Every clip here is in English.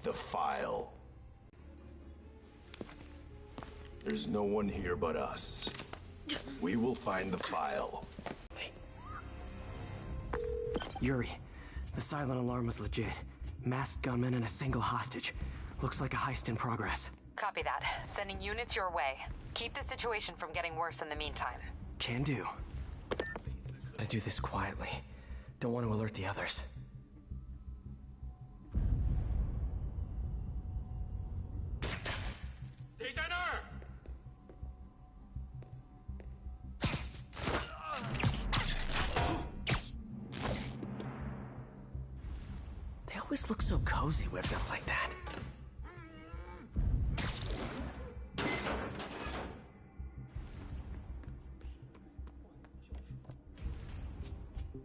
The file. There's no one here but us. We will find the file. Yuri, the silent alarm was legit. Masked gunmen and a single hostage. Looks like a heist in progress. Copy that. Sending units your way. Keep the situation from getting worse in the meantime. Can do. Gotta do this quietly. Don't want to alert the others. They always look so cozy whipped up like that.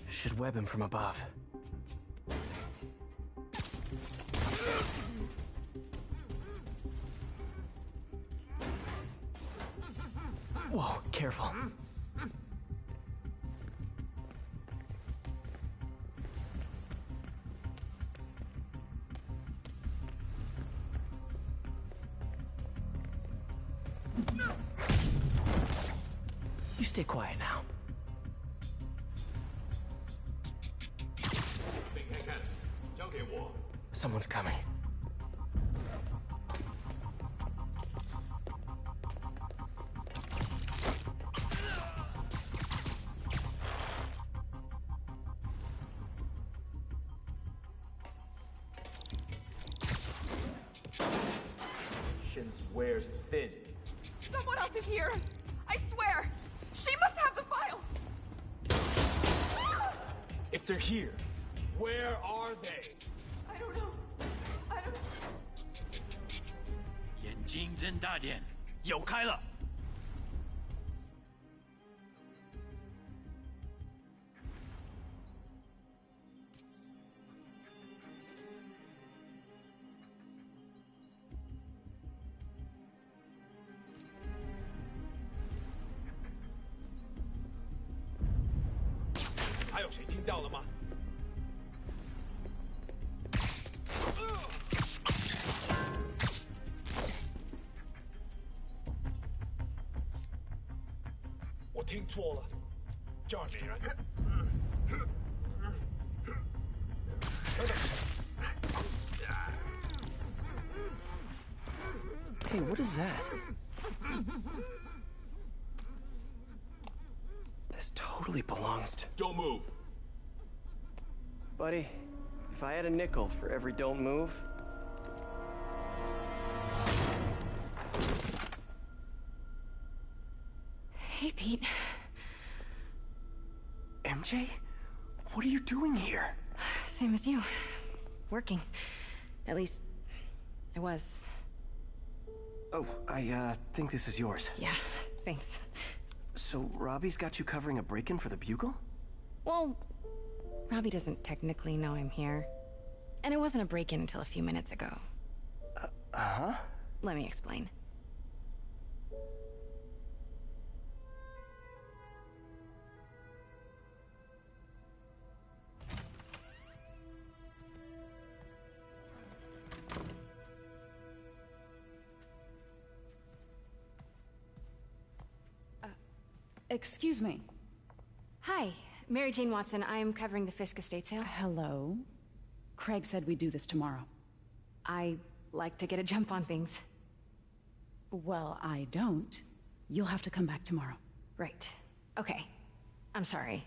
Should web him from above. Whoa, careful. You stay quiet now. Someone's coming. Wears thin. Someone else is here! I swear! She must have the file! If they're here, where are they? I don't know. I don't know. 眼睛睁大点，有开了。还有谁听到了吗？我听错了，这儿没人。等等。 Hey, what is that? This totally belongs to... Don't move. Buddy, if I had a nickel for every don't move... Hey, Pete. MJ? What are you doing here? Same as you. Working. At least, I was. Oh, I think this is yours. Yeah, thanks. So Robbie's got you covering a break-in for the Bugle? Well, Robbie doesn't technically know I'm here. And it wasn't a break-in until a few minutes ago. Uh-huh? Let me explain. Excuse me. Hi, Mary Jane Watson. I'm covering the Fisk estate sale. Hello. Craig said we'd do this tomorrow. I like to get a jump on things. Well, I don't. You'll have to come back tomorrow. Right. Okay. I'm sorry.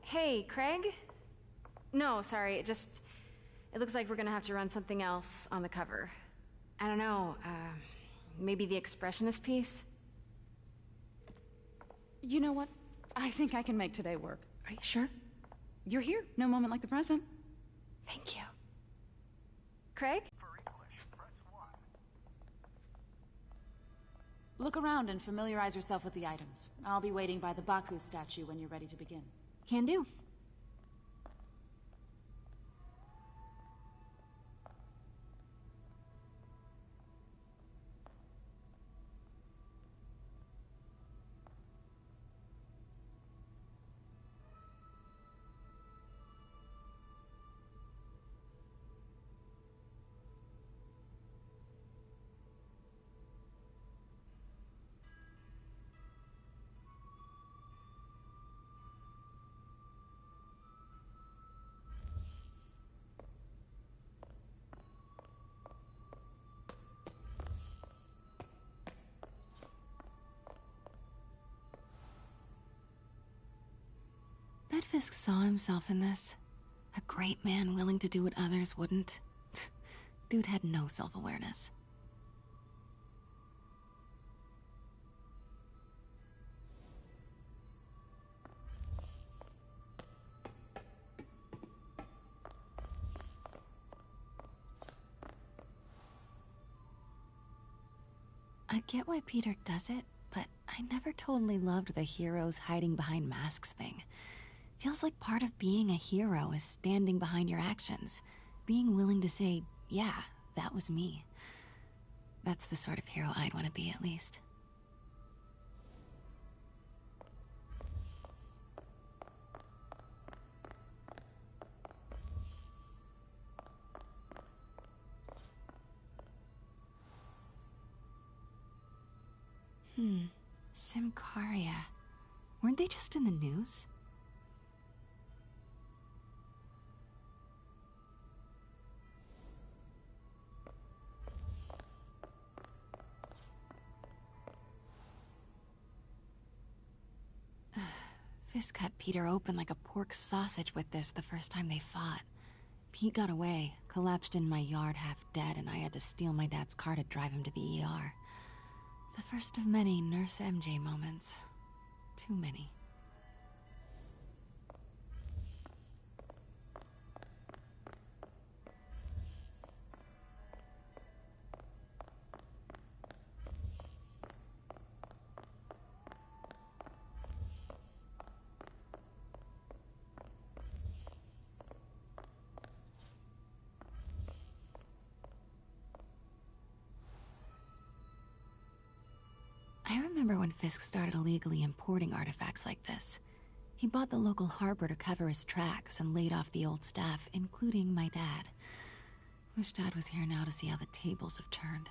Hey, Craig? No, sorry, it looks like we're gonna have to run something else on the cover. I don't know, maybe the expressionist piece? You know what? I think I can make today work. Are you sure? You're here. No moment like the present. Thank you. Craig? Look around and familiarize yourself with the items. I'll be waiting by the Baku statue when you're ready to begin. Can do. Fisk saw himself in this? A great man willing to do what others wouldn't? Dude had no self-awareness. I get why Peter does it, but I never totally loved the heroes hiding behind masks thing. Feels like part of being a hero is standing behind your actions. Being willing to say, yeah, that was me. That's the sort of hero I'd want to be, at least. Symkaria. Weren't they just in the news? Fisk cut Peter open like a pork sausage with this the first time they fought. Pete got away, collapsed in my yard half dead, and I had to steal my dad's car to drive him to the ER. The first of many Nurse MJ moments. Too many. I remember when Fisk started illegally importing artifacts like this. He bought the local harbor to cover his tracks and laid off the old staff, including my dad. Wish Dad was here now to see how the tables have turned.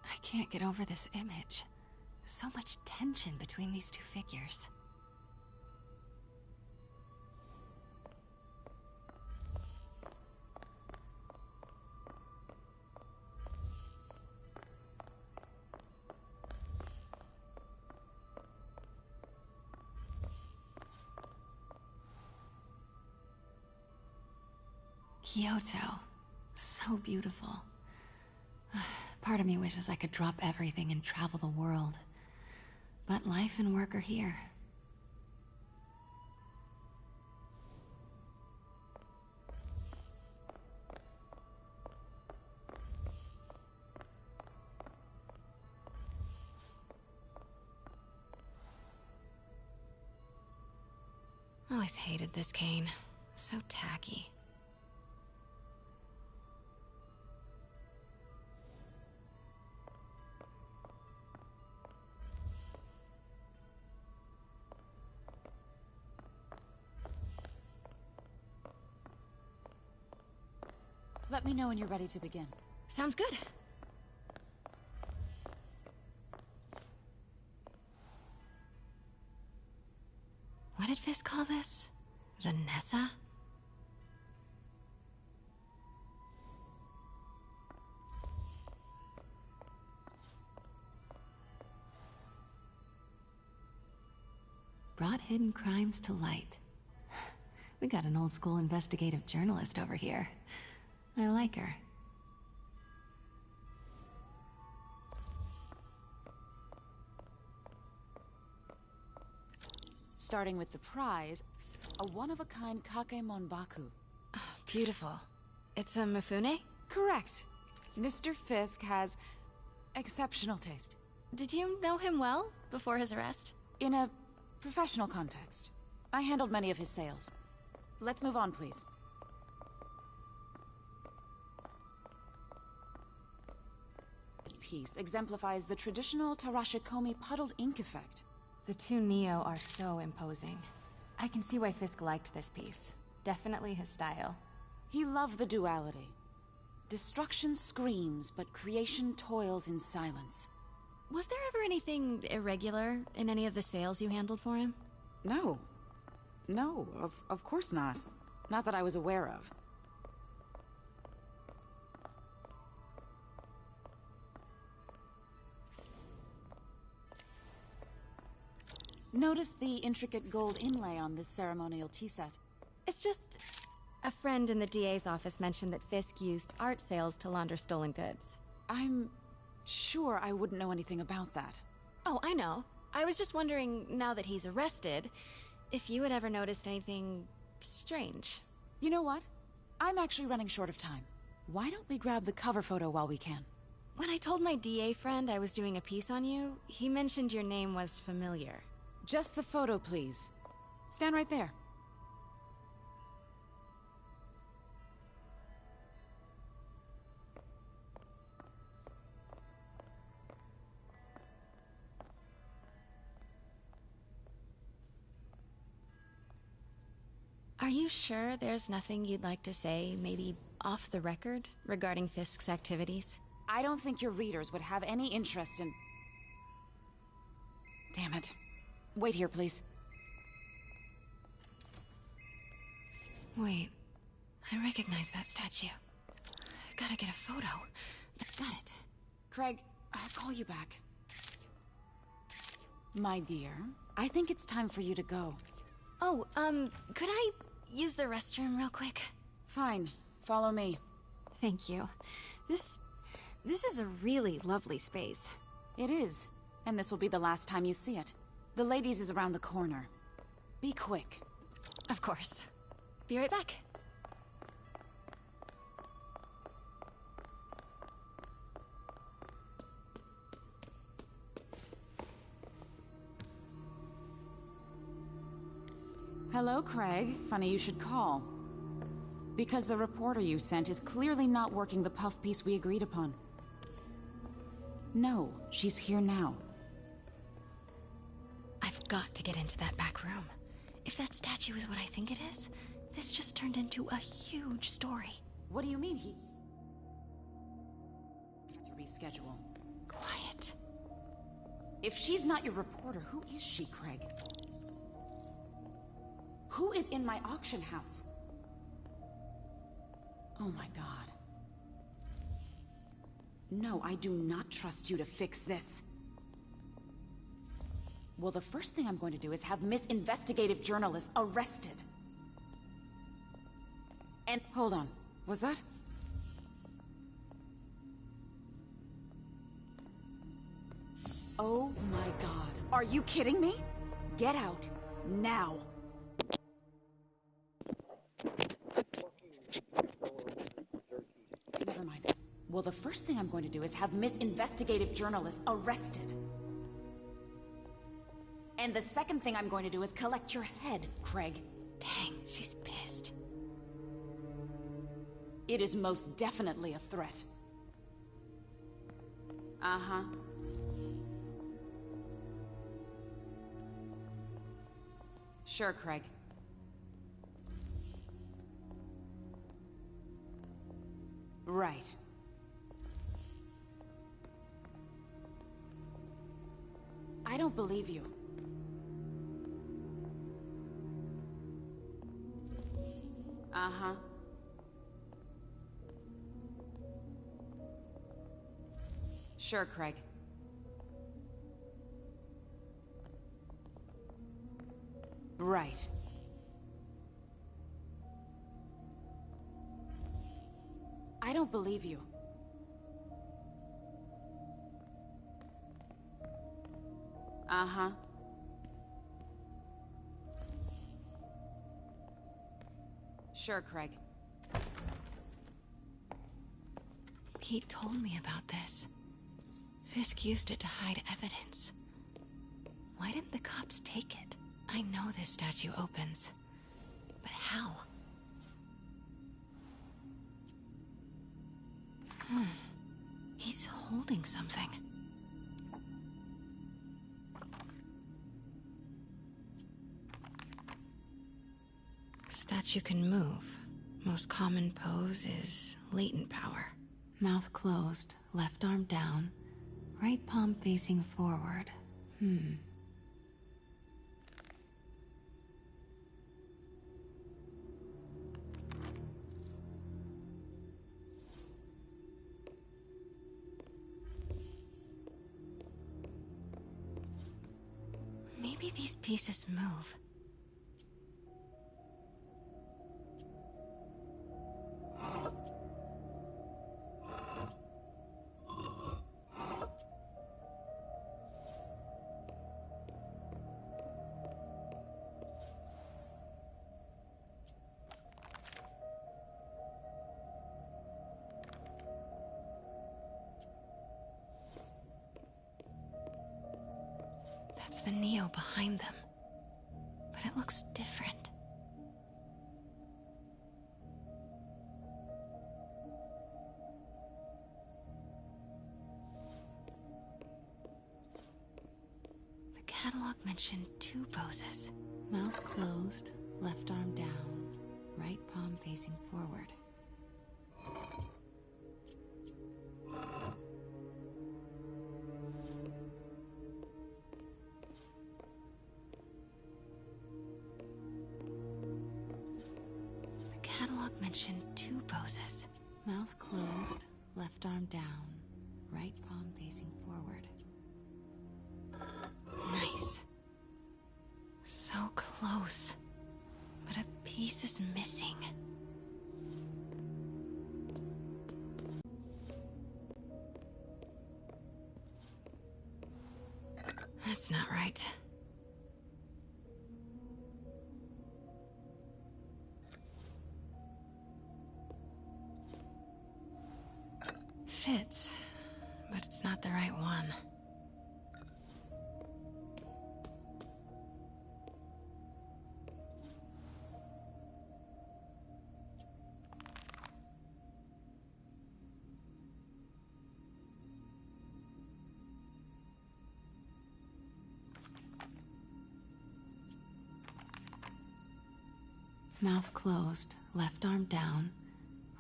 I can't get over this image. So much tension between these two figures. Kyoto. So beautiful. Part of me wishes I could drop everything and travel the world. But life and work are here. Always hated this cane. So tacky. Let me know when you're ready to begin. Sounds good. What did Fisk call this? Vanessa? Brought hidden crimes to light. We got an old school investigative journalist over here. I like her. Starting with the prize, a one-of-a-kind Kakemonbaku. Oh, beautiful. It's a Mifune? Correct. Mr. Fisk has exceptional taste. Did you know him well before his arrest? In a professional context. I handled many of his sales. Let's move on, please. Piece exemplifies the traditional Tarashikomi puddled ink effect. The two Neo are so imposing. I can see why Fisk liked this piece. Definitely his style. He loved the duality. Destruction screams, but creation toils in silence. Was there ever anything irregular in any of the sales you handled for him? No. No, of course not. Not that I was aware of. Notice the intricate gold inlay on this ceremonial tea set. It's just... a friend in the DA's office mentioned that Fisk used art sales to launder stolen goods. I'm sure I wouldn't know anything about that. Oh, I know. I was just wondering, now that he's arrested, if you had ever noticed anything... strange. You know what? I'm actually running short of time. Why don't we grab the cover photo while we can? When I told my DA friend I was doing a piece on you, he mentioned your name was familiar. Just the photo, please. Stand right there. Are you sure there's nothing you'd like to say, maybe off the record, regarding Fisk's activities? I don't think your readers would have any interest in... Damn it. Wait here, please. Wait. I recognize that statue. Gotta get a photo. Got it. Craig, I'll call you back. My dear, I think it's time for you to go. Oh, could I use the restroom real quick? Fine. Follow me. Thank you. This is a really lovely space. It is. And this will be the last time you see it. The ladies is around the corner. Be quick. Of course. Be right back. Hello, Craig. Funny you should call. Because the reporter you sent is clearly not working the puff piece we agreed upon. No, she's here now. I've got to get into that back room. If that statue is what I think it is, this just turned into a huge story. What do you mean he... to reschedule? Quiet. If she's not your reporter, who is she, Craig? Who is in my auction house? Oh my god. No, I do not trust you to fix this. Well, the first thing I'm going to do is have Miss Investigative Journalist arrested. And hold on, was that? Oh my god, are you kidding me? Get out, now. Never mind. Well, the first thing I'm going to do is have Miss Investigative Journalist arrested. And the second thing I'm going to do is collect your head, Craig. Dang, she's pissed. It is most definitely a threat. Uh-huh. Sure, Craig. Right. I don't believe you. Uh-huh. Sure, Craig. Right. I don't believe you. Uh-huh. Sure, Craig. Pete told me about this. Fisk used it to hide evidence. Why didn't the cops take it? I know this statue opens. But how? He's holding something. Statue can move. Most common pose is latent power. Mouth closed, left arm down, right palm facing forward. Maybe Maybe these pieces move. That's the Neo behind them. But it looks different. The catalog mentioned 2 poses. Mouth closed, left arm down, right palm facing forward. The catalog mentioned 2 poses. Mouth closed, left arm down, right palm facing forward. Nice. So close. But a piece is missing. That's not right. Fits, but it's not the right one. Mouth closed, left arm down,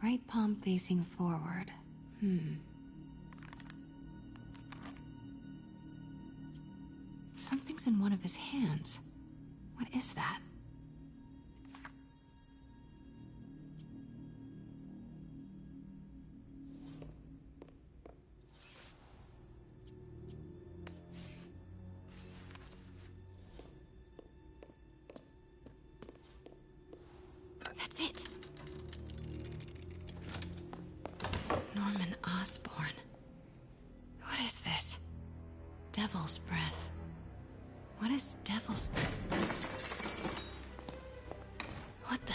right palm facing forward. Something's in one of his hands. What is that? That's it. Norman Osborn. What is this? Devil's breath. What is devil's... What the...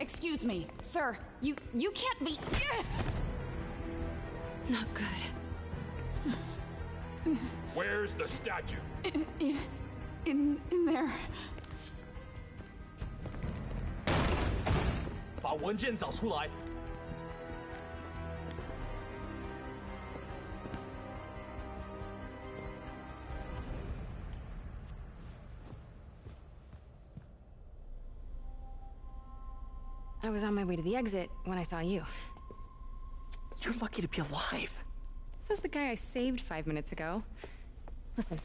Excuse me, sir. You can't be... Not good. Where's the statue? In there. 把文件找出来。 I was on my way to the exit when I saw you. You're lucky to be alive. Says the guy I saved 5 minutes ago. Listen,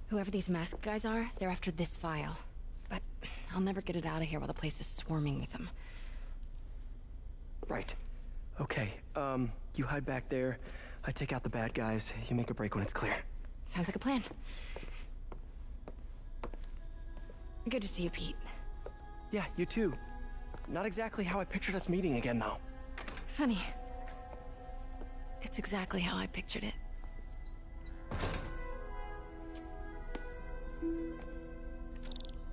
whoever these masked guys are, they're after this file. But I'll never get it out of here while the place is swarming with them. Right. Okay, you hide back there. I take out the bad guys. You make a break when it's clear. Sounds like a plan. Good to see you, Pete. Yeah, you too. Not exactly how I pictured us meeting again, though. Funny. It's exactly how I pictured it.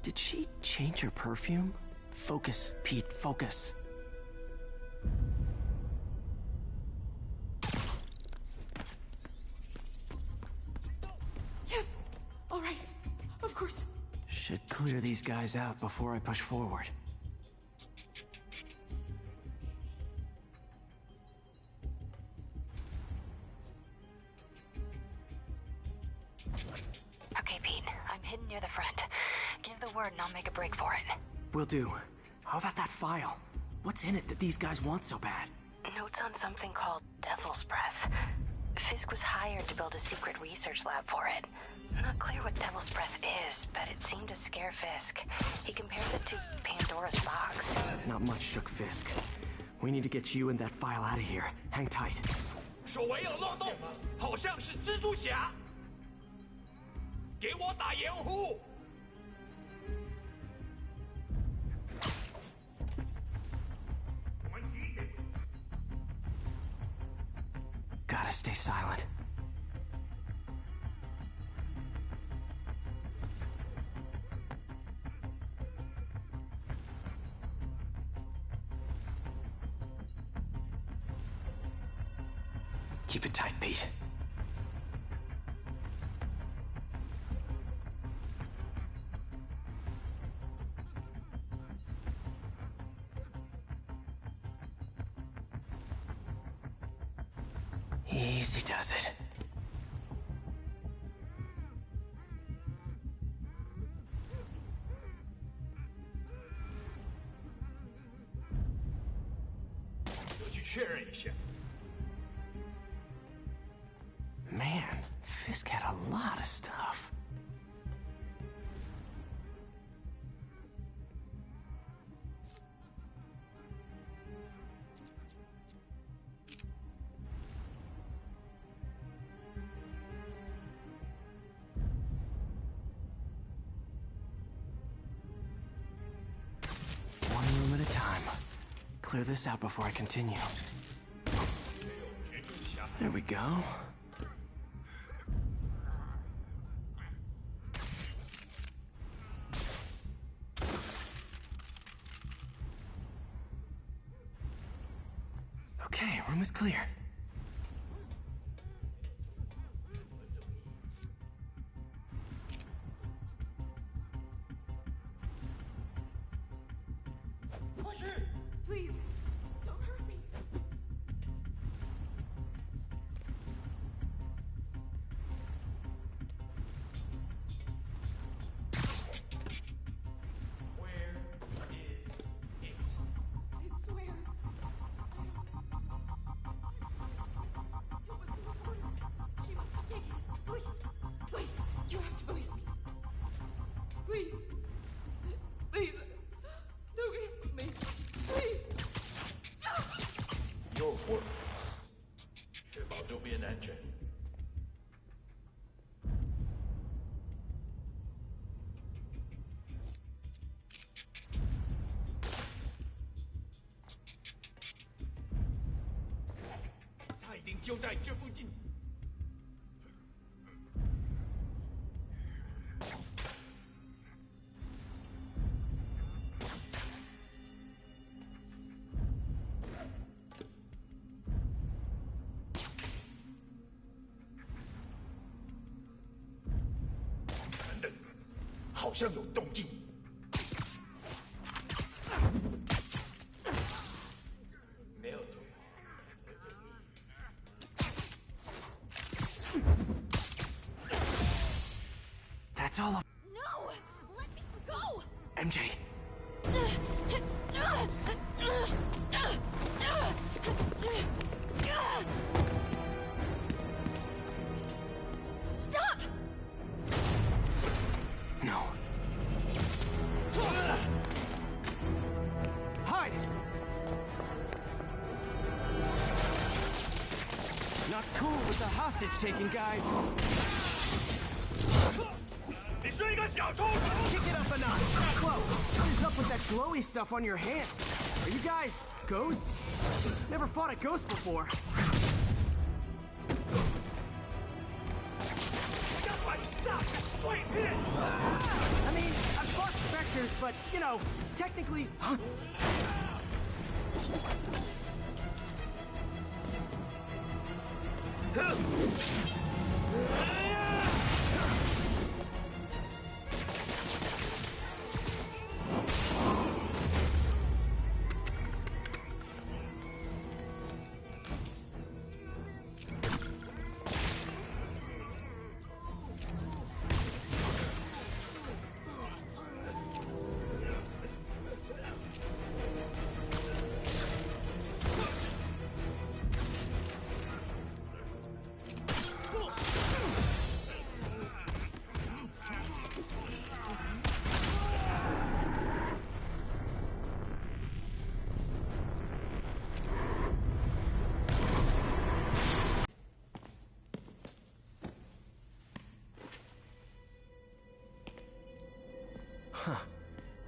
Did she change her perfume? Focus, Pete, focus. Yes! All right. Of course. Should clear these guys out before I push forward. Okay, Pete. I'm hidden near the front. Give the word and I'll make a break for it. Will do. How about that file? What's in it that these guys want so bad? Notes on something called Devil's Breath. Fisk was hired to build a secret research lab for it. Not clear what Devil's Breath is, but it seemed to scare Fisk. He compares it to Pandora's box. Not much shook Fisk. We need to get you and that file out of here. Hang tight. 手围有漏洞，好像是蜘蛛侠。给我打掩护！ Gotta stay silent. Keep it tight, Pete. Easy does it. Man, Fisk had a lot of stuff. One room at a time. Clear this out before I continue. There we go. Okay, room is clear. Please, don't hurt me. I swear. She must have taken it. Please, please, you have to believe me. Please, please, don't hit me. Please. Your words. 确保周边安全。他一定就在这附近。等等，好像有动静。没有动。 That's all of... No! Let me go! MJ, Stop! no. Hide! Not cool with the hostage-taking, guys. 你是一个小偷！ Kick it up a notch. Whoa, what is up with that glowy stuff on your hands? Are you guys ghosts? Never fought a ghost before. 要把你炸成碎片！ I mean, I've fought specters, but, you know, technically... Huh?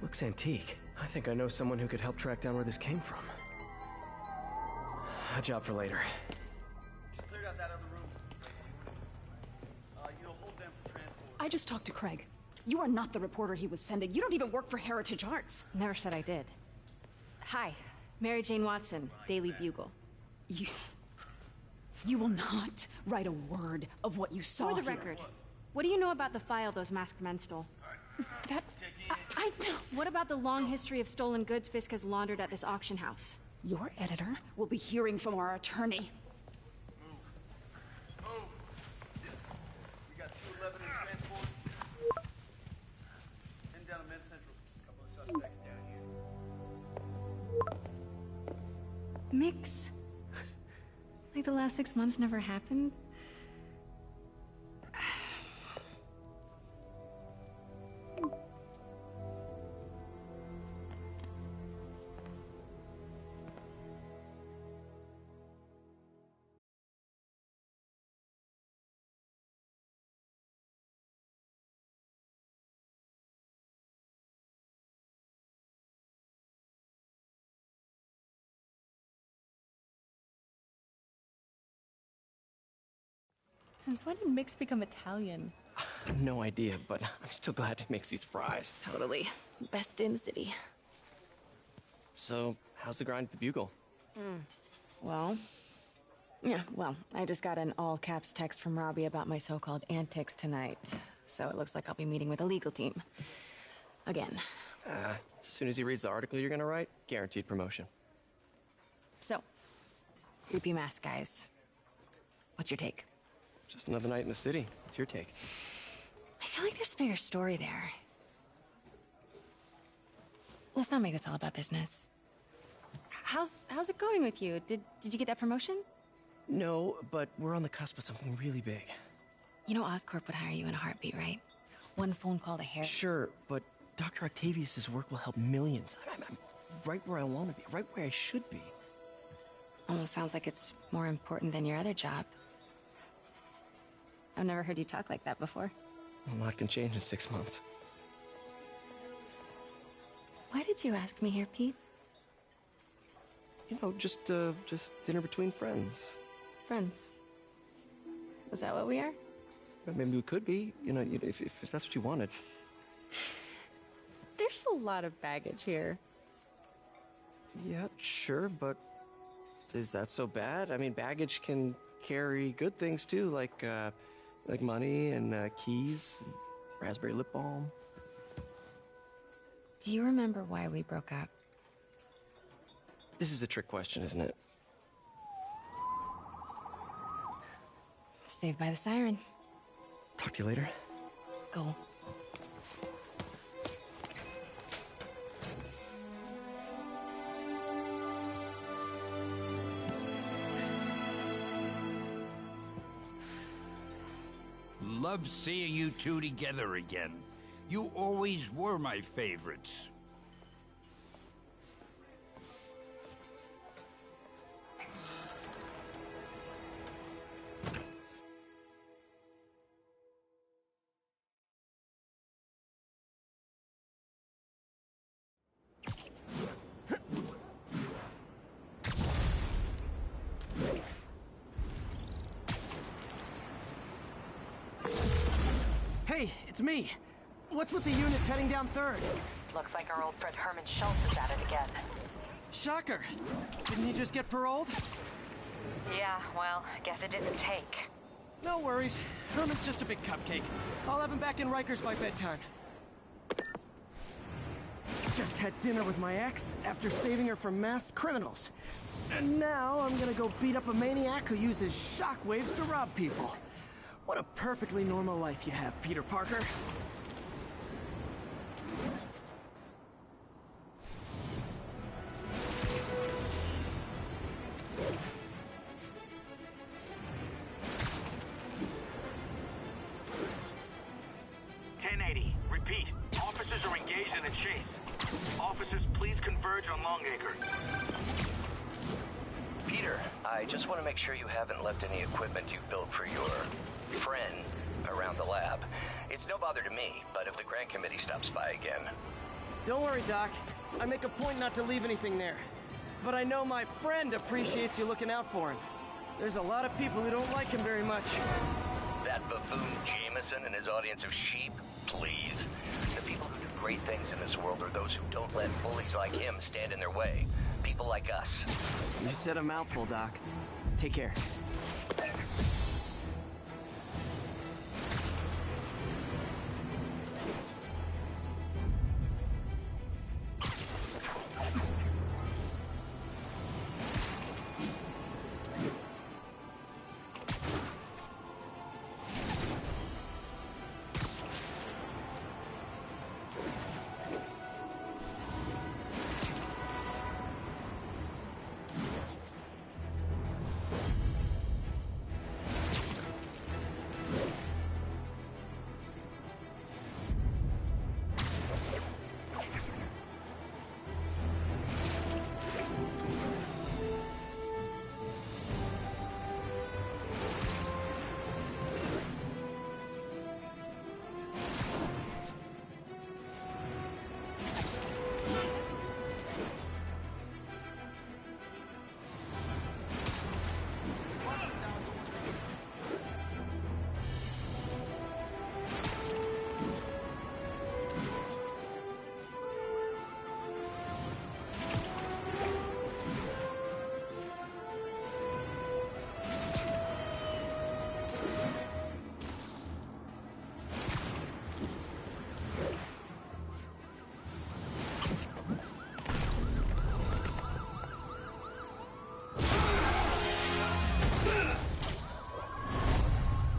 Looks antique. I think I know someone who could help track down where this came from. A job for later. Cleared out that other room. You'll hold them for transport. I just talked to Craig. You are not the reporter he was sending. You don't even work for Heritage Arts. Never said I did. Hi, Mary Jane Watson, Daily Bugle. You will not write a word of what you saw For the here. record, what do you know about the file those masked men stole? That... I don't... What about the long history of stolen goods Fisk has laundered at this auction house? Your editor will be hearing from our attorney. Move. We got 211 in transport. Heading down to Men's Central. A couple of suspects down here. Mix? Like the last 6 months never happened? Since when did Mix become Italian? No idea, but I'm still glad he makes these fries. Totally. Best in the city. So, how's the grind at the Bugle? Well, I just got an all-caps text from Robbie about my so-called antics tonight. So it looks like I'll be meeting with a legal team. Again. As soon as he reads the article you're gonna write, guaranteed promotion. So, creepy mask guys. What's your take? Just another night in the city. What's your take? I feel like there's a bigger story there. Let's not make this all about business. How's it going with you? Did you get that promotion? No, but we're on the cusp of something really big. You know Oscorp would hire you in a heartbeat, right? One phone call to Harry. Sure, but Dr. Octavius' work will help millions. I'm right where I want to be, right where I should be. Almost sounds like it's more important than your other job. I've never heard you talk like that before. A lot can change in 6 months. Why did you ask me here, Pete? You know, just dinner between friends. Friends. Is that what we are? Maybe we could be, if that's what you wanted. There's a lot of baggage here. Yeah, sure, but is that so bad? I mean, baggage can carry good things too, like money and keys, and raspberry lip balm. Do you remember why we broke up? This is a trick question, isn't it? Saved by the siren. Talk to you later. Go. Love seeing you two together again. You always were my favorites. Hey, it's me. What's with the units heading down 3rd? Looks like our old friend Herman Schultz is at it again. Shocker. Didn't he just get paroled? Yeah, well, I guess it didn't take. No worries. Herman's just a big cupcake. I'll have him back in Rikers by bedtime. Just had dinner with my ex after saving her from masked criminals. And now I'm gonna go beat up a maniac who uses shockwaves to rob people. What a perfectly normal life you have, Peter Parker. Repeat. Officers are engaged in a chase. Officers, please converge on Longacre. Peter, I just want to make sure you haven't left any equipment you've built for your friend around the lab. It's no bother to me, but if the grant committee stops by again... Don't worry, Doc. I make a point not to leave anything there. But I know my friend appreciates you looking out for him. There's a lot of people who don't like him very much. That buffoon Jameson and his audience of sheep? Please. The people who do great things in this world are those who don't let bullies like him stand in their way. People like us. You said a mouthful, Doc. Take care.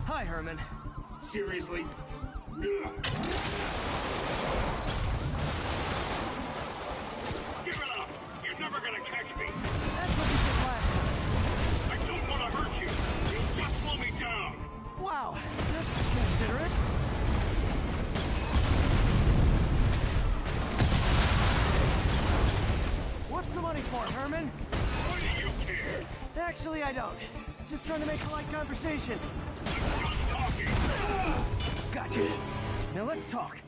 Hi, Herman. Seriously? Give it up! You're never gonna catch me! That's what you said last time. I don't want to hurt you! You just slow me down! Wow, that's considerate. What's the money for, Herman? Why do you care? Actually, I don't. Just trying to make polite conversation. I'm just talking! Gotcha. Now let's talk.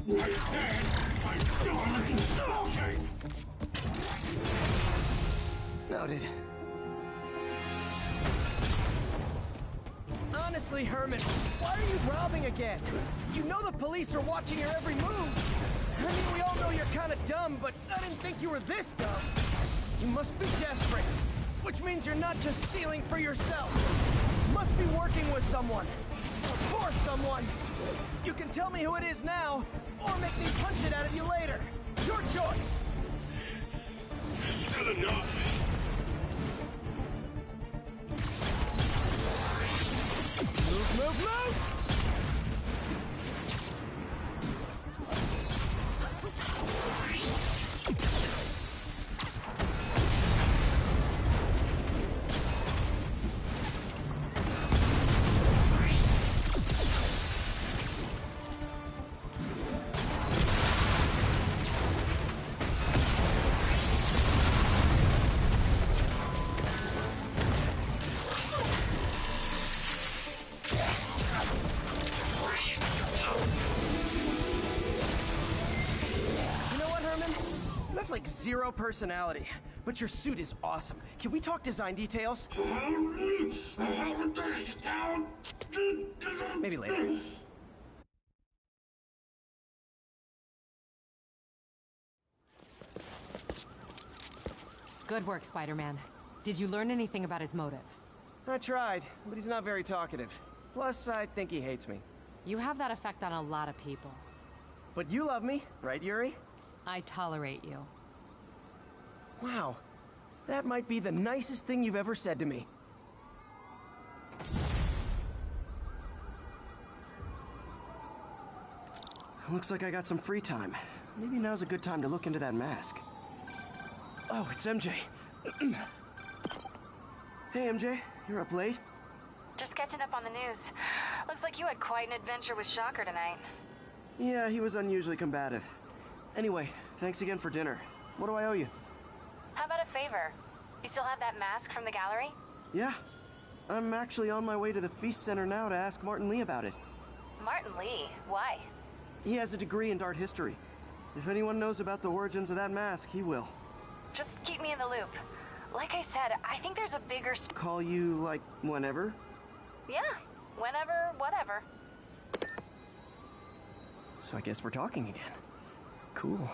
I said I'm done! Okay! Noted. Honestly, Herman, why are you robbing again? You know the police are watching your every move. I mean, we all know you're kind of dumb, but I didn't think you were this dumb. You must be desperate, which means you're not just stealing for yourself. You must be working with someone, or for someone. You can tell me who it is now, or make me punch it out of you later. Your choice. Is that enough? Move, move, move! Like zero personality, but your suit is awesome. Can we talk design details? Maybe later. Good work, Spider-Man. Did you learn anything about his motive? I tried, but he's not very talkative. Plus, I think he hates me. You have that effect on a lot of people. But you love me, right, Yuri? I tolerate you. Wow. That might be the nicest thing you've ever said to me. Looks like I got some free time. Maybe now's a good time to look into that mask. Oh, it's MJ. Hey, MJ. You're up late? Just catching up on the news. Looks like you had quite an adventure with Shocker tonight. Yeah, he was unusually combative. Anyway, thanks again for dinner. What do I owe you? How about a favor? You still have that mask from the gallery? Yeah. I'm actually on my way to the Feast Center now to ask Martin Lee about it. Martin Lee? Why? He has a degree in art history. If anyone knows about the origins of that mask, he will. Just keep me in the loop. Like I said, I think there's a bigger... Call you, like, whenever? Yeah, whenever, whatever. So I guess we're talking again. Cool.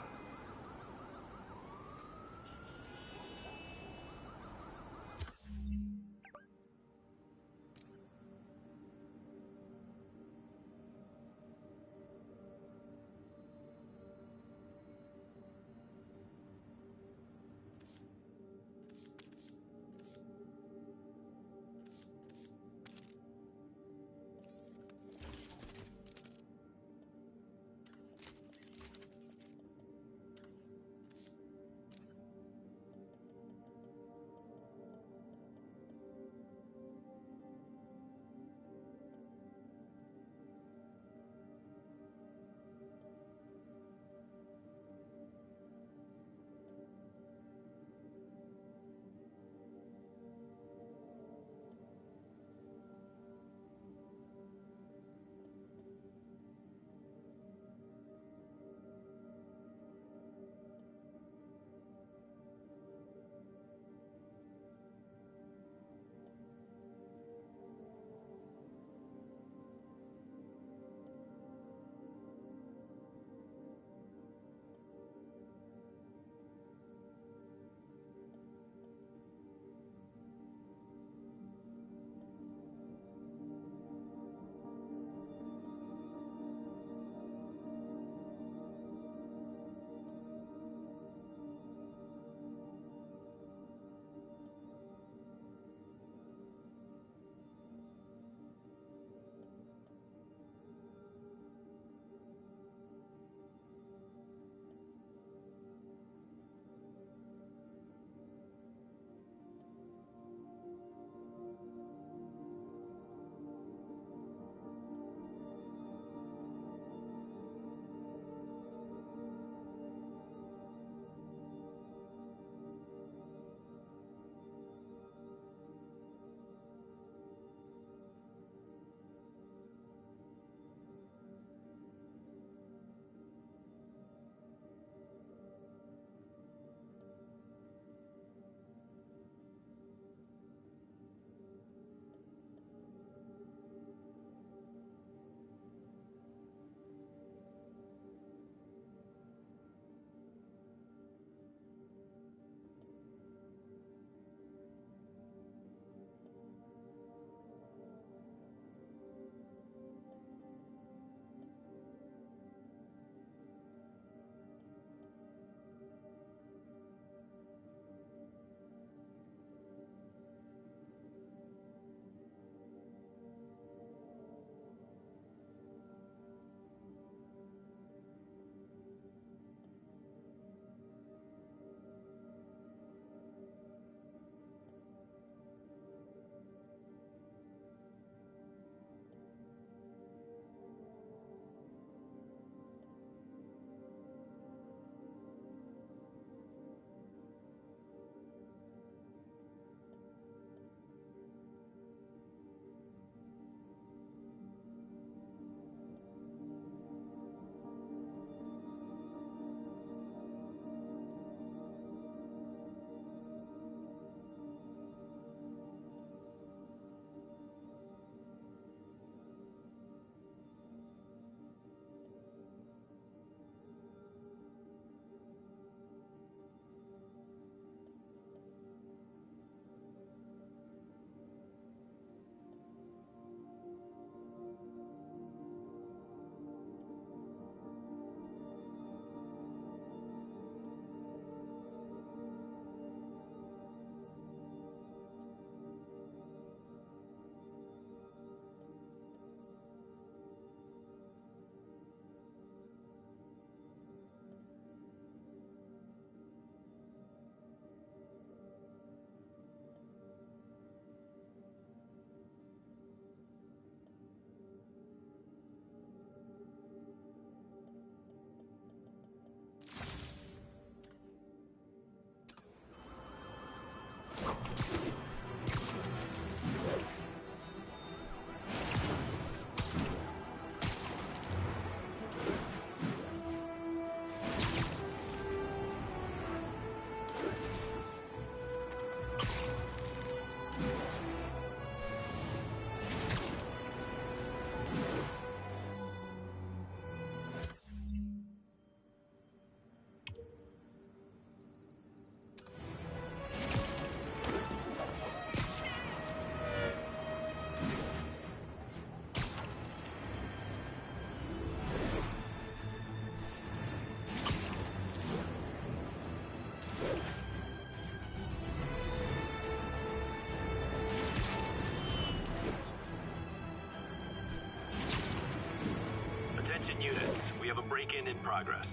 Break-in in progress.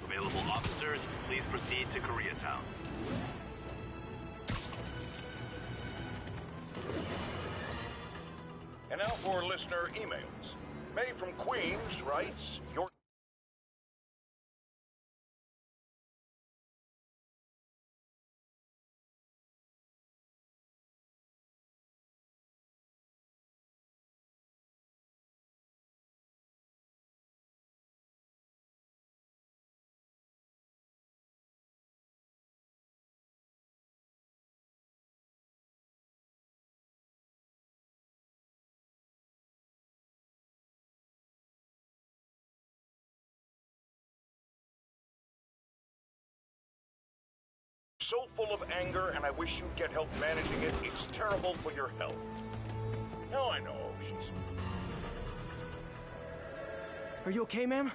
Available officers, please proceed to Koreatown. And now for listener emails. May from Queens writes, your... so full of anger, and I wish you'd get help managing it. It's terrible for your health. Now I know she's... Are you okay, ma'am?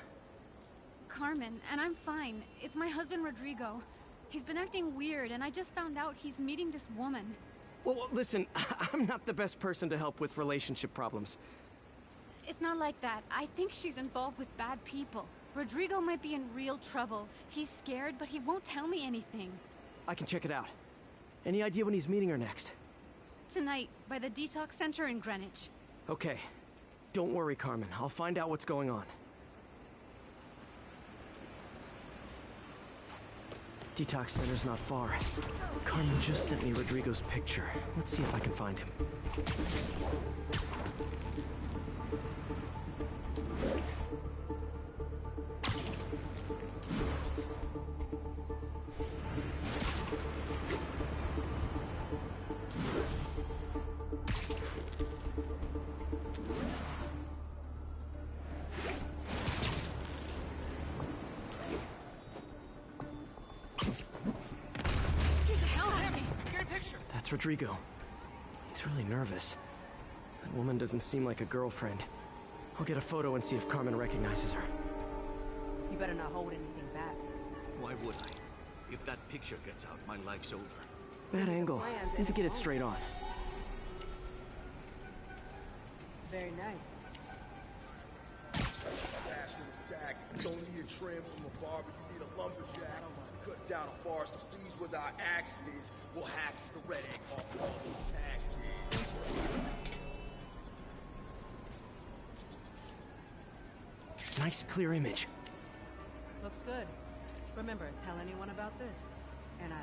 Carmen, and I'm fine. It's my husband, Rodrigo. He's been acting weird, and I just found out he's meeting this woman. Well, listen, I'm not the best person to help with relationship problems. It's not like that. I think she's involved with bad people. Rodrigo might be in real trouble. He's scared, but he won't tell me anything. I can check it out. Any idea when he's meeting her next? Tonight, by the detox center in Greenwich. Okay. Don't worry, Carmen. I'll find out what's going on. Detox center's not far. Carmen just sent me Rodrigo's picture. Let's see if I can find him. That's Rodrigo. He's really nervous. That woman doesn't seem like a girlfriend. I'll get a photo and see if Carmen recognizes her. You better not hold anything back. Why would I? If that picture gets out, my life's over. Bad angle. Need to get it straight on. Very nice. Dash in the sack. Don't need a trim from a barber. You need a lumberjack. Cut down a forest to freeze with our axes. We'll hack the red egg off all the taxes. Nice, clear image. Looks good. Remember, tell anyone about this. And I...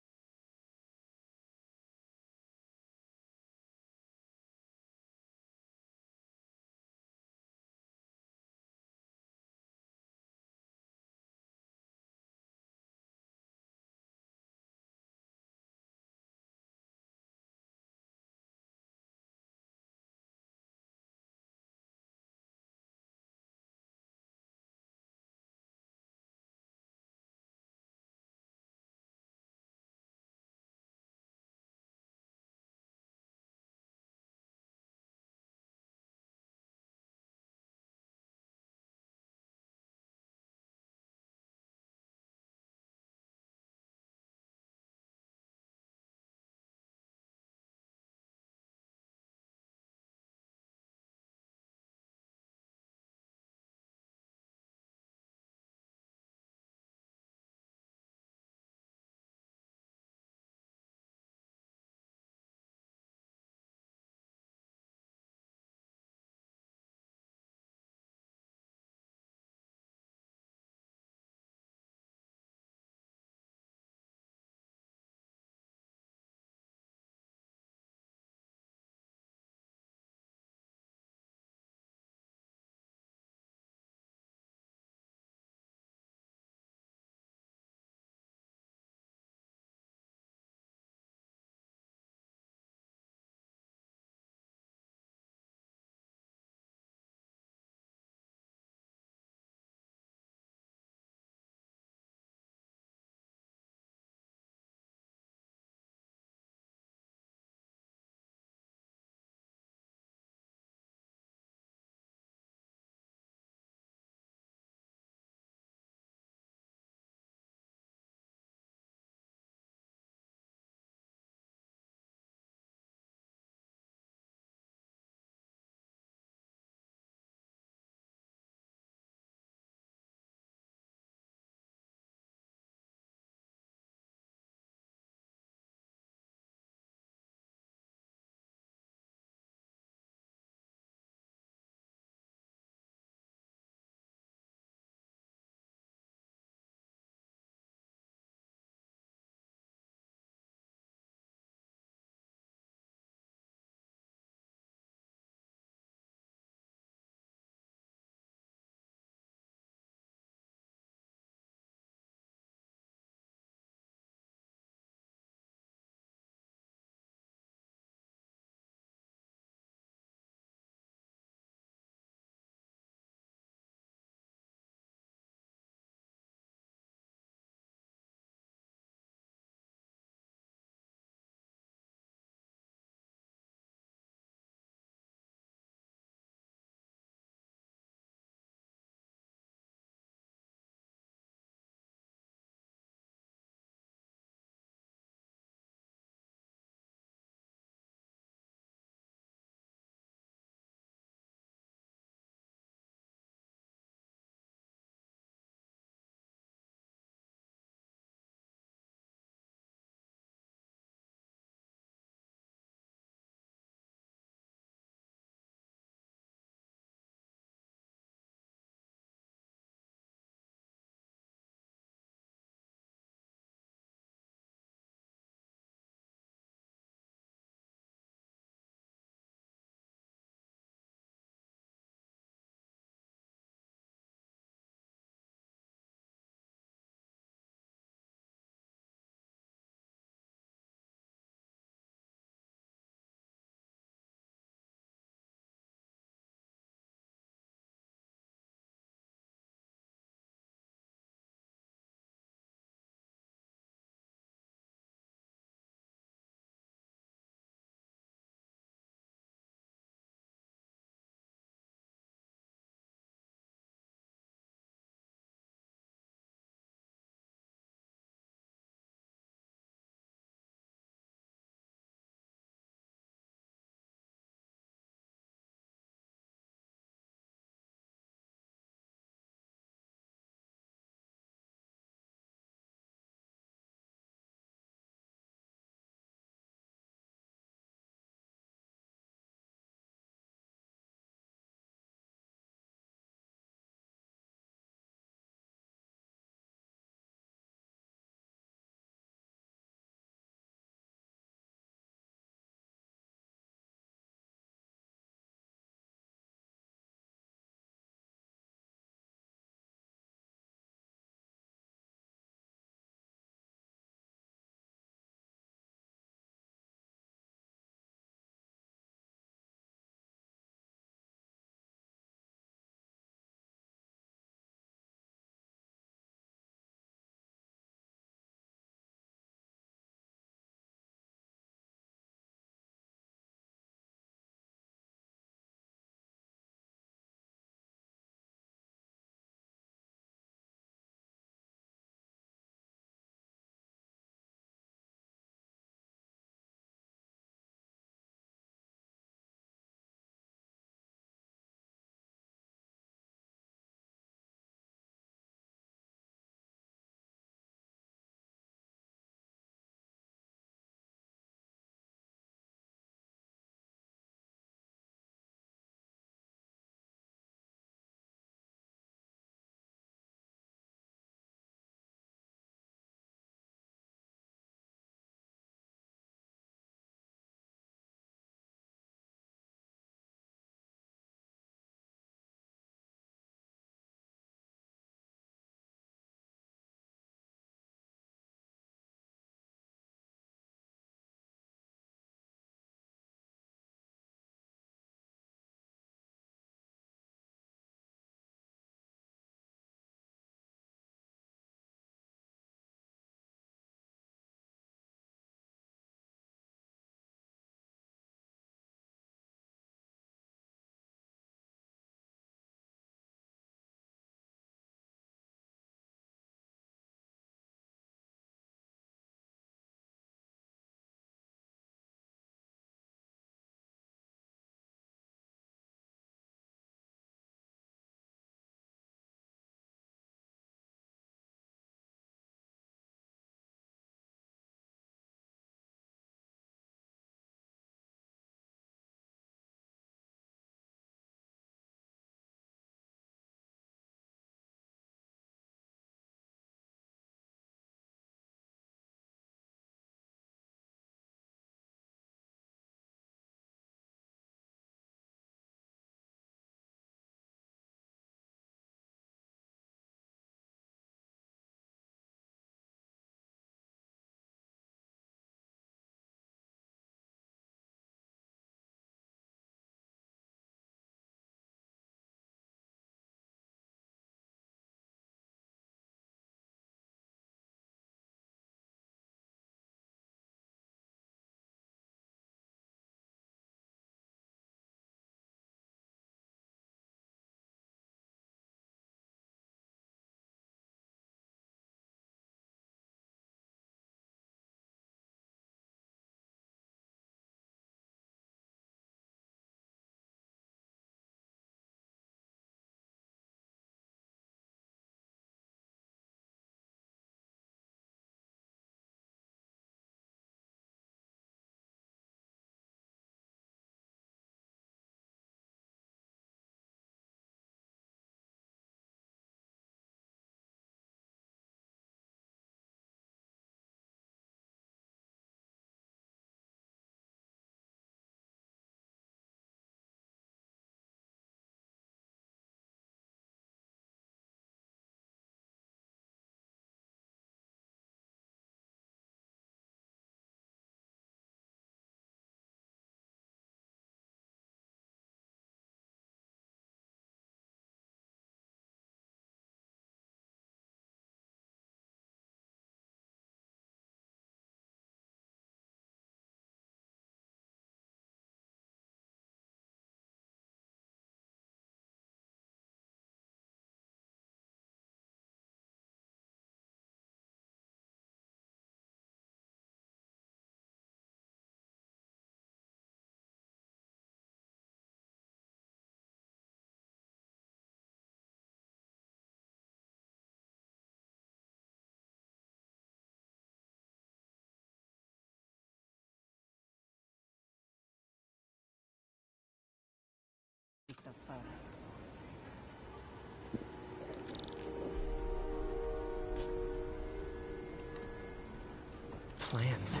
plans.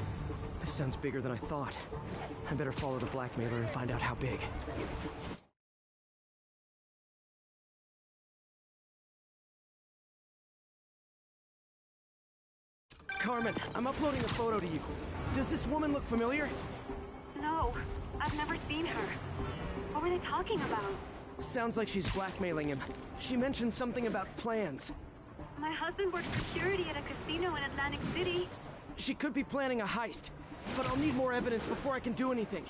This sounds bigger than I thought. I better follow the blackmailer and find out how big. Carmen, I'm uploading a photo to you. Does this woman look familiar? No, I've never seen her. What were they talking about? Sounds like she's blackmailing him. She mentioned something about plans. My husband works security at a casino in Atlantic City. She could be planning a heist, but I'll need more evidence before I can do anything.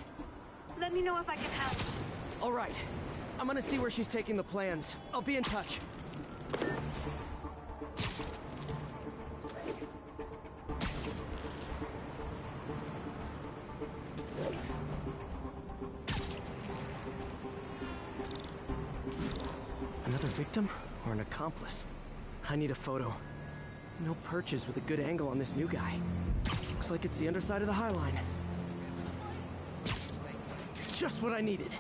Let me know if I can help. All right. I'm gonna see where she's taking the plans. I'll be in touch. Another victim or an accomplice? I need a photo. No perches with a good angle on this new guy. Looks like it's the underside of the High Line. Just what I needed.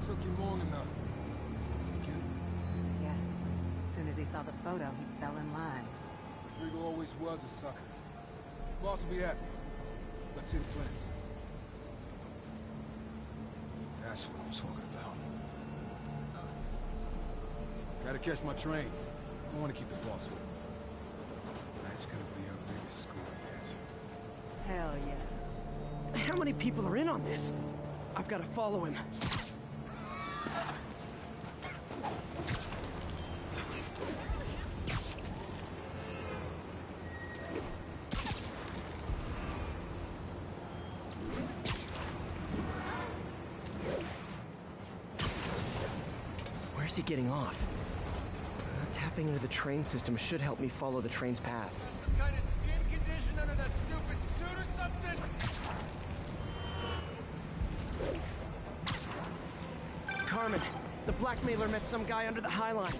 Took you long enough. Get it? Yeah. As soon as he saw the photo, he fell in line. Rodrigo always was a sucker. Boss will be happy. Let's see the plans. That's what I'm talking about. Gotta catch my train. Don't want to keep the boss with. That's gonna be our biggest score yet. Hell yeah. How many people are in on this? I've got to follow him. Where's he getting off? Tapping into the train system should help me follow the train's path. Some kind of skin condition under that stupid suit or something? Carmen, the blackmailer met some guy under the High Line.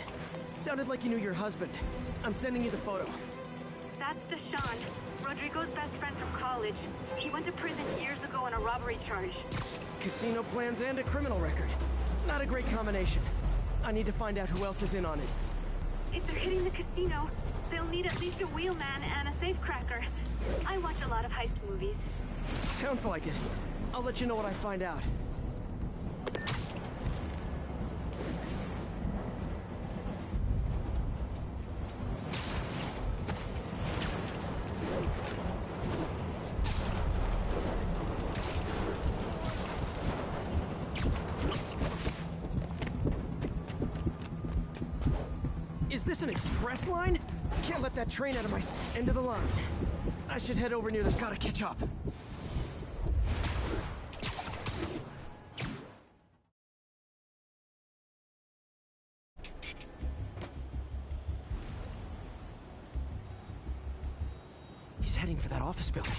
Sounded like you knew your husband. I'm sending you the photo. That's Deshaun, Rodrigo's best friend from college. He went to prison years ago on a robbery charge. Casino plans and a criminal record. Not a great combination. I need to find out who else is in on it. If they're hitting the casino, they'll need at least a wheelman and a safecracker. I watch a lot of heist movies. Sounds like it. I'll let you know what I find out. Is this an express line? Can't let that train out of my end of the line. I should head over near this. Gotta catch up. He's heading for that office building.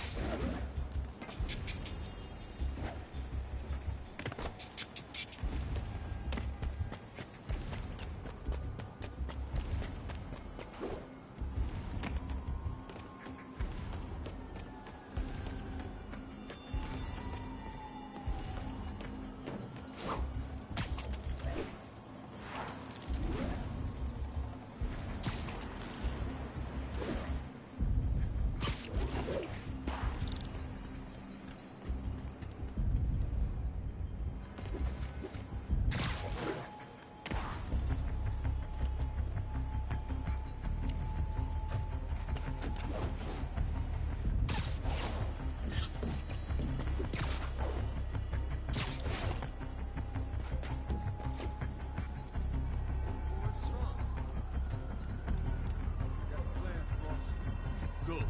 Good.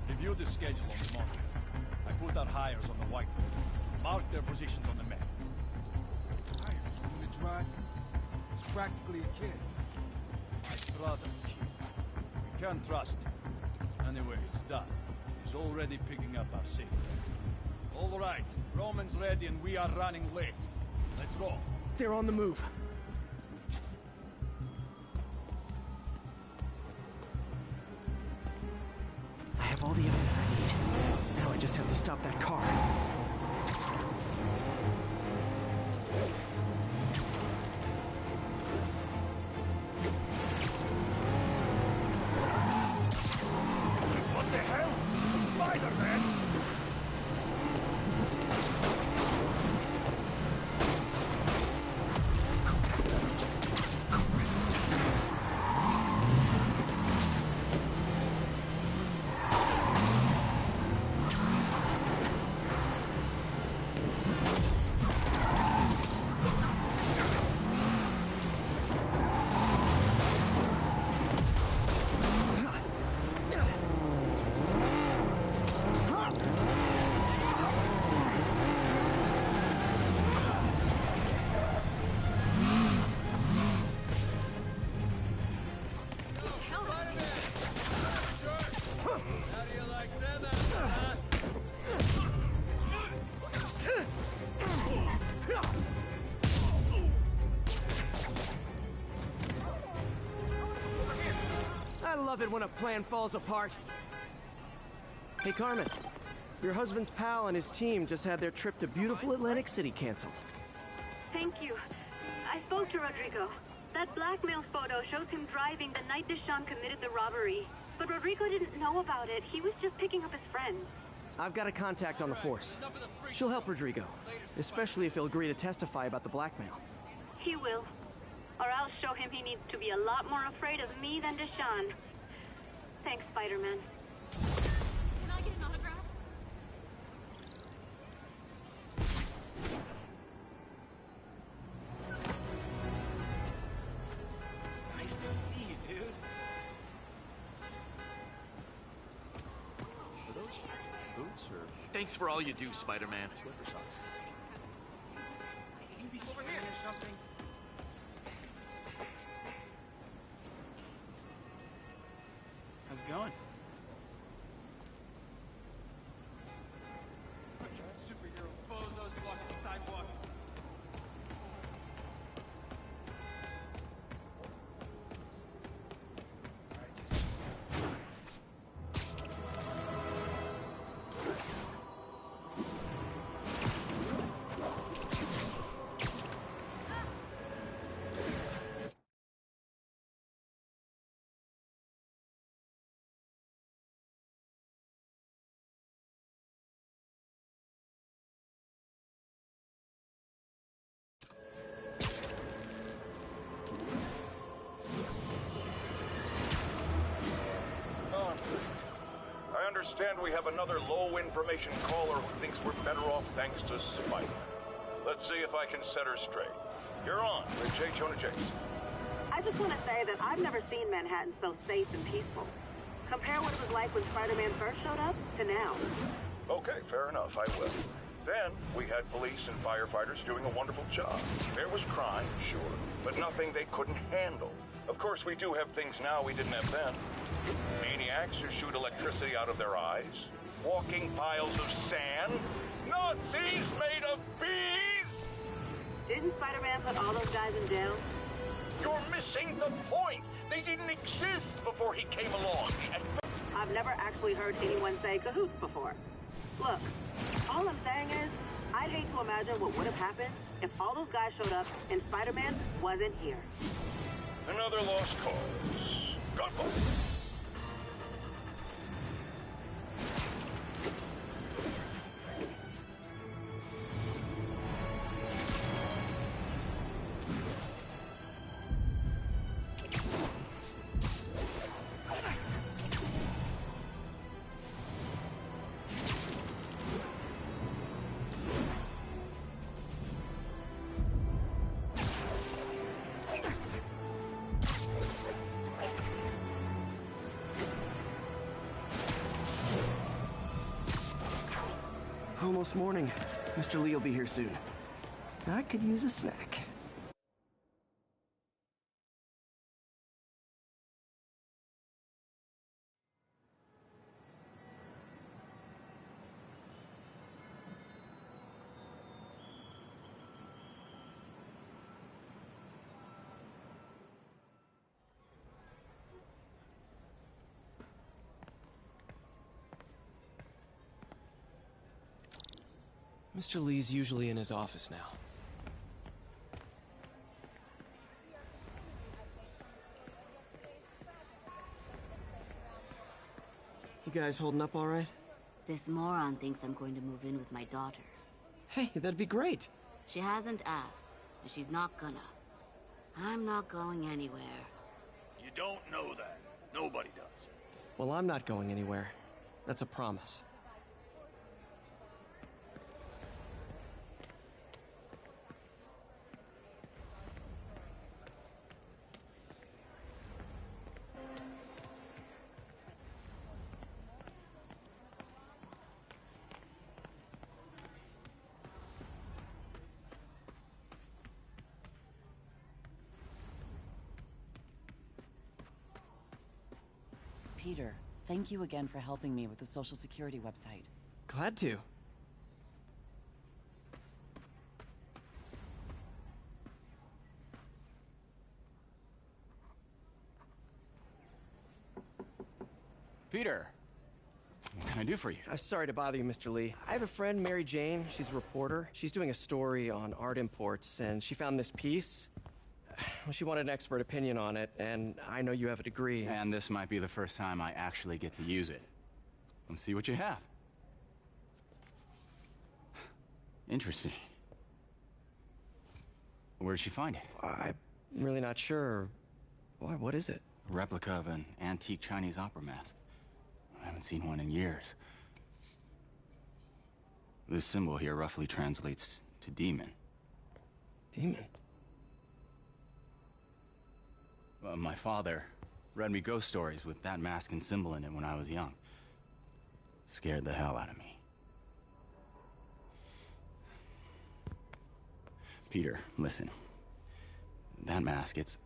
Review the schedule on the monitor. I put our hires on the whiteboard. Mark their positions on the map. Hires? You want to drive? He's practically a kid. My brother's kid. We can't trust him. Anyway, it's done. He's already picking up our signal. All right. Roman's ready and we are running late. Let's roll. They're on the move. I have all the evidence I need. Now I just have to stop that car. love it when a plan falls apart. Hey, Carmen. Your husband's pal and his team just had their trip to beautiful Atlantic City canceled. Thank you. I spoke to Rodrigo. That blackmail photo shows him driving the night Deshawn committed the robbery. But Rodrigo didn't know about it. He was just picking up his friend. I've got a contact on the force. She'll help Rodrigo, especially if he'll agree to testify about the blackmail. He will. Or I'll show him he needs to be a lot more afraid of me than Deshawn. Thanks, Spider-Man. Can I get an autograph? Nice to see you, dude. Are those boots or... Thanks for all you do, Spider-Man. Slipper socks? Can you be over here or something? How's it going? Superhero bozos walking the sidewalks. I understand we have another low-information caller who thinks we're better off thanks to Spider. Let's see if I can set her straight. You're on with J. Jonah Jameson. I just want to say that I've never seen Manhattan so safe and peaceful. Compare what it was like when Spider-Man first showed up to now. Okay, fair enough, I will. Then, we had police and firefighters doing a wonderful job. There was crime, sure, but nothing they couldn't handle. Of course, we do have things now we didn't have then. Maniacs who shoot electricity out of their eyes, walking piles of sand, Nazis made of bees! Didn't Spider-Man put all those guys in jail? You're missing the point! They didn't exist before he came along. I've never actually heard anyone say cahoots before. Look, all I'm saying is, I'd hate to imagine what would have happened if all those guys showed up and Spider-Man wasn't here. Another lost cause. Goodbye. Almost morning. Mr. Lee will be here soon. I could use a snack. Mr. Lee's usually in his office now. You guys holding up all right? This moron thinks I'm going to move in with my daughter. Hey, that'd be great. She hasn't asked, and she's not gonna. I'm not going anywhere. You don't know that. Nobody does. Well, I'm not going anywhere. That's a promise. Peter, thank you again for helping me with the Social Security website. Glad to. Peter, what can I do for you? I'm sorry to bother you, Mr. Lee. I have a friend, Mary Jane. She's a reporter. She's doing a story on art imports, and she found this piece. Well, she wanted an expert opinion on it, and I know you have a degree. And this might be the first time I actually get to use it. Let's see what you have. Interesting. Where did she find it? I'm really not sure. Why, what is it? A replica of an antique Chinese opera mask. I haven't seen one in years. This symbol here roughly translates to demon. Demon? My father read me ghost stories with that mask and symbol in it when I was young. Scared the hell out of me. Peter, listen. That mask, it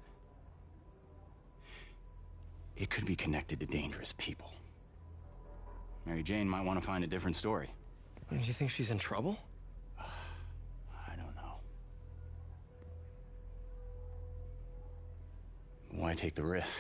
could be connected to dangerous people. Mary Jane might want to find a different story. Do you think she's in trouble? I don't know. Why take the risk?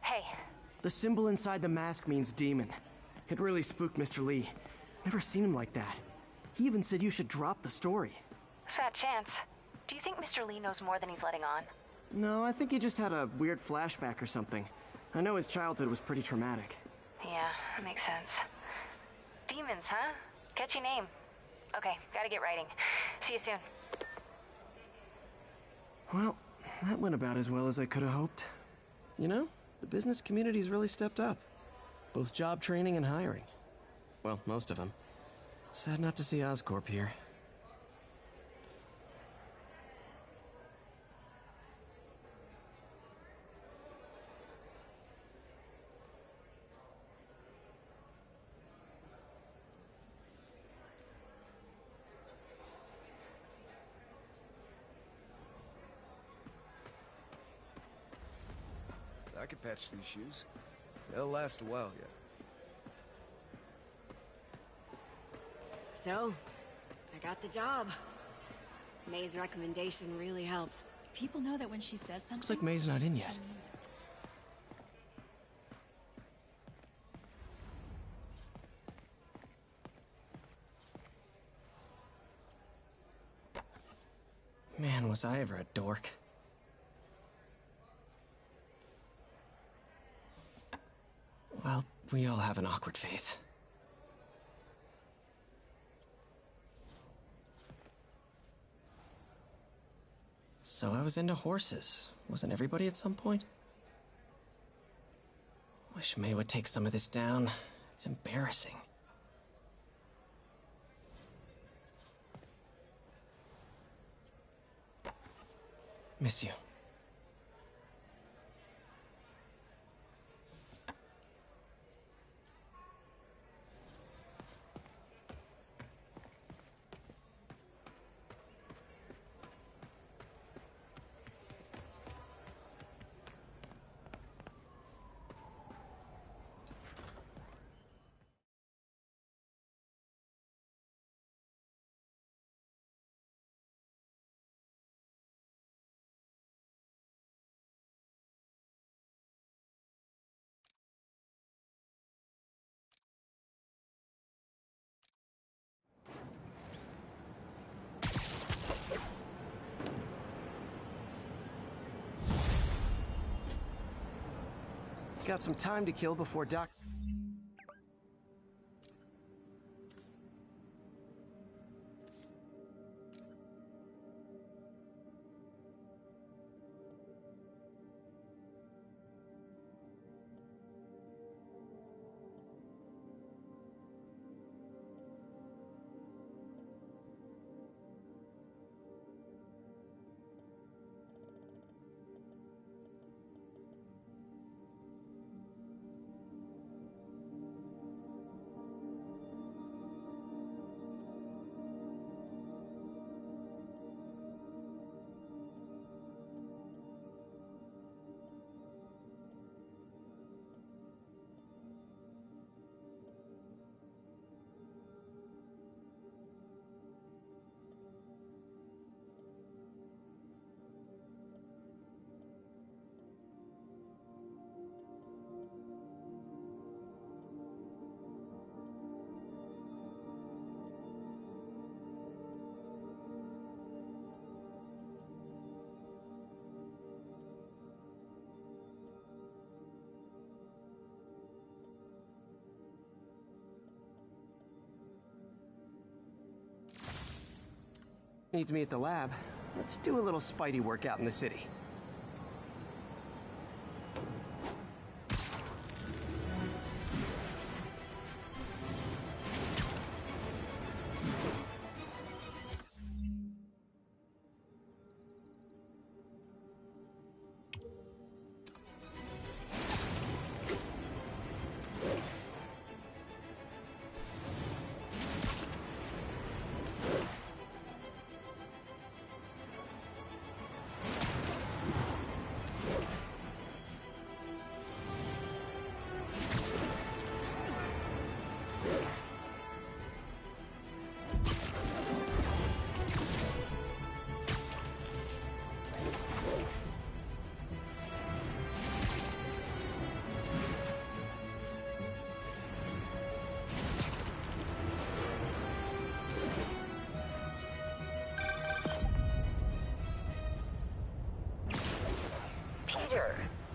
Hey. The symbol inside the mask means demon. It really spooked Mr. Lee. Never seen him like that. He even said you should drop the story. Fat chance. Do you think Mr. Lee knows more than he's letting on? No, I think he just had a weird flashback or something. I know his childhood was pretty traumatic. Yeah, makes sense. Demons, huh? Catchy name. Okay, gotta get writing. See you soon. Well, that went about as well as I could have hoped. You know, the business community's really stepped up. Both job training and hiring. Well, most of them. Sad not to see Oscorp here. I could patch these shoes. They'll last a while yet. So, I got the job. May's recommendation really helped. People know that when she says something... Looks like May's not in yet. Man, was I ever a dork. Well, we all have an awkward phase. So I was into horses. Wasn't everybody at some point? Wish May would take some of this down. It's embarrassing. Miss you. Got some time to kill before Doc... needs me at the lab, let's do a little Spidey workout in the city.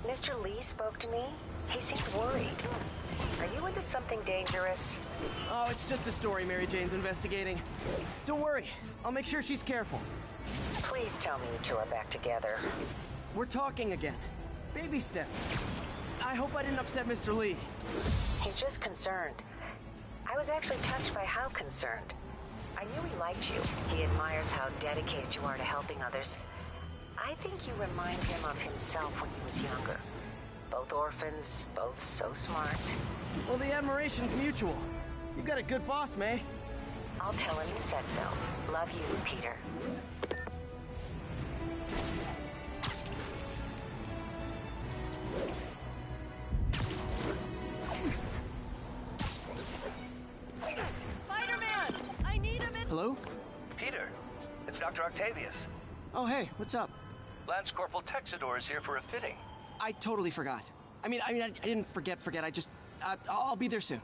Mr. Lee spoke to me. He seemed worried. Are you into something dangerous? Oh, it's just a story Mary Jane's investigating. Don't worry, I'll make sure she's careful. Please tell me you two are back together. We're talking again. Baby steps. I hope I didn't upset Mr. Lee. He's just concerned. I was actually touched by how concerned. I knew he liked you. He admires how dedicated you are to helping others. I think you remind him of himself when he was younger. Both orphans, both so smart. Well, the admiration's mutual. You've got a good boss, May. I'll tell him you said so. Love you, Peter. Spider-Man! I need him in... Hello? Peter, it's Dr. Octavius. Oh, hey, what's up? Lance Corporal Texidor is here for a fitting. I totally forgot. I didn't forget. I just, I'll be there soon.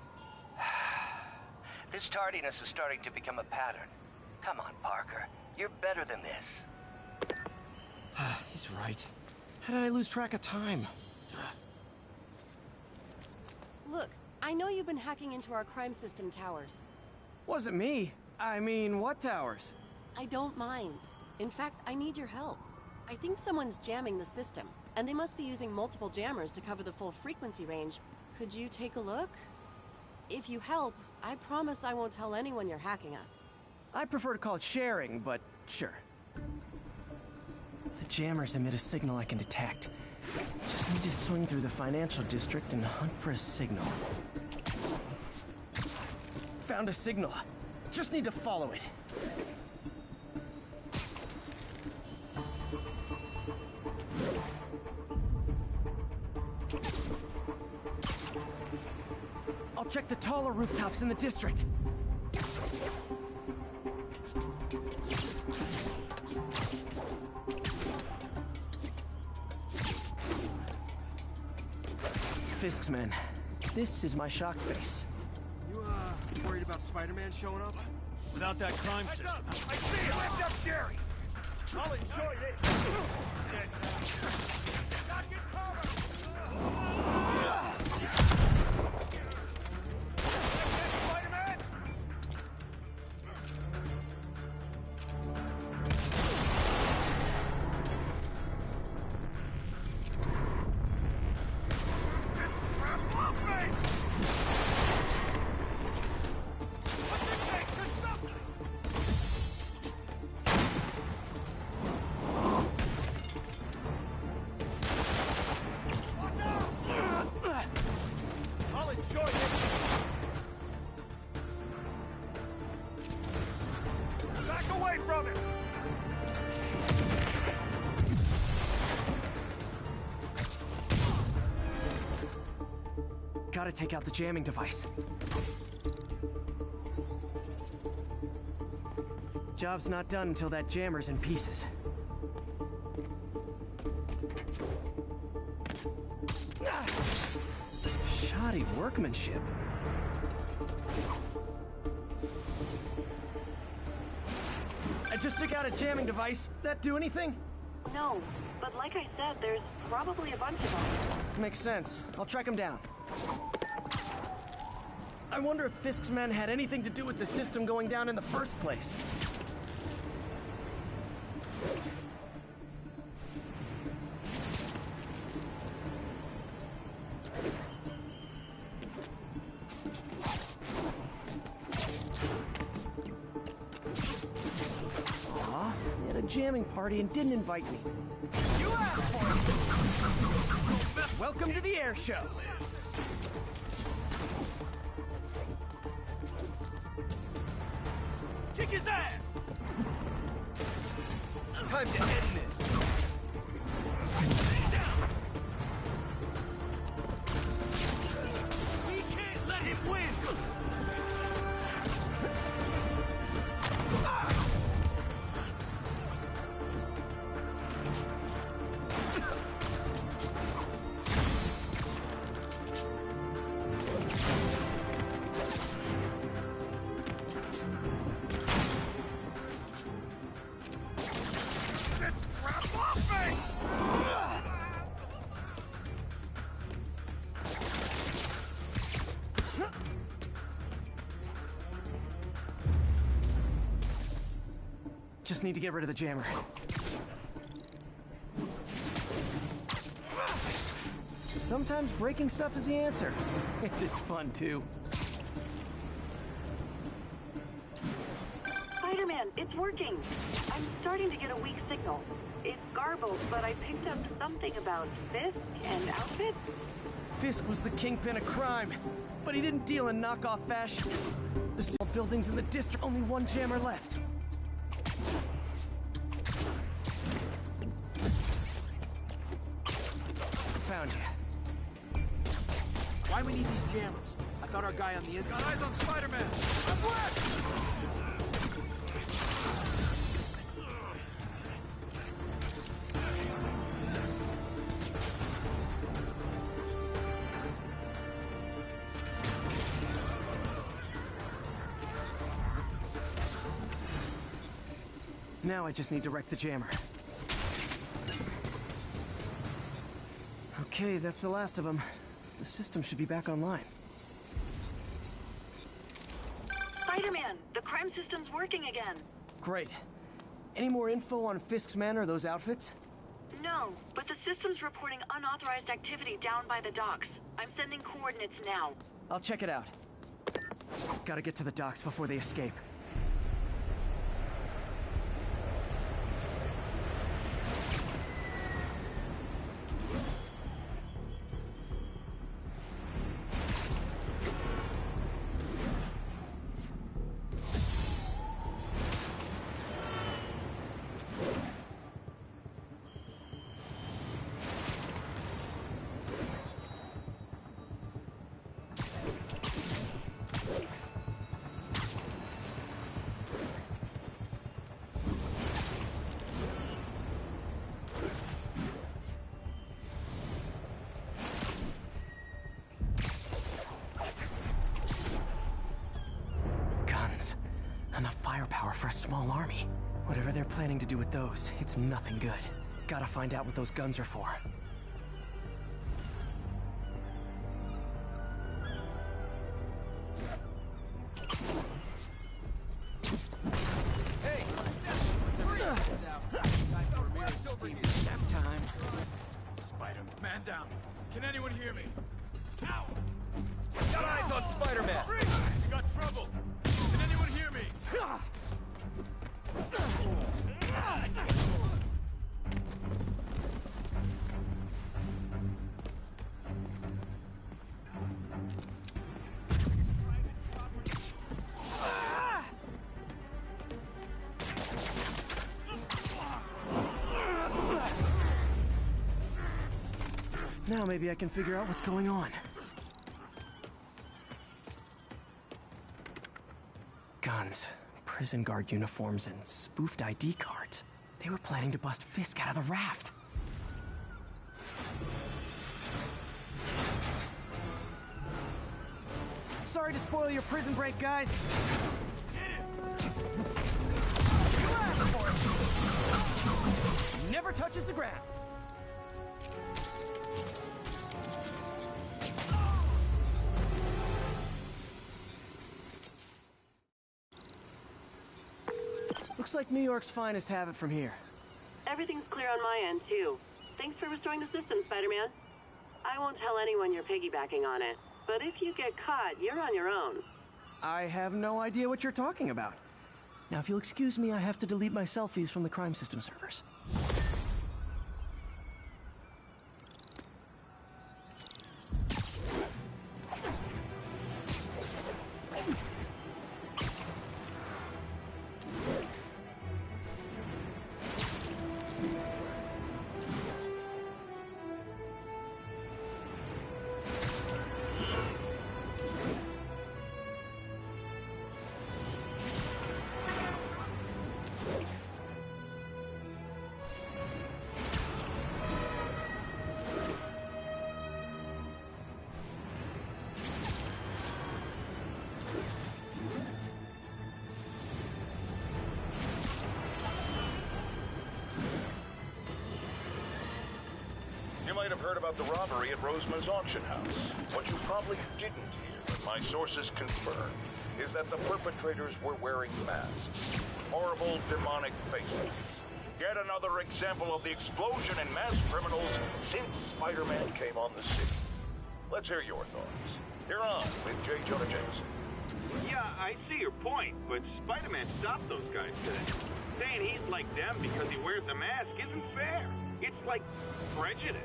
This tardiness is starting to become a pattern. Come on, Parker. You're better than this. He's right. How did I lose track of time? Look, I know you've been hacking into our crime system towers. Wasn't me. I mean, what towers? I don't mind. In fact, I need your help. I think someone's jamming the system, and they must be using multiple jammers to cover the full frequency range. Could you take a look? If you help, I promise I won't tell anyone you're hacking us. I prefer to call it sharing, but sure. The jammers emit a signal I can detect. Just need to swing through the financial district and hunt for a signal. Found a signal. Just need to follow it. I'll check the taller rooftops in the district. Fisk's men. This is my shock face. You, worried about Spider-Man showing up? Without that crime system. I see him! Lift up Jerry! I'll enjoy this! Not get Spider-Man! I'll enjoy this! Back away from him! Gotta take out the jamming device. Job's not done until that jammer's in pieces. Shoddy workmanship. I just took out a jamming device. That do anything? No, but like I said, there's probably a bunch of them. Makes sense. I'll track him down. I wonder if Fisk's men had anything to do with the system going down in the first place. jamming party and didn't invite me. You asked for it! Welcome to the air show! Kick his ass! Time to end this! Down! We can't let him win! Just need to get rid of the jammer. Sometimes breaking stuff is the answer. And it's fun, too. Spider-Man, it's working. I'm starting to get a weak signal. It's garbled, but I picked up something about Fisk and outfits. Fisk was the kingpin of crime, but he didn't deal in knockoff fashion. The small buildings in the district, only one jammer left. Found you. Why we need these jammers? I thought our guy on the inside... Got eyes on Spider-Man! I'm wet! Now I just need to wreck the jammer. Okay, that's the last of them. The system should be back online. Spider-Man, the crime system's working again. Great. Any more info on Fisk's men or those outfits? No, but the system's reporting unauthorized activity down by the docks. I'm sending coordinates now. I'll check it out. Gotta get to the docks before they escape. Enough firepower for a small army. Whatever they're planning to do with those, it's nothing good. Gotta find out what those guns are for. Hey! Nap time. Spider-Man down. Can anyone hear me? Ow! Got eyes on Spider-Man! We got trouble! Can anyone hear me? Now maybe I can figure out what's going on. Guns, prison guard uniforms, and spoofed ID cards. They were planning to bust Fisk out of the raft. Sorry to spoil your prison break, guys. You asked for it. Never touches the ground. Looks like New York's finest have it from here. Everything's clear on my end, too. Thanks for restoring the system, Spider-Man. I won't tell anyone you're piggybacking on it, but if you get caught, you're on your own. I have no idea what you're talking about. Now, if you'll excuse me, I have to delete my selfies from the crime system servers. You might have heard about the robbery at Roseman's auction house. What you probably didn't hear, but my sources confirmed, is that the perpetrators were wearing masks. Horrible, demonic faces. Yet another example of the explosion in mass criminals since Spider-Man came on the scene. Let's hear your thoughts. You're on with J. Jonah Jameson. Yeah, I see your point, but Spider-Man stopped those guys today. Saying he's like them because he wears a mask isn't fair. It's like prejudice.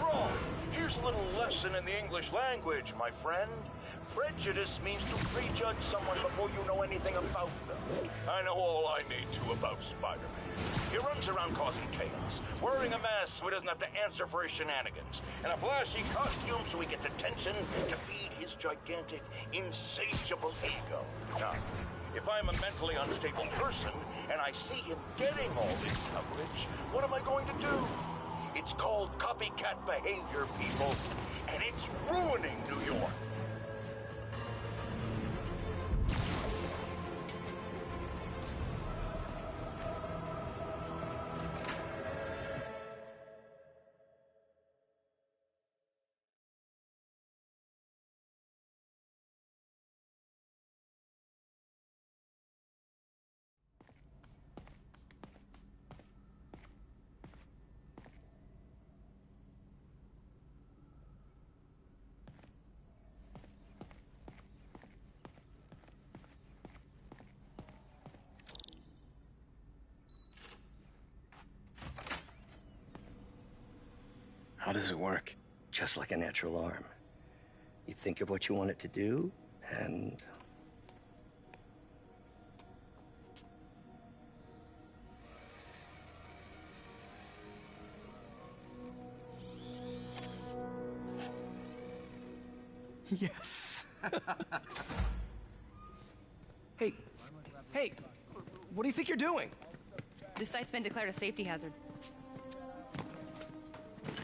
Wrong. Here's a little lesson in the English language, my friend. Prejudice means to prejudge someone before you know anything about them. I know all I need to about Spider-Man. He runs around causing chaos, wearing a mask so he doesn't have to answer for his shenanigans, and a flashy costume so he gets attention to feed his gigantic, insatiable ego. Now, if I'm a mentally unstable person, and I see him getting all this coverage, what am I going to do? It's called copycat behavior, people, and it's ruining New York. How does it work? Just like a natural arm. You think of what you want it to do, and... Yes. Hey, what do you think you're doing? This site's been declared a safety hazard.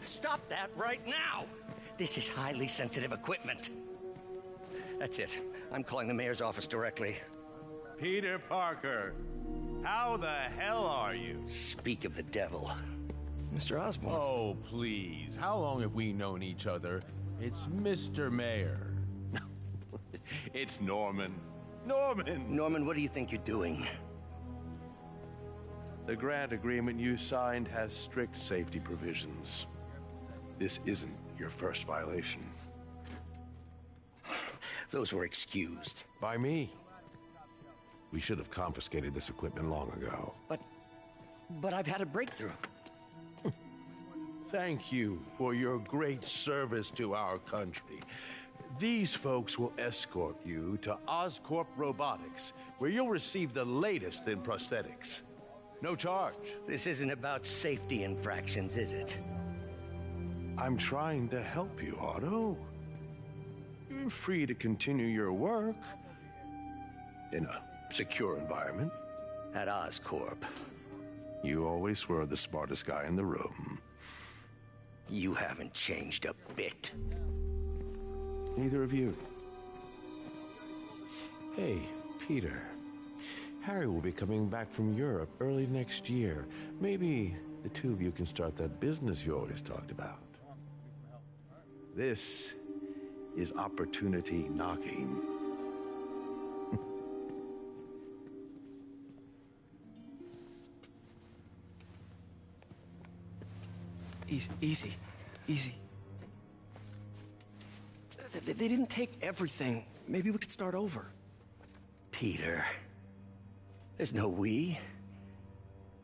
Stop that right now! This is highly sensitive equipment. That's it. I'm calling the mayor's office directly. Peter Parker, how the hell are you? Speak of the devil. Mr. Osborn. Oh, please. How long have we known each other? It's Mr. Mayor. It's Norman. Norman, what do you think you're doing? The grant agreement you signed has strict safety provisions. This isn't your first violation. Those were excused. By me. We should have confiscated this equipment long ago. But I've had a breakthrough. Thank you for your great service to our country. These folks will escort you to Oscorp Robotics, where you'll receive the latest in prosthetics. No charge. This isn't about safety infractions, is it? I'm trying to help you, Otto. You're free to continue your work in a secure environment. At Oscorp. You always were the smartest guy in the room. You haven't changed a bit. Neither of you. Hey, Peter. Harry will be coming back from Europe early next year. Maybe the two of you can start that business you always talked about. This is opportunity knocking. Easy. They didn't take everything. Maybe we could start over. Peter, There's no we.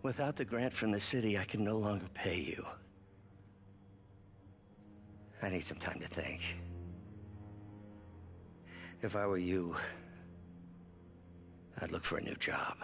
Without the grant from the city, I can no longer pay you. I need some time to think. If I were you, I'd look for a new job.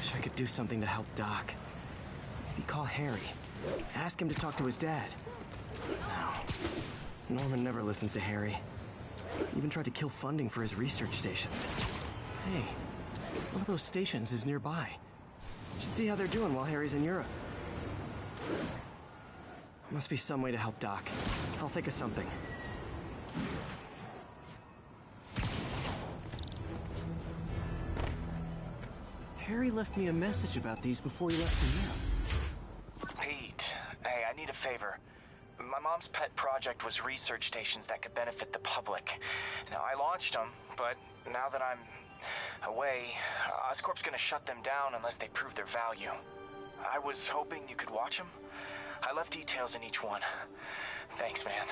Wish I could do something to help Doc. Maybe call Harry. Ask him to talk to his dad. No. Norman never listens to Harry. Even tried to kill funding for his research stations. Hey, one of those stations is nearby. Should see how they're doing while Harry's in Europe. Must be some way to help Doc. I'll think of something. Harry left me a message about these before he left for Europe. Pete, hey, I need a favor. My mom's pet project was research stations that could benefit the public. Now, I launched them, but now that I'm away, Oscorp's gonna shut them down unless they prove their value. I was hoping you could watch them. I left details in each one. Thanks, man.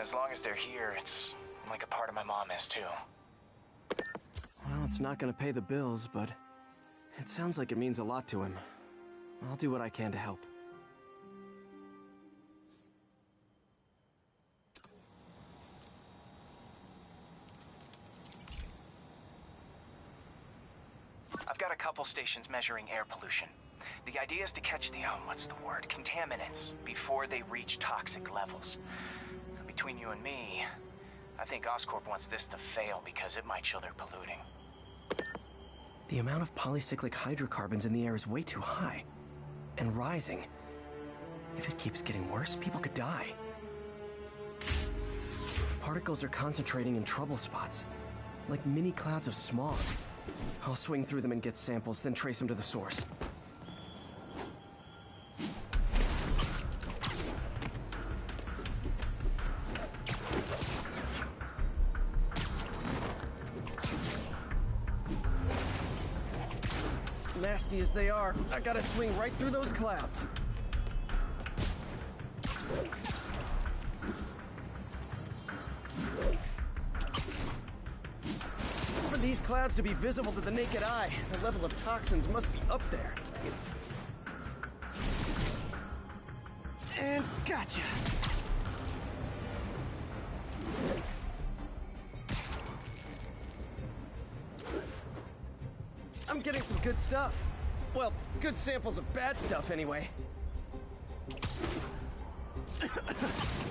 As long as they're here, it's like a part of my mom is, too. Well, it's not gonna pay the bills, but it sounds like it means a lot to him. I'll do what I can to help. I've got a couple stations measuring air pollution. The idea is to catch the, contaminants before they reach toxic levels. Between you and me, I think Oscorp wants this to fail because it might show they're polluting. The amount of polycyclic hydrocarbons in the air is way too high. And rising. If it keeps getting worse, people could die. Particles are concentrating in trouble spots, like mini clouds of smog. I'll swing through them and get samples, then trace them to the source. Nasty as they are, I gotta swing right through those clouds. For these clouds to be visible to the naked eye, the level of toxins must be up there. And gotcha! I'm getting some good stuff. Well, good samples of bad stuff, anyway.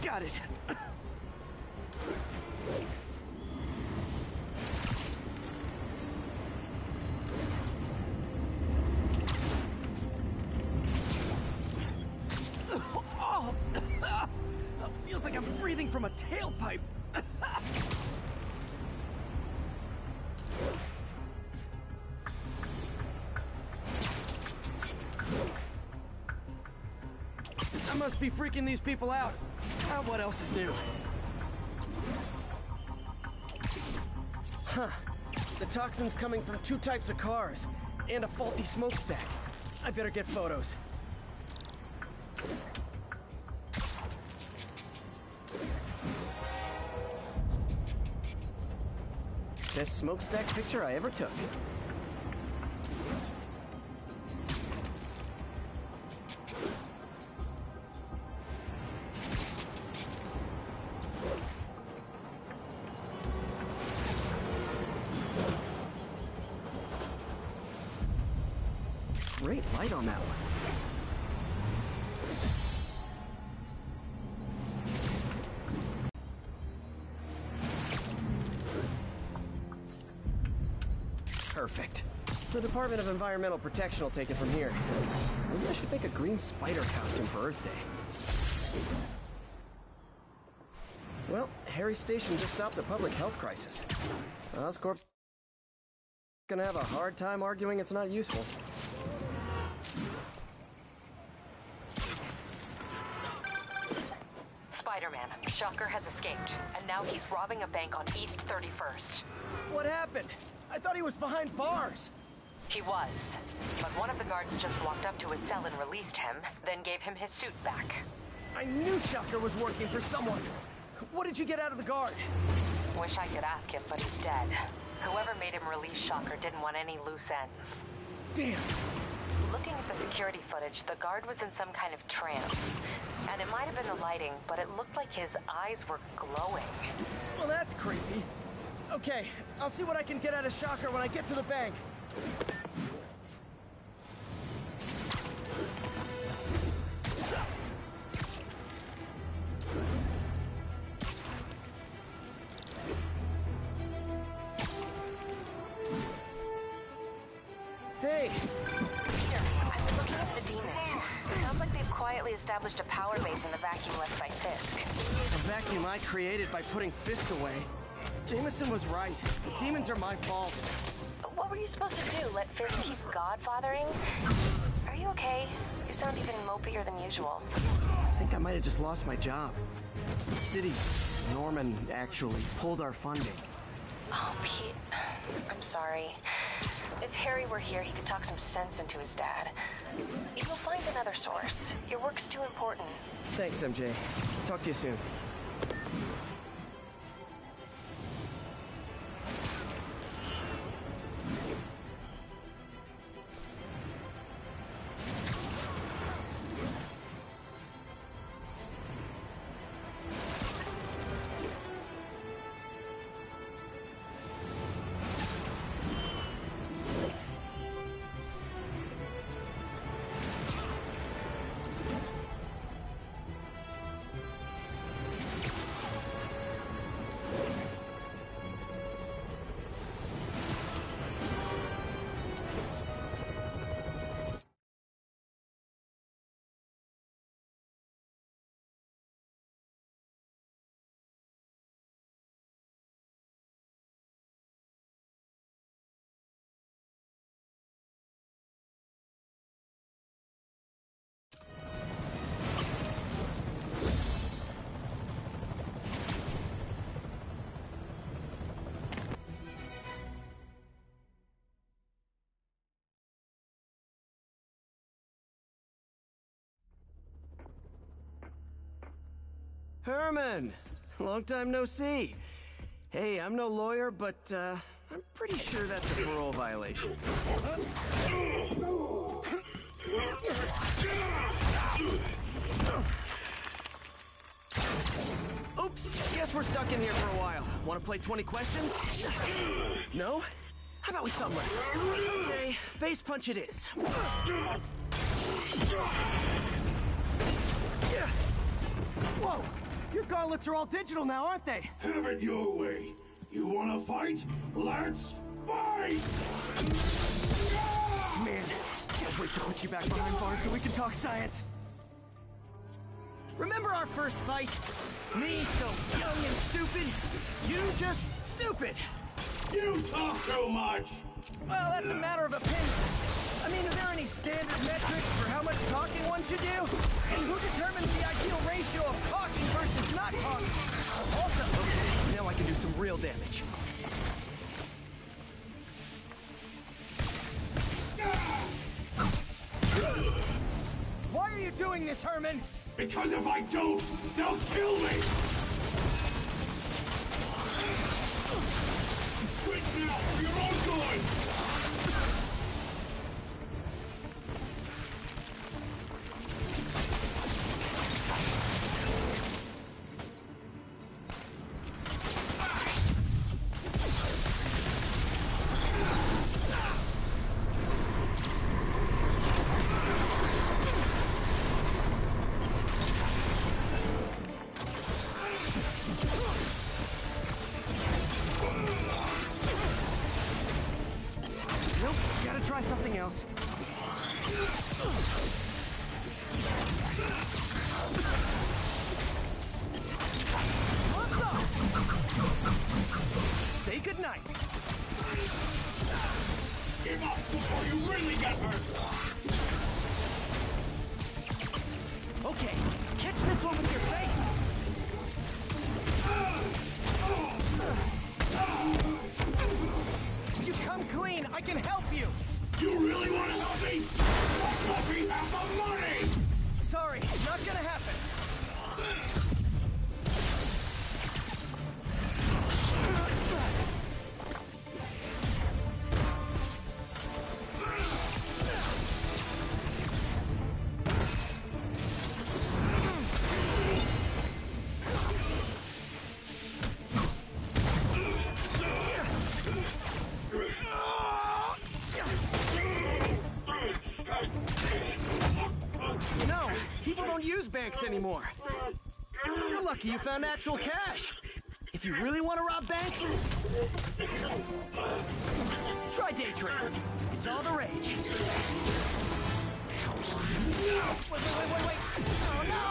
Got it. tailpipe! I must be freaking these people out. What else is new? Huh. The toxin's coming from 2 types of cars, and a faulty smokestack. I better get photos. Best smokestack picture I ever took. Great light on that one. Perfect. The Department of Environmental Protection will take it from here. Maybe I should make a green spider costume for Earth Day. Well, Harry Station just stopped the public health crisis. Oscorp's gonna have a hard time arguing it's not useful. Spider-Man, Shocker has escaped, and now he's robbing a bank on East 31st. What happened? I thought he was behind bars. He was, but one of the guards just walked up to his cell and released him, then gave him his suit back. I knew Shocker was working for someone. What did you get out of the guard? Wish I could ask him, but he's dead. Whoever made him release Shocker didn't want any loose ends. Damn. Looking at the security footage, the guard was in some kind of trance. And it might have been the lighting, but it looked like his eyes were glowing. Well, that's creepy. Okay, I'll see what I can get out of Shocker when I get to the bank. Hey! Peter, I've been looking at the demons. It sounds like they've quietly established a power base in the vacuum left by Fisk. A vacuum I created by putting Fisk away. Jameson was right. The demons are my fault. What were you supposed to do? Let Fisk keep godfathering? Are you okay? You sound even mopier than usual. I think I might have just lost my job. The city, Norman, actually, pulled our funding. Oh, Pete. I'm sorry. If Harry were here, he could talk some sense into his dad. You'll find another source. Your work's too important. Thanks, MJ. Talk to you soon. Herman! Long time no see. Hey, I'm no lawyer, but, I'm pretty sure that's a parole violation. Oops, guess we're stuck in here for a while. Want to play 20 questions? No? How about we thumbless? Okay, face punch it is. Whoa! Your gauntlets are all digital now, aren't they? Have it your way. You wanna fight? Let's fight! Man, can't wait to put you back behind bars so we can talk science. Remember our first fight? Me so young and stupid, you just stupid. You talk too much! Well, that's a matter of opinion. I mean, are there any standard metrics for how much talking one should do? And who determines the ideal ratio of talking versus not talking? Also, now I can do some real damage. Why are you doing this, Herman? Because if I don't, they'll kill me! Quit now, for your own good! Nope, gotta try something else. What's up? Say goodnight. Give up before you really get hurt! Okay, catch this one with your face. You come clean, I can help you. You really want to help me? Let me have the money! Sorry, not gonna happen. No, people don't use banks anymore. You're lucky you found actual cash. If you really want to rob banks, try day trading. It's all the rage. Wait. Oh, no!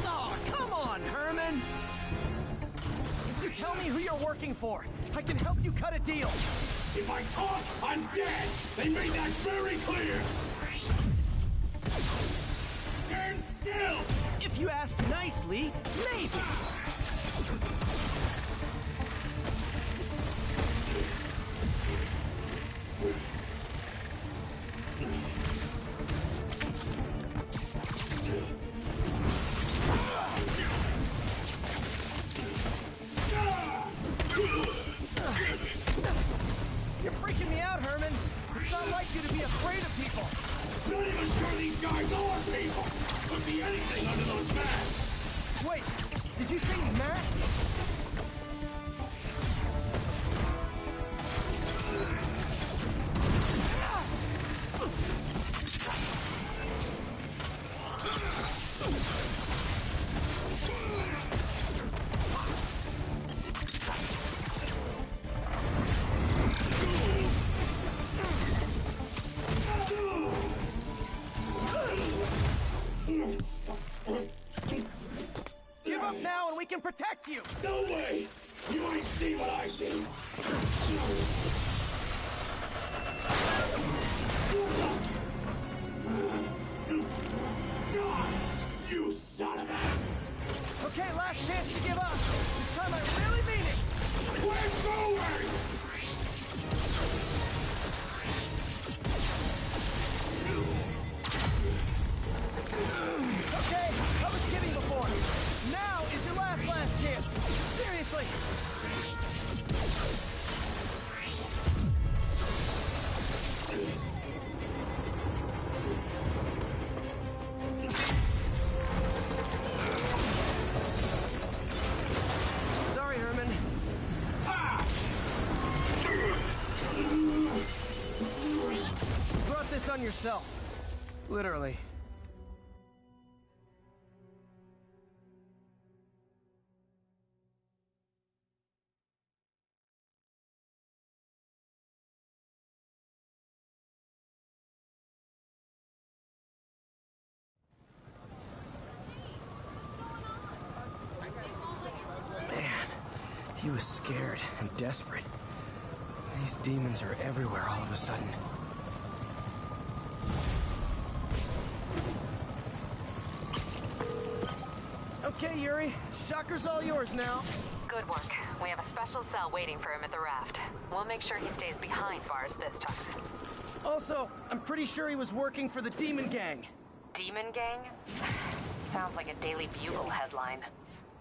Oh, come on, Herman. If you tell me who you're working for, I can help you cut a deal. If I talk, I'm dead! They made that very clear! Stand still! If you ask nicely, maybe. You're freaking me out, Herman. It's not like you to be afraid of people. Not even sure these guys are people! Could be anything under those masks! Wait, did you say mask? Give up now and we can protect you! No way! You ain't see what I see! You son of a... Okay, last chance to give up. This time I really mean it! We're going! Okay, I was kidding before. Now is your last chance. Seriously. Sorry, Herman. You brought this on yourself. Literally. He was scared and desperate. These demons are everywhere all of a sudden. Okay, Yuri. Shocker's all yours now. Good work. We have a special cell waiting for him at the raft. We'll make sure he stays behind bars this time. Also, I'm pretty sure he was working for the Demon Gang. Demon Gang? Sounds like a Daily Bugle headline.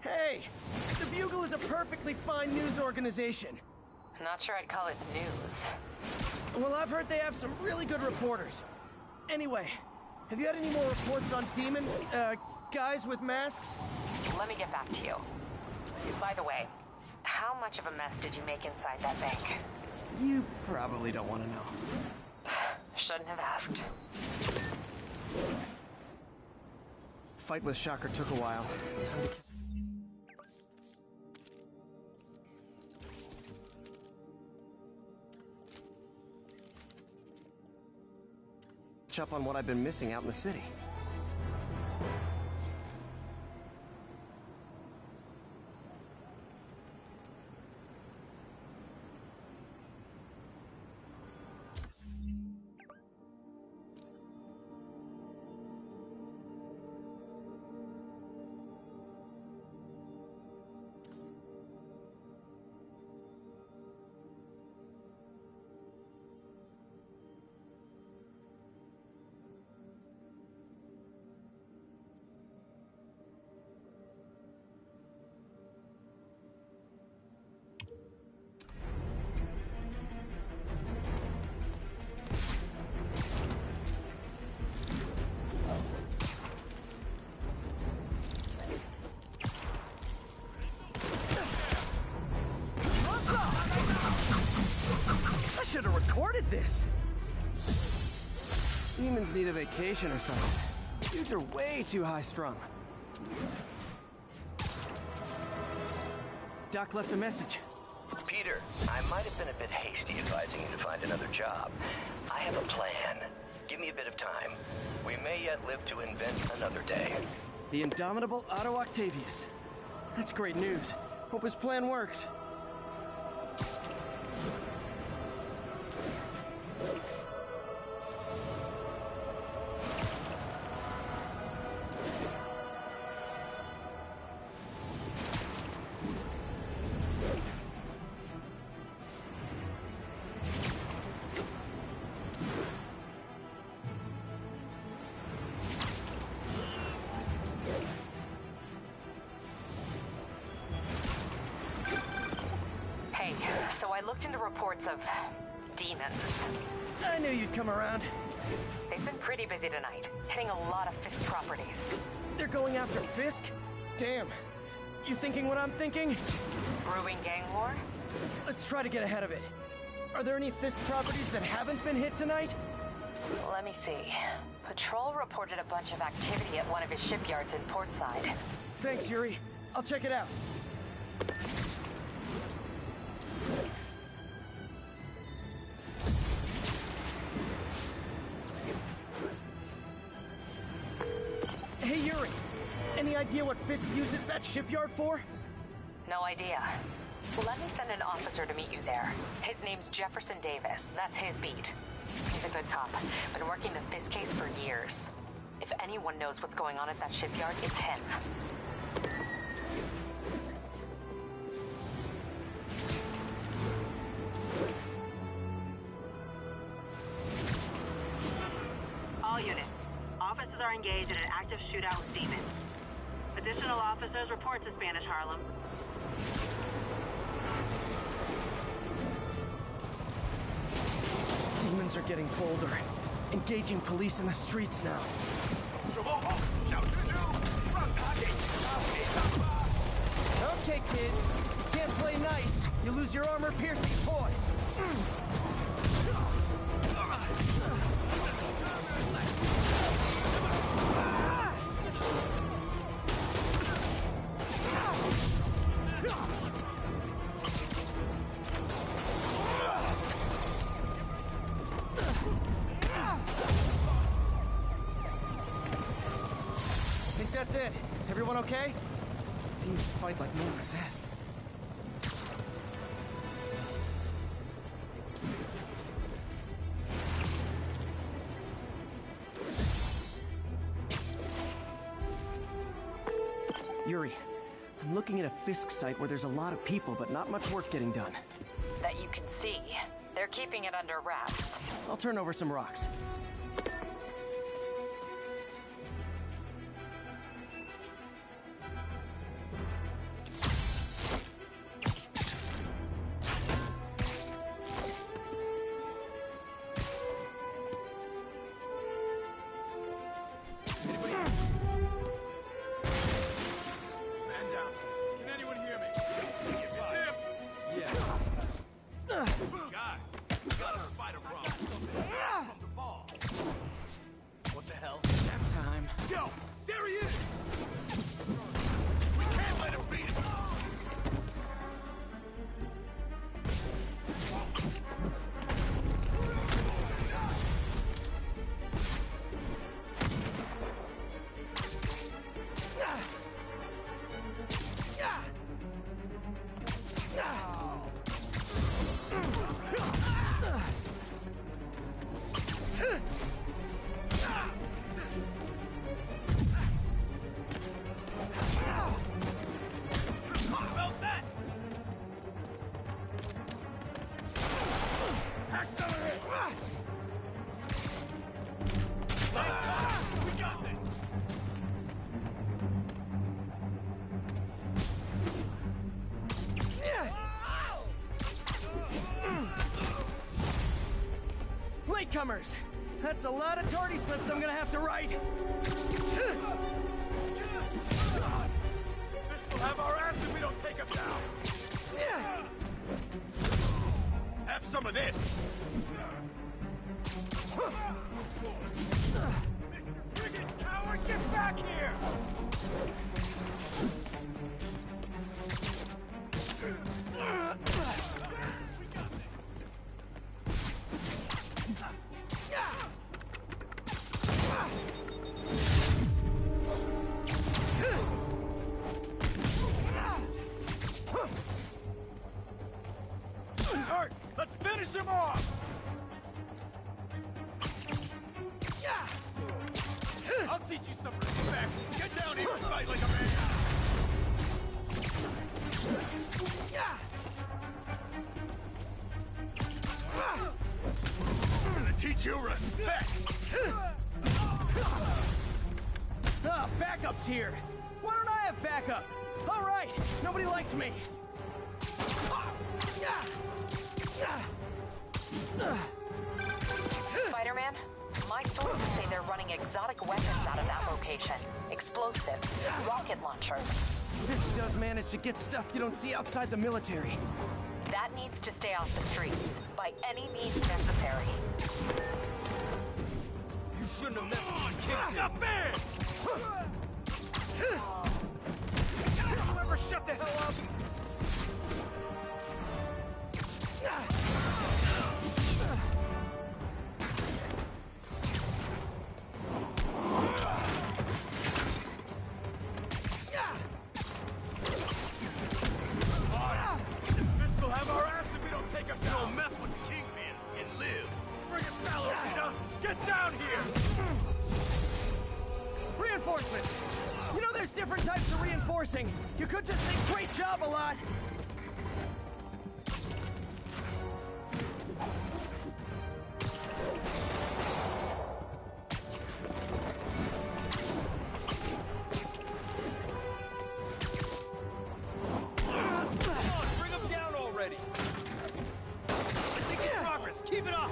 Hey! The Bugle is a perfectly fine news organization. Not sure I'd call it news. Well, I've heard they have some really good reporters. Anyway, have you had any more reports on demon, guys with masks? Let me get back to you. By the way, how much of a mess did you make inside that bank? You probably don't want to know. Shouldn't have asked. Fight with Shocker took a while. Time to... catch up on what I've been missing out in the city. Should have recorded this. Demons need a vacation or something. Dudes are way too high-strung. Doc left a message. Peter, I might have been a bit hasty advising you to find another job. I have a plan. Give me a bit of time. We may yet live to invent another day. The indomitable Otto Octavius. That's great news. Hope his plan works. So I looked into reports of demons. I knew you'd come around. They've been pretty busy tonight, hitting a lot of Fisk properties. They're going after Fisk? Damn. You thinking what I'm thinking? Brewing gang war? Let's try to get ahead of it. Are there any Fisk properties that haven't been hit tonight? Let me see. Patrol reported a bunch of activity at one of his shipyards in Portside. Thanks, Yuri. I'll check it out. Hey, Yuri. Any idea what Fisk uses that shipyard for? No idea. Let me send an officer to meet you there. His name's Jefferson Davis. That's his beat. He's a good cop. Been working the Fisk case for years. If anyone knows what's going on at that shipyard, it's him. All units. Officers are engaged in an active shootout with demons. Additional officers report to Spanish Harlem. Demons are getting bolder. Engaging police in the streets now. Okay, kids. You can't play nice. You lose your armor-piercing toys. Think that's it. Everyone okay? Demons fight like no one possessed. Yuri, I'm looking at a Fisk site where there's a lot of people, but not much work getting done. That you can see. They're keeping it under wraps. I'll turn over some rocks. Latecomers! That's a lot of tardy slips I'm gonna have to write! We'll have our ass if we don't take him down! Have some of this! Mr. Friggin' coward, get back here! Let's finish him off! I'll teach you some respect. Get down here and fight like a man. I'm gonna teach you respect. Backup's here. Why don't I have backup? All right, nobody likes me. Spider-Man, my sources say they're running exotic weapons out of that location. Explosives, rocket launchers. Fisk does manage to get stuff you don't see outside the military. That needs to stay off the streets, by any means necessary. You shouldn't have messed with Kingpin. Fair! You ever shut the hell up? Get down here! Reinforcements! You know there's different types of reinforcing. You could just say great job a lot. Bring them down already! Making progress! Keep it up!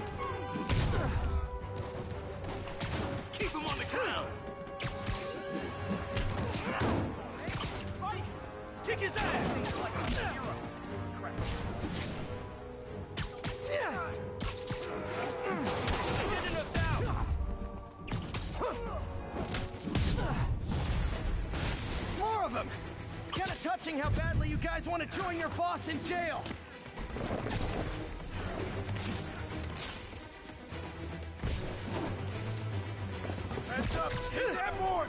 Keep him on the ground! Fight! Kick his ass! Like a hero! Crap. Getting us out! More of them! It's kind of touching how badly you guys want to join your boss in jail. Heads up! Hit that board!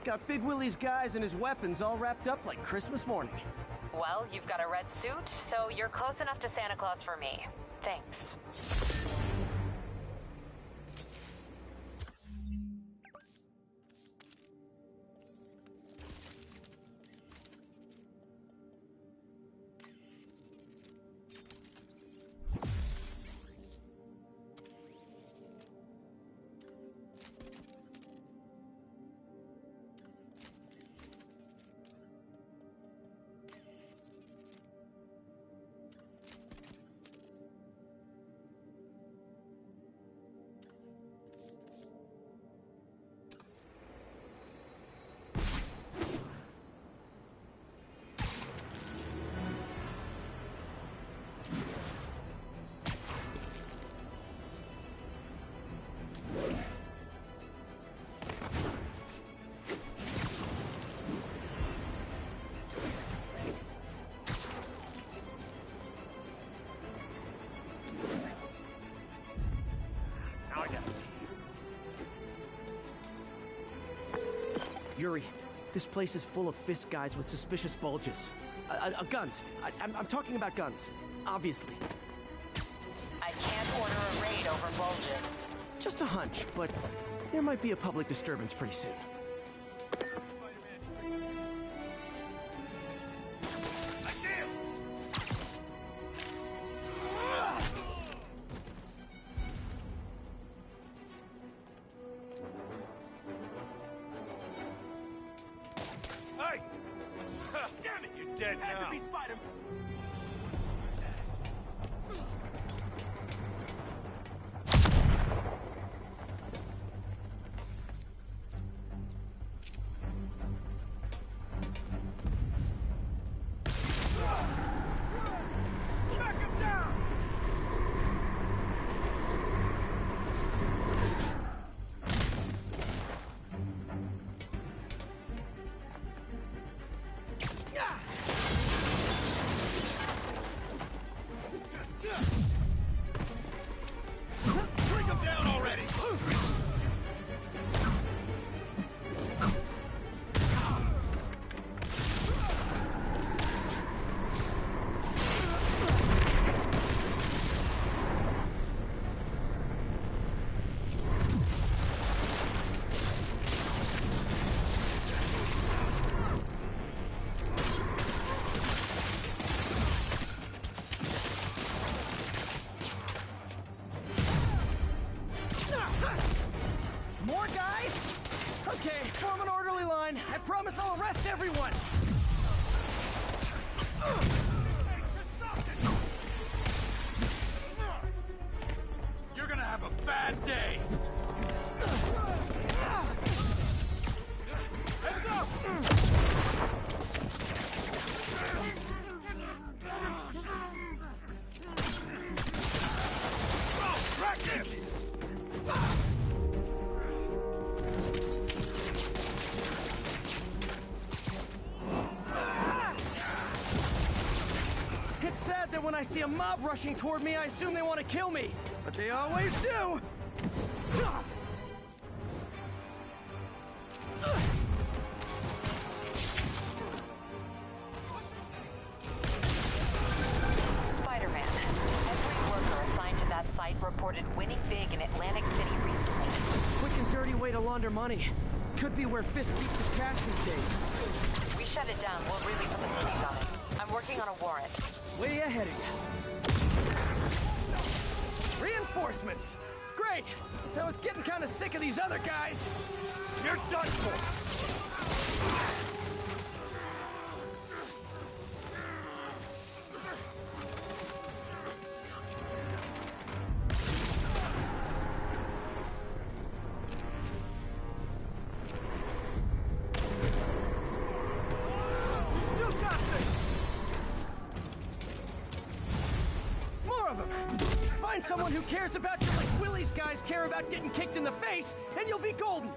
Got Big Willie's guys and his weapons all wrapped up like Christmas morning. Well, you've got a red suit, so you're close enough to Santa Claus for me. Thanks. Yuri, this place is full of Fisk guys with suspicious bulges. Guns. I'm talking about guns, obviously. I can't order a raid over bulges. Just a hunch, but there might be a public disturbance pretty soon. Damn it, you're dead now. Had to be Spider-Man. Knock him down. Bring him down already! More guys? Okay, form an orderly line. I promise I'll arrest everyone. You're gonna have a bad day. Heads up! Practice! It's sad that when I see a mob rushing toward me, I assume they want to kill me. But they always do! Spider-Man, every worker assigned to that site reported winning big in Atlantic City recently. Quick and dirty way to launder money. Could be where Fisk keeps his cash these days. We shut it down. We'll really put the squeeze on it. I'm working on a warrant. Way ahead of you. Reinforcements! Great! I was getting kind of sick of these other guys. You're done for! More of them! Find someone who cares about you like Willie's guys care about getting kicked in the face, and you'll be golden!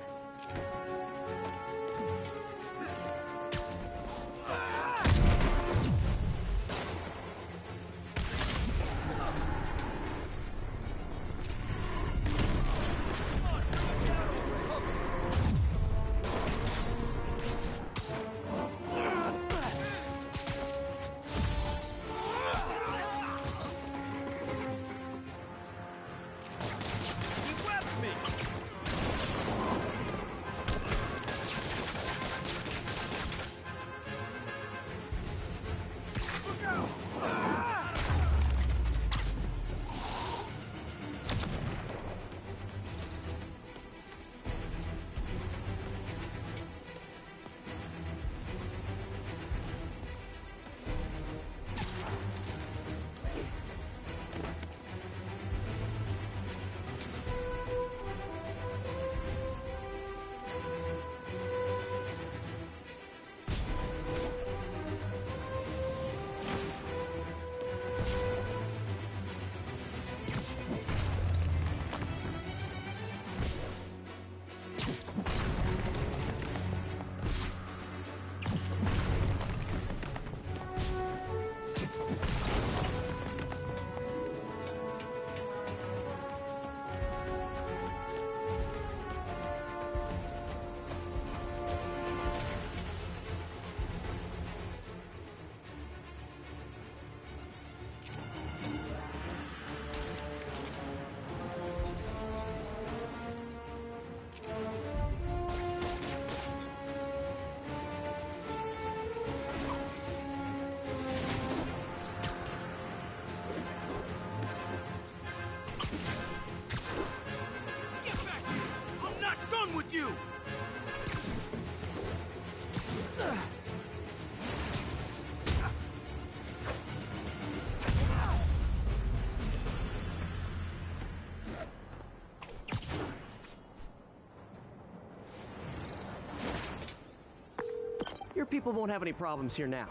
Your people won't have any problems here now.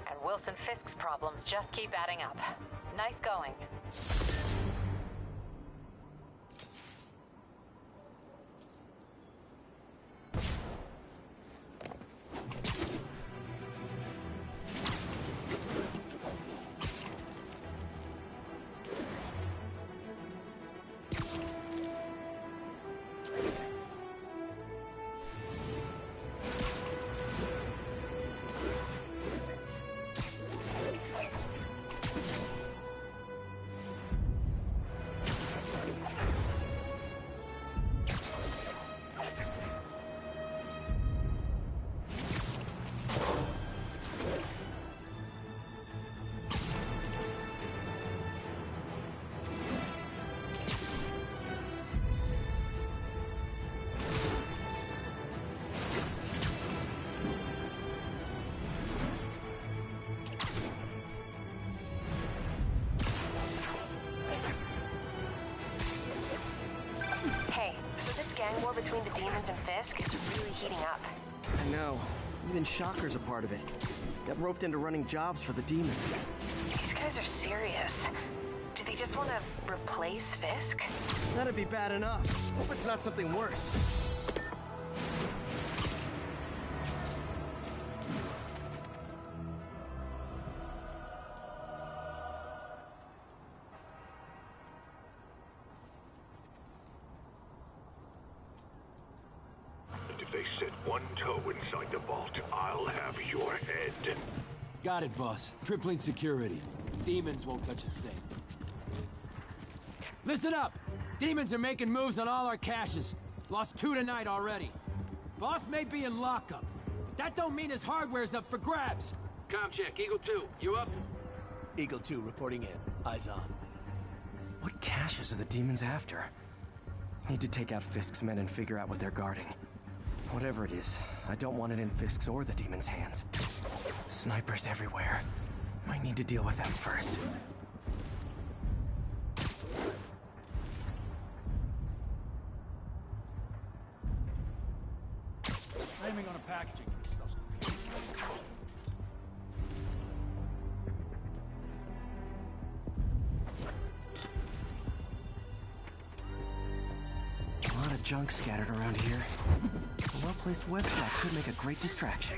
And Wilson Fisk's problems just keep adding up. Nice going. Gang war between the demons and Fisk is really heating up. I know. Even Shocker's a part of it. Got roped into running jobs for the demons. These guys are serious. Do they just want to replace Fisk? That'd be bad enough. Hope it's not something worse. Got it, boss. Tripling security. Demons won't touch a thing. Listen up! Demons are making moves on all our caches. Lost 2 tonight already. Boss may be in lockup, but that don't mean his hardware's up for grabs. Com check, Eagle 2, you up? Eagle 2 reporting in. Eyes on. What caches are the demons after? Need to take out Fisk's men and figure out what they're guarding. Whatever it is, I don't want it in Fisk's or the demons' hands. Snipers everywhere. Might need to deal with them first. Aiming on a packaging stuff. of junk scattered around here. A well-placed web shop could make a great distraction.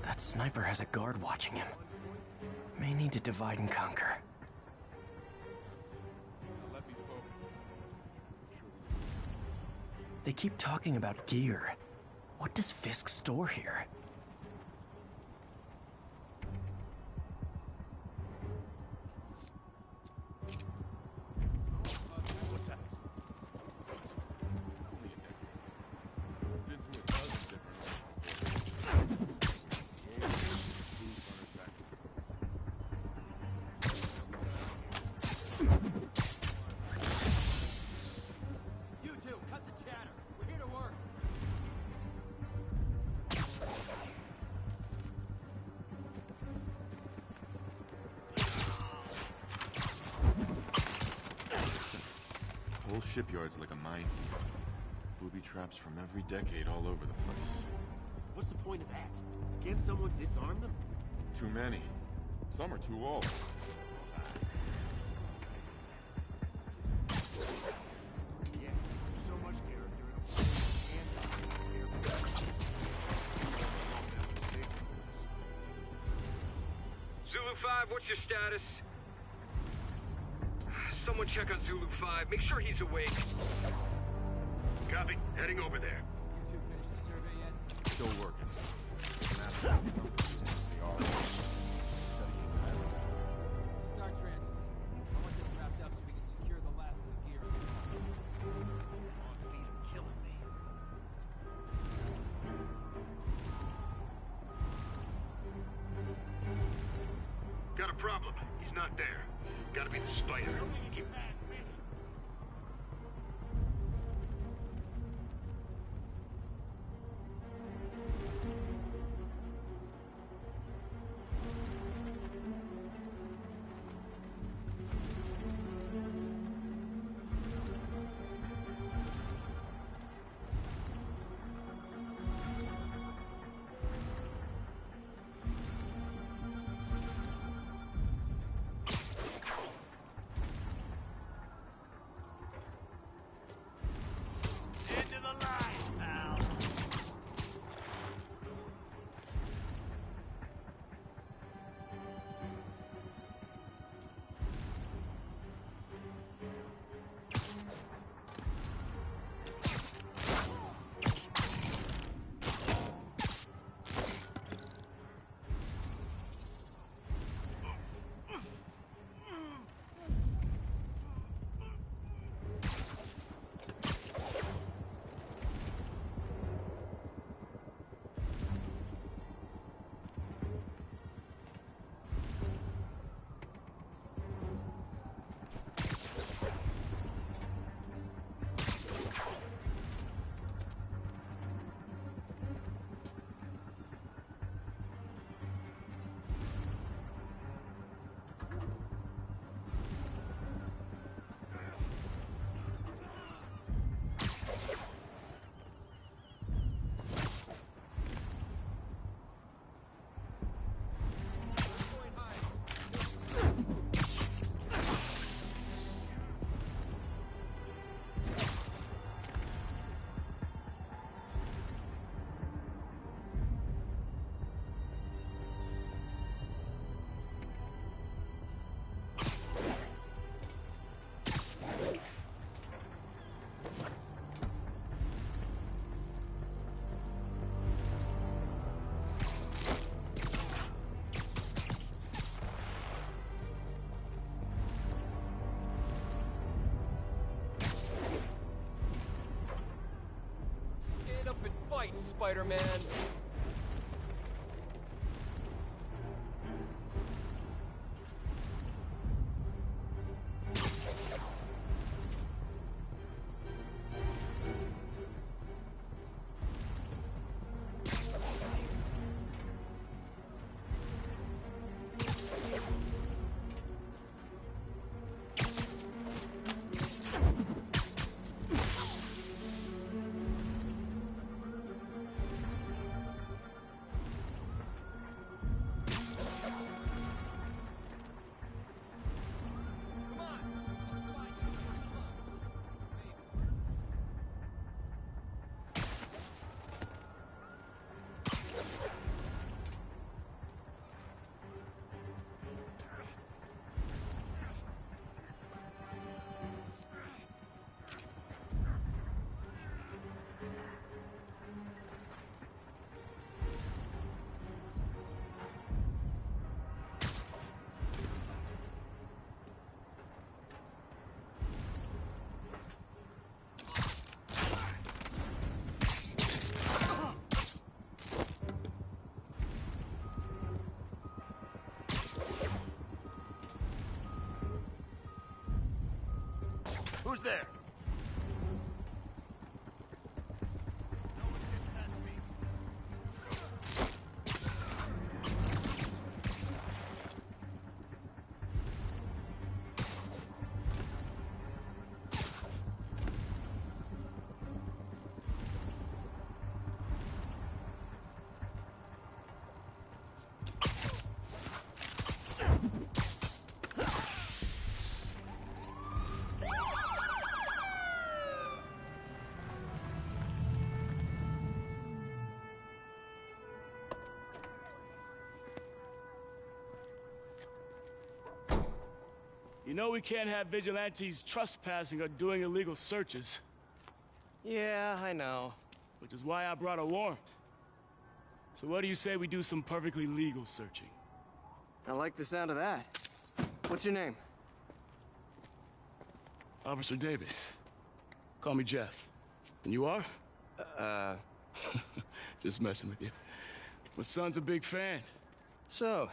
That sniper has a guard watching him. May need to divide and conquer. They keep talking about gear. What does Fisk store here? Shipyard's like a minefield. Booby traps from every decade all over the place. What's the point of that? Can't someone disarm them? Too many. Some are too old. Yeah, so much character. Zulu 5, what's your status? Someone check on Zulu 5. Make sure he's awake. Copy. Heading over there. You two finished the survey yet? Still working. Start transfer. I want this wrapped up so we can secure the last of the gear. My feet are killing me. Got a problem. He's not there. Gotta be the spider. Spider-Man. Who's there? You know we can't have vigilantes trespassing or doing illegal searches. Yeah, I know. Which is why I brought a warrant. So what do you say we do some perfectly legal searching? I like the sound of that. What's your name? Officer Davis. Call me Jeff. And you are? Just messing with you. My son's a big fan. So,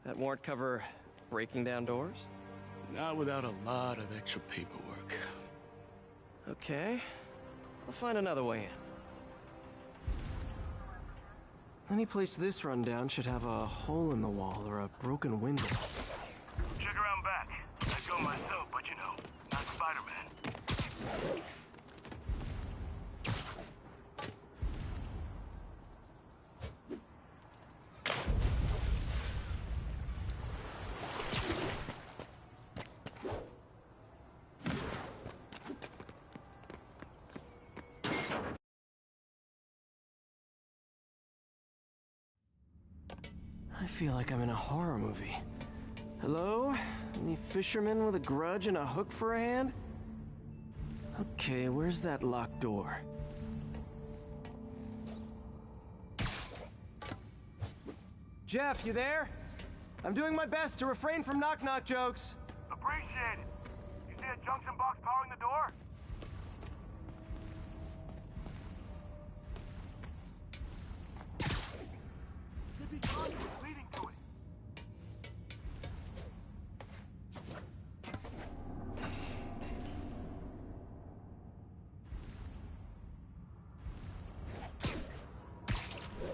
that warrant cover breaking down doors? Not without a lot of extra paperwork. Okay. I'll find another way in. Any place this rundown should have a hole in the wall or a broken window. Check around back. I'd go myself, but you know, not Spider-Man. I feel like I'm in a horror movie. Hello? Any fisherman with a grudge and a hook for a hand? Okay, where's that locked door? Jeff, you there? I'm doing my best to refrain from knock-knock jokes. Appreciate it. You see a junction box powering the door? Could be conduits leading to it.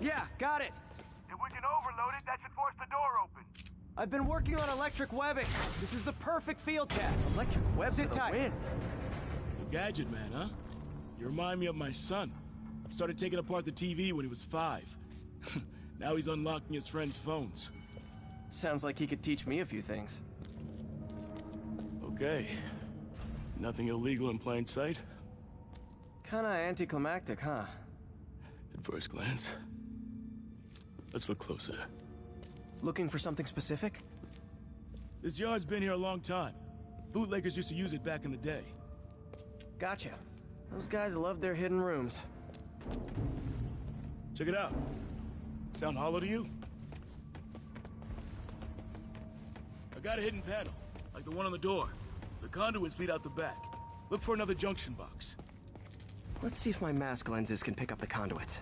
Yeah, got it. If we can overload it, that should force the door open. I've been working on electric webbing. This is the perfect field test. Electric web Sit tight. Win. A gadget man, huh? You remind me of my son. Started taking apart the TV when he was 5. Now he's unlocking his friends' phones. Sounds like he could teach me a few things. Okay. Nothing illegal in plain sight? Kinda anticlimactic, huh? At first glance. Let's look closer. Looking for something specific? This yard's been here a long time. Bootleggers used to use it back in the day. Gotcha. Those guys love their hidden rooms. Check it out. Sound hollow to you? I got a hidden panel, like the one on the door. The conduits lead out the back. Look for another junction box. Let's see if my mask lenses can pick up the conduits.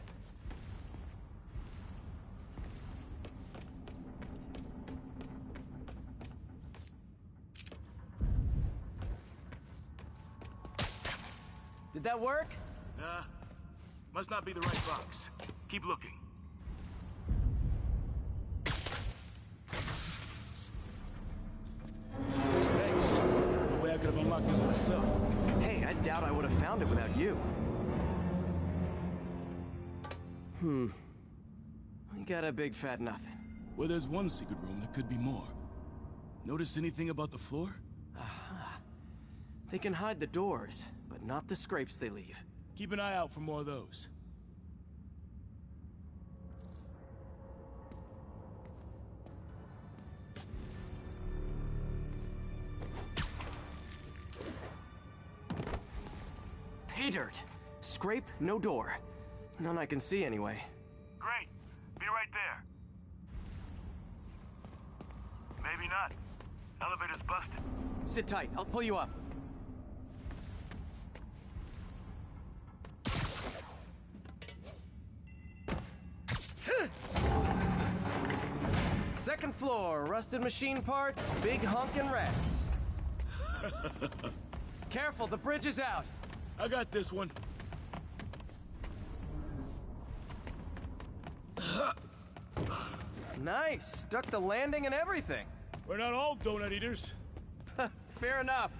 Did that work? Nah. Must not be the right box. Keep looking. Thanks. No way I could have unlocked this myself. Hey, I doubt I would have found it without you. We got a big fat nothing. Well, there's one secret room that could be more. Notice anything about the floor? Aha. They can hide the doors, but not the scrapes they leave. Keep an eye out for more of those. Pay dirt. Scrape, no door. None I can see anyway. Great. Be right there. Maybe not. Elevator's busted. Sit tight. I'll pull you up. Second floor, rusted machine parts, big honkin' rats. Careful, the bridge is out. I got this one. Nice. Stuck the landing and everything. We're not all donut eaters. Fair enough.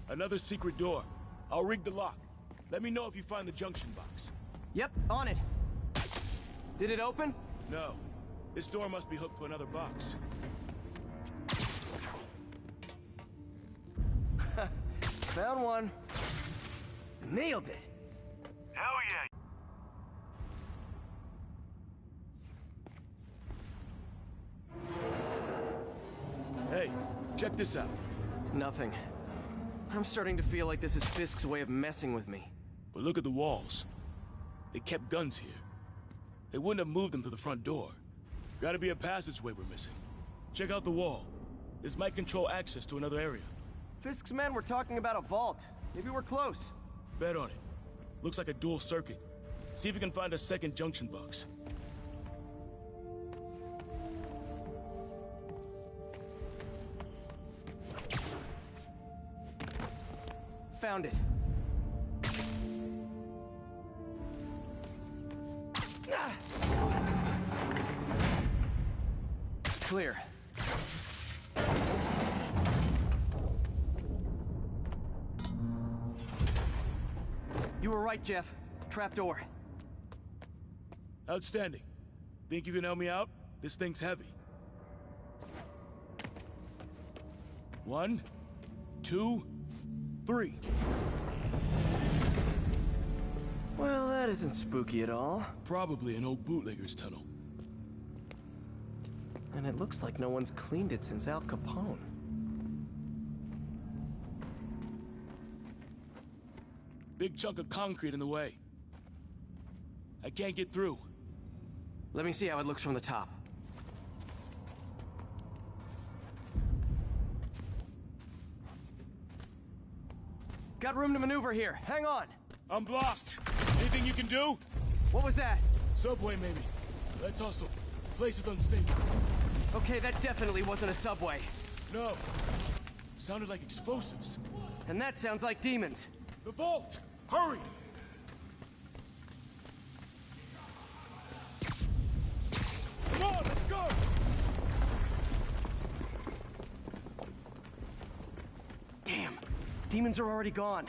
Another secret door. I'll rig the lock. Let me know if you find the junction box. Yep, on it. Did it open? No. This door must be hooked to another box. Found one. Nailed it. Hell yeah. Hey, check this out. Nothing. I'm starting to feel like this is Fisk's way of messing with me. But look at the walls. They kept guns here. They wouldn't have moved them to the front door. Gotta be a passageway we're missing. Check out the wall. This might control access to another area. Fisk's men were talking about a vault. Maybe we're close. Bet on it. Looks like a dual circuit. See if you can find a second junction box. Found it. Clear. You were right, Jeff. Trapdoor. Outstanding. Think you can help me out? This thing's heavy. 1, 2, 3. Well, that isn't spooky at all. Probably an old bootlegger's tunnel. And it looks like no one's cleaned it since Al Capone. Big chunk of concrete in the way. I can't get through. Let me see how it looks from the top. Got room to maneuver here. Hang on. I'm blocked. Anything you can do? What was that? Subway, maybe. Let's hustle. Place is unstable. Okay, that definitely wasn't a subway. No. Sounded like explosives. And that sounds like demons. The vault! Hurry! Come on, let's go! Damn. Demons are already gone.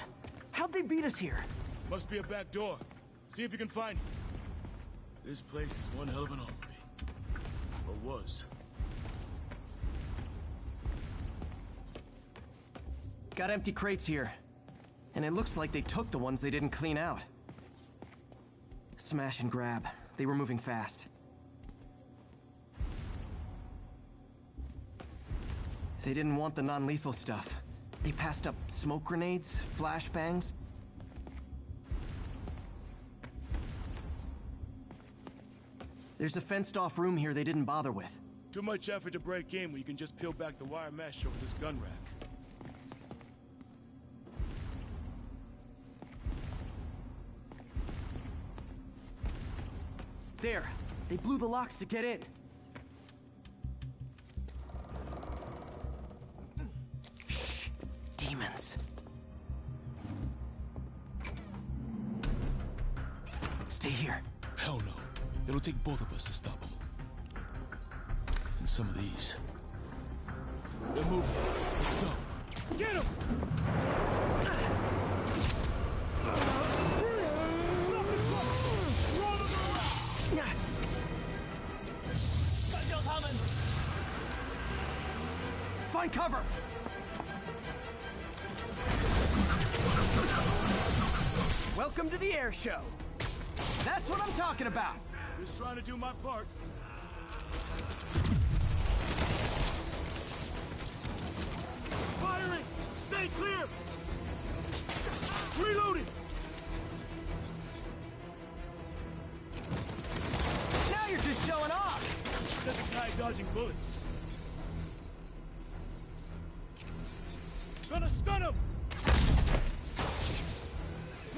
How'd they beat us here? Must be a back door. See if you can find it. This place is one hell of an armory. Or was. Got empty crates here. And it looks like they took the ones they didn't clean out. Smash and grab. They were moving fast. They didn't want the non-lethal stuff. They passed up smoke grenades, flashbangs. There's a fenced-off room here they didn't bother with. Too much effort to break in when you can just peel back the wire mesh over this gun rack. There. They blew the locks to get in. Shh. Demons. stay here. Hell no. It'll take both of us to stop them. And some of these. They're moving. Let's go. Get him! Find cover! Welcome to the air show. That's what I'm talking about. Just trying to do my part. Firing! Stay clear! Reloading! Now you're just showing off! There's a guy dodging bullets. Gonna stun him!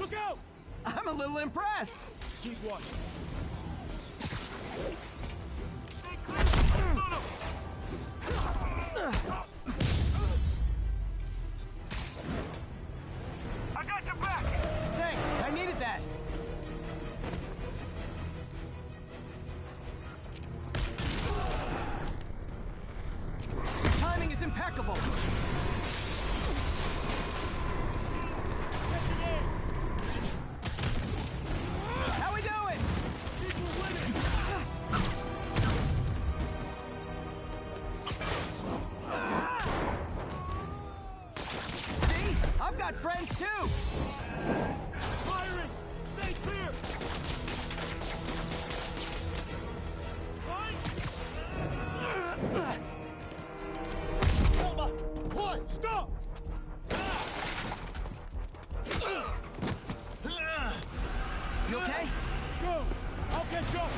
Look out! I'm a little impressed! Keep watching. I got your back! Thanks, I needed that. Timing is impeccable. How we doing? See? I've got friends too. Firing! Stay clear! Selma! What? Stop! You okay? Go! I'll catch up!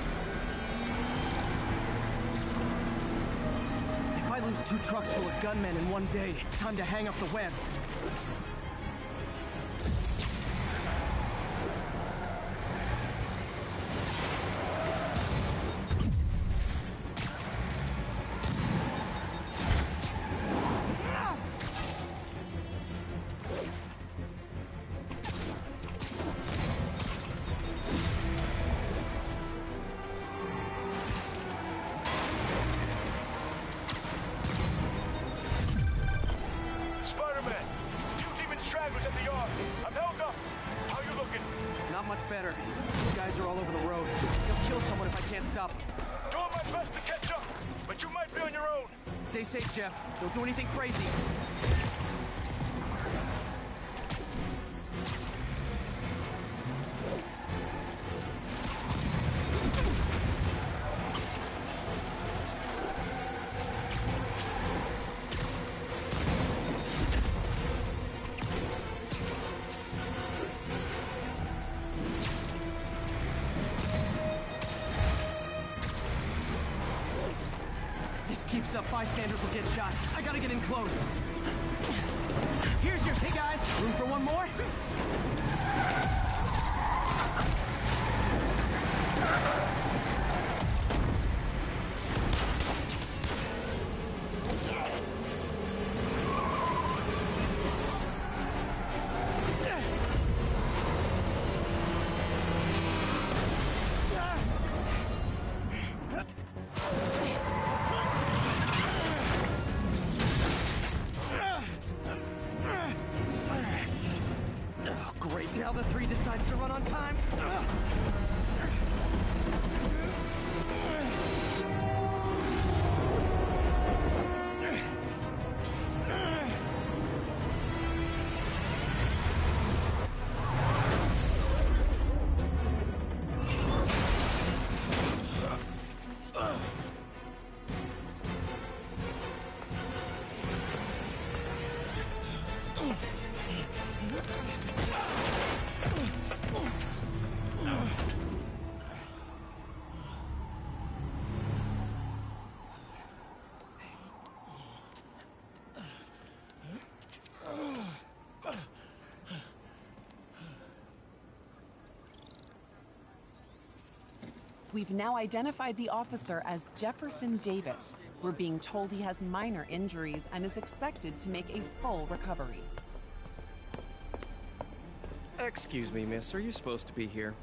If I lose 2 trucks full of gunmen in one day, it's time to hang up the webs. Spider-Man! 2 demon stragglers at the yard! I'm held up! How you looking? Not much better. These guys are all over the road. They'll kill someone if I can't stop them. Doing my best to catch up, but you might be on your own. Stay safe, Jeff. Don't do anything crazy. This keeps up, bystanders will get shot. I gotta get in close. Here's your... Hey, guys. Room for one more? Oh, great. Now the 3 decides to run on time. We've now identified the officer as Jefferson Davis. We're being told he has minor injuries and is expected to make a full recovery. Excuse me, miss. Are you supposed to be here?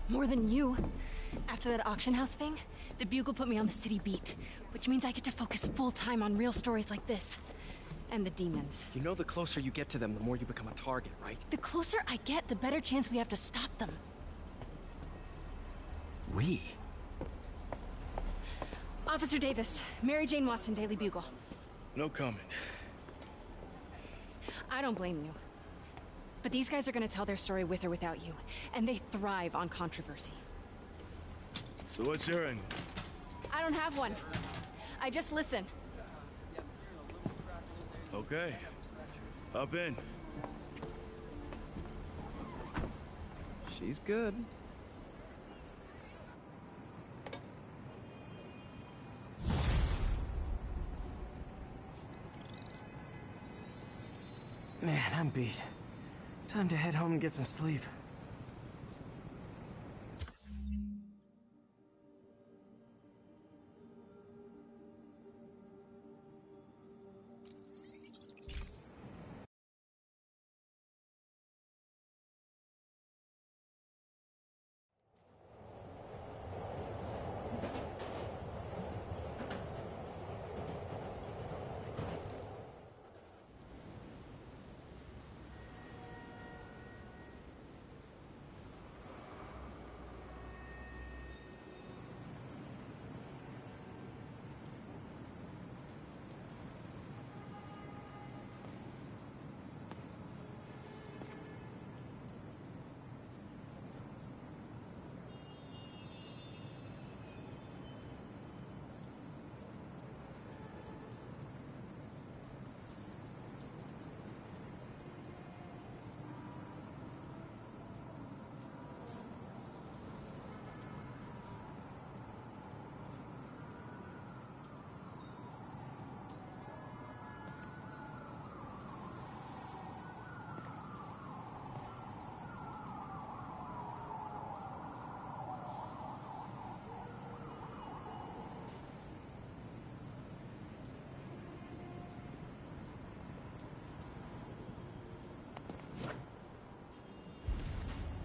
More than you. After that auction house thing, the Bugle put me on the city beat, which means I get to focus full-time on real stories like this. And the demons. You know the closer you get to them, the more you become a target, right? The closer I get, the better chance we have to stop them. We? Officer Davis, Mary Jane Watson, Daily Bugle. No comment. I don't blame you. But these guys are gonna tell their story with or without you, and they thrive on controversy. So what's your angle? I don't have one. I just listen. Okay. Hop in. She's good. Man, I'm beat. Time to head home and get some sleep.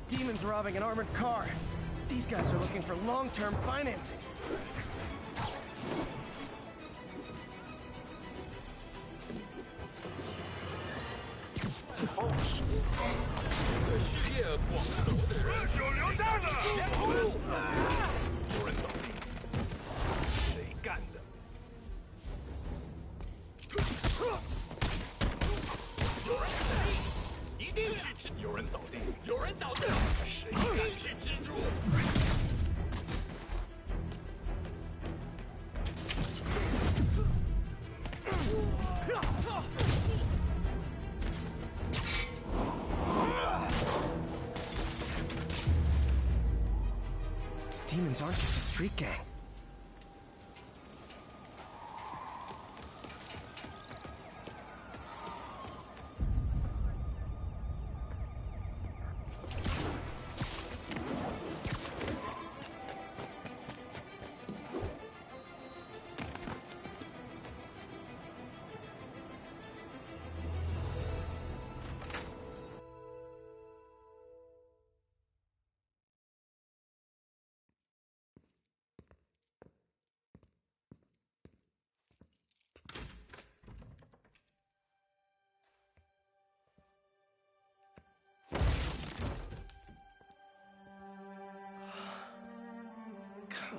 Demons robbing an armored car. These guys are looking for long-term financing. Demons aren't just a street gang.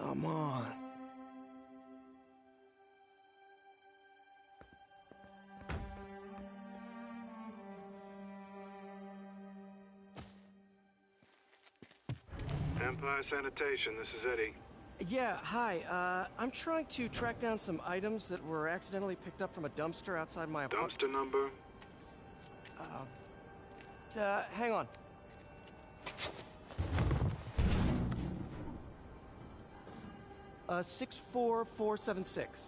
Come on. Empire Sanitation, this is Eddie. Yeah, hi. I'm trying to track down some items that were accidentally picked up from a dumpster outside my apartment. Dumpster number? Hang on. Uh, 64476.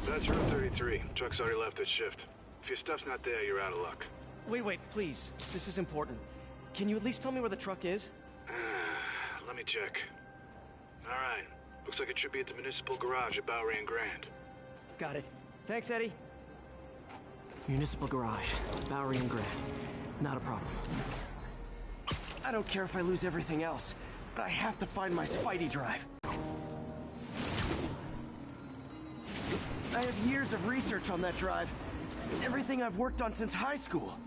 That's room 33. Truck's already left its shift. If your stuff's not there, you're out of luck. Wait, please. This is important. Can you at least tell me where the truck is? Let me check. Alright. Looks like it should be at the municipal garage at Bowery and Grand. Got it. Thanks, Eddie. Municipal garage, Bowery and Grand. Not a problem. I don't care if I lose everything else, but I have to find my Spidey drive. I have years of research on that drive. Everything I've worked on since high school.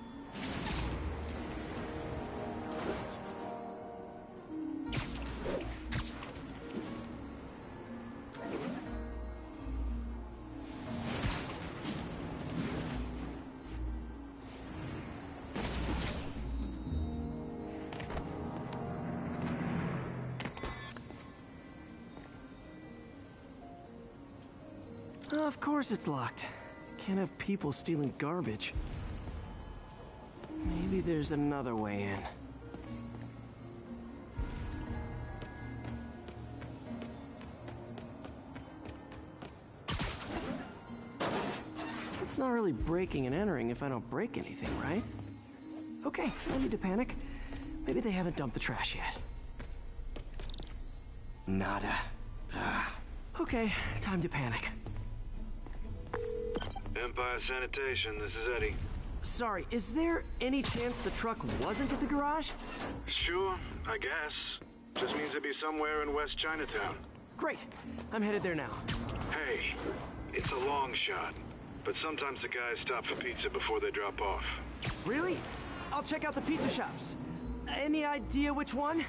Of course it's locked. Can't have people stealing garbage. Maybe there's another way in. It's not really breaking and entering if I don't break anything, right? Okay, no need to panic. Maybe they haven't dumped the trash yet. Nada. Okay, time to panic. Empire Sanitation, this is Eddie. Sorry, is there any chance the truck wasn't at the garage? Sure, I guess. Just means it'd be somewhere in West Chinatown. Great. I'm headed there now. Hey, it's a long shot, but sometimes the guys stop for pizza before they drop off. Really? I'll check out the pizza shops. Any idea which one?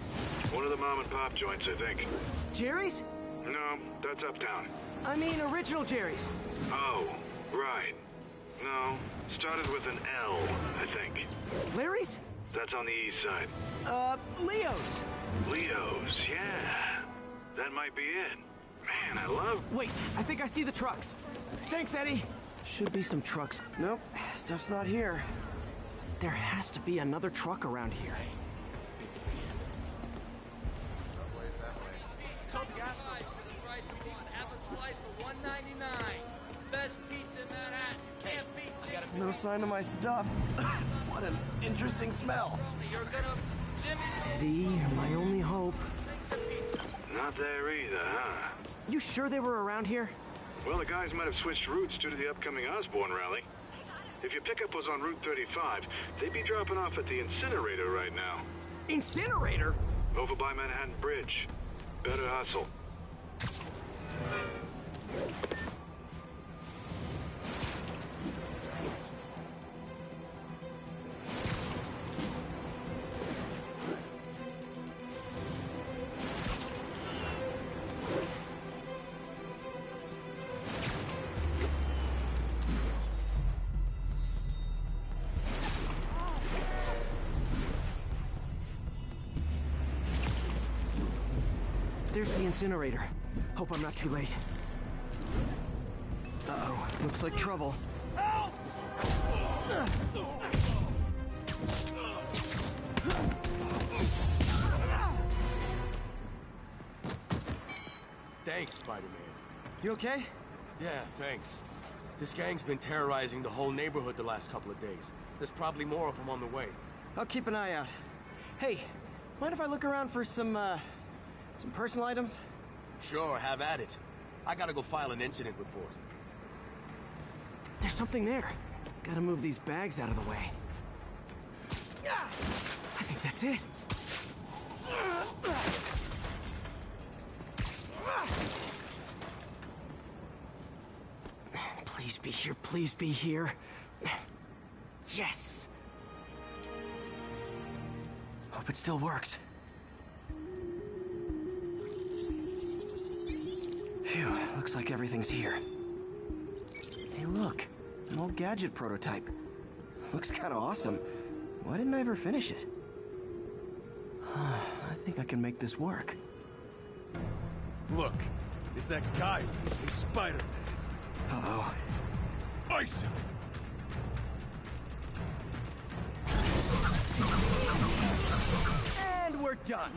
One of the mom and pop joints, I think. Jerry's? No, that's uptown. I mean original Jerry's. Oh, right. No, started with an L, I think. Larry's? That's on the east side. Leo's. Leo's, yeah. That might be it. Man, I love... Wait, I think I see the trucks. Thanks, Eddie. Should be some trucks. Nope, stuff's not here. There has to be another truck around here. No sign of my stuff. What an interesting smell. Eddie, you're my only hope. Not there either, huh? You sure they were around here? Well, the guys might have switched routes due to the upcoming Osborn rally. If your pickup was on Route 35, they'd be dropping off at the incinerator right now. Incinerator? Over by Manhattan Bridge. Better hustle. There's the incinerator. Hope I'm not too late. Uh-oh. Looks like trouble. Help! Thanks, Spider-Man. You okay? Yeah, thanks. This gang's been terrorizing the whole neighborhood the last couple of days. There's probably more of them on the way. I'll keep an eye out. Hey, mind if I look around for some personal items? Sure, have at it. I gotta go file an incident report. There's something there. Gotta move these bags out of the way. I think that's it. Please be here, please be here. Yes! Hope it still works. Phew, looks like everything's here. Hey, look. An old gadget prototype. Looks kind of awesome. Why didn't I ever finish it? I think I can make this work. Look, it's that guy who thinks he's Spider-Man. Uh-oh. Ice him! And we're done!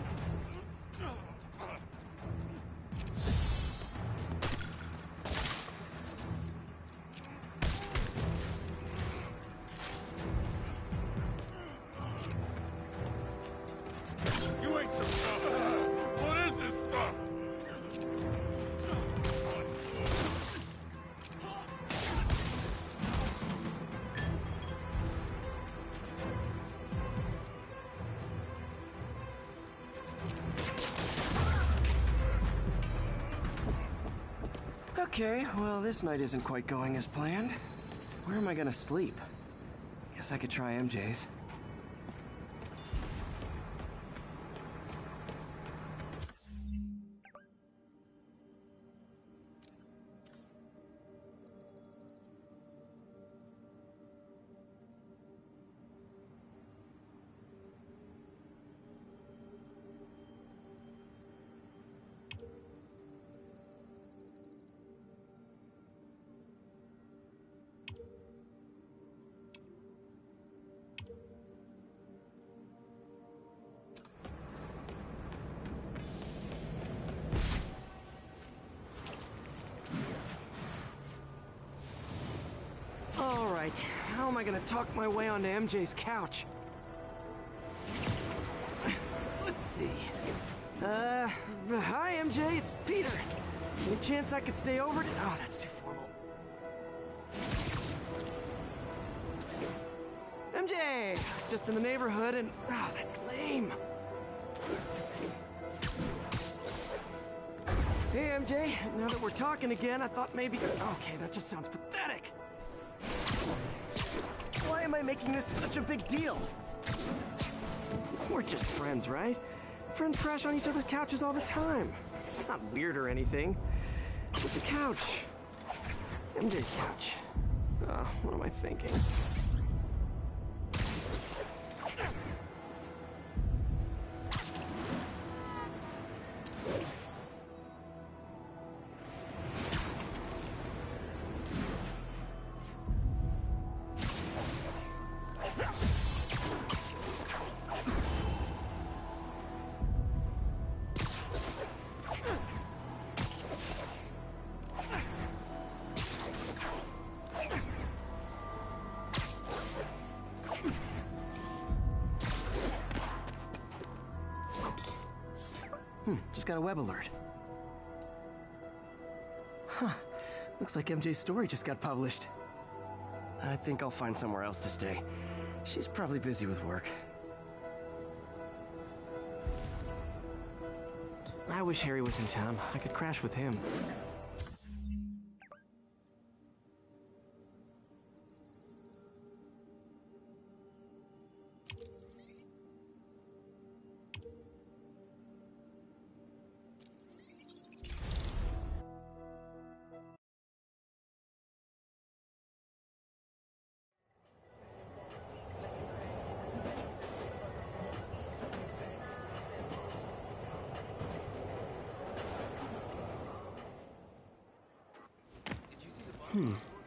You ate some stuff! What is this stuff? Okay, well, this night isn't quite going as planned. Where am I gonna sleep? Guess I could try MJ's. Alright, how am I gonna talk my way onto MJ's couch? Let's see. Hi MJ, it's Peter. Any chance I could stay over? Oh, that's too formal. MJ! It's just in the neighborhood and... Oh, that's lame. Hey MJ, now that we're talking again, I thought maybe... Okay, that just sounds pathetic. Why am I making this such a big deal? We're just friends, right? Friends crash on each other's couches all the time. It's not weird or anything. It's a couch. MJ's couch. Oh, what am I thinking? Just got a web alert. Huh. Looks like MJ's story just got published. I think I'll find somewhere else to stay. She's probably busy with work. I wish Harry was in town. I could crash with him.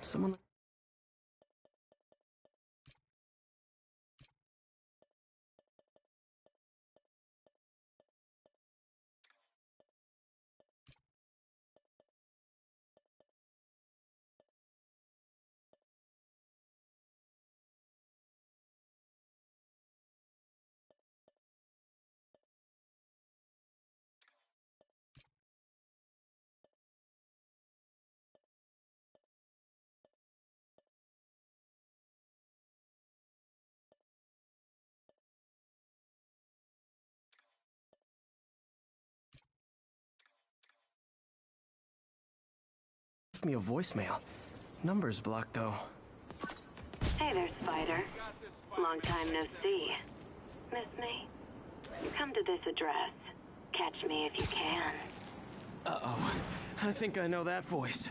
Someone... me a voicemail. Number's blocked, though. Hey there, Spider. Long time no see. Miss me? Come to this address. Catch me if you can. Uh-oh. I think I know that voice.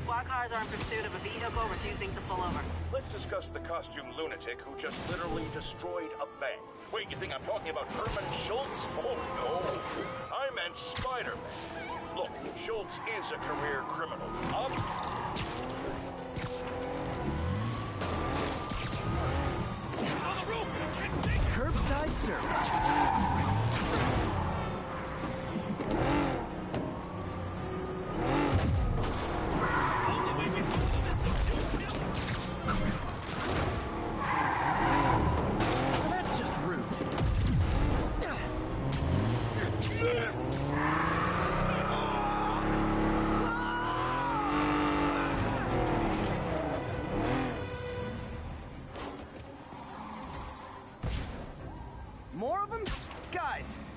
Squad cars are in pursuit of a vehicle refusing to pull over. Let's discuss the costume lunatic who just literally destroyed a bank. Wait, you think I'm talking about Herman Schultz? Oh, no. I meant Spider-Man. Look, Schultz is a career criminal. Curbside service.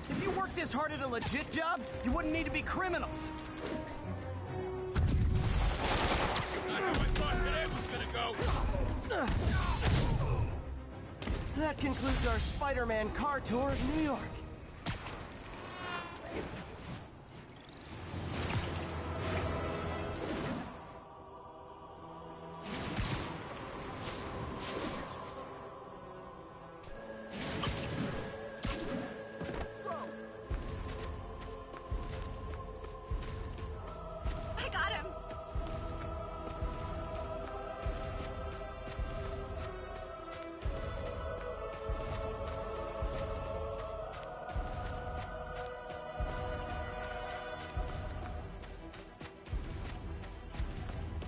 If you worked this hard at a legit job, you wouldn't need to be criminals. Not how I thought today was gonna go. That concludes our Spider-Man car tour of New York. I got him!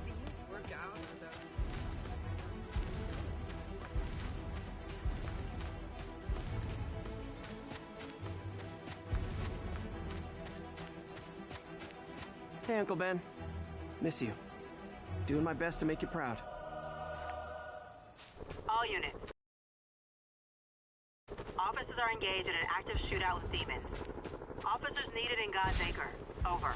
Do you work out or the... Hey, Uncle Ben. Miss you. Doing my best to make you proud. All units. Officers are engaged in an active shootout with demons. Officers needed in God's Acre. Over.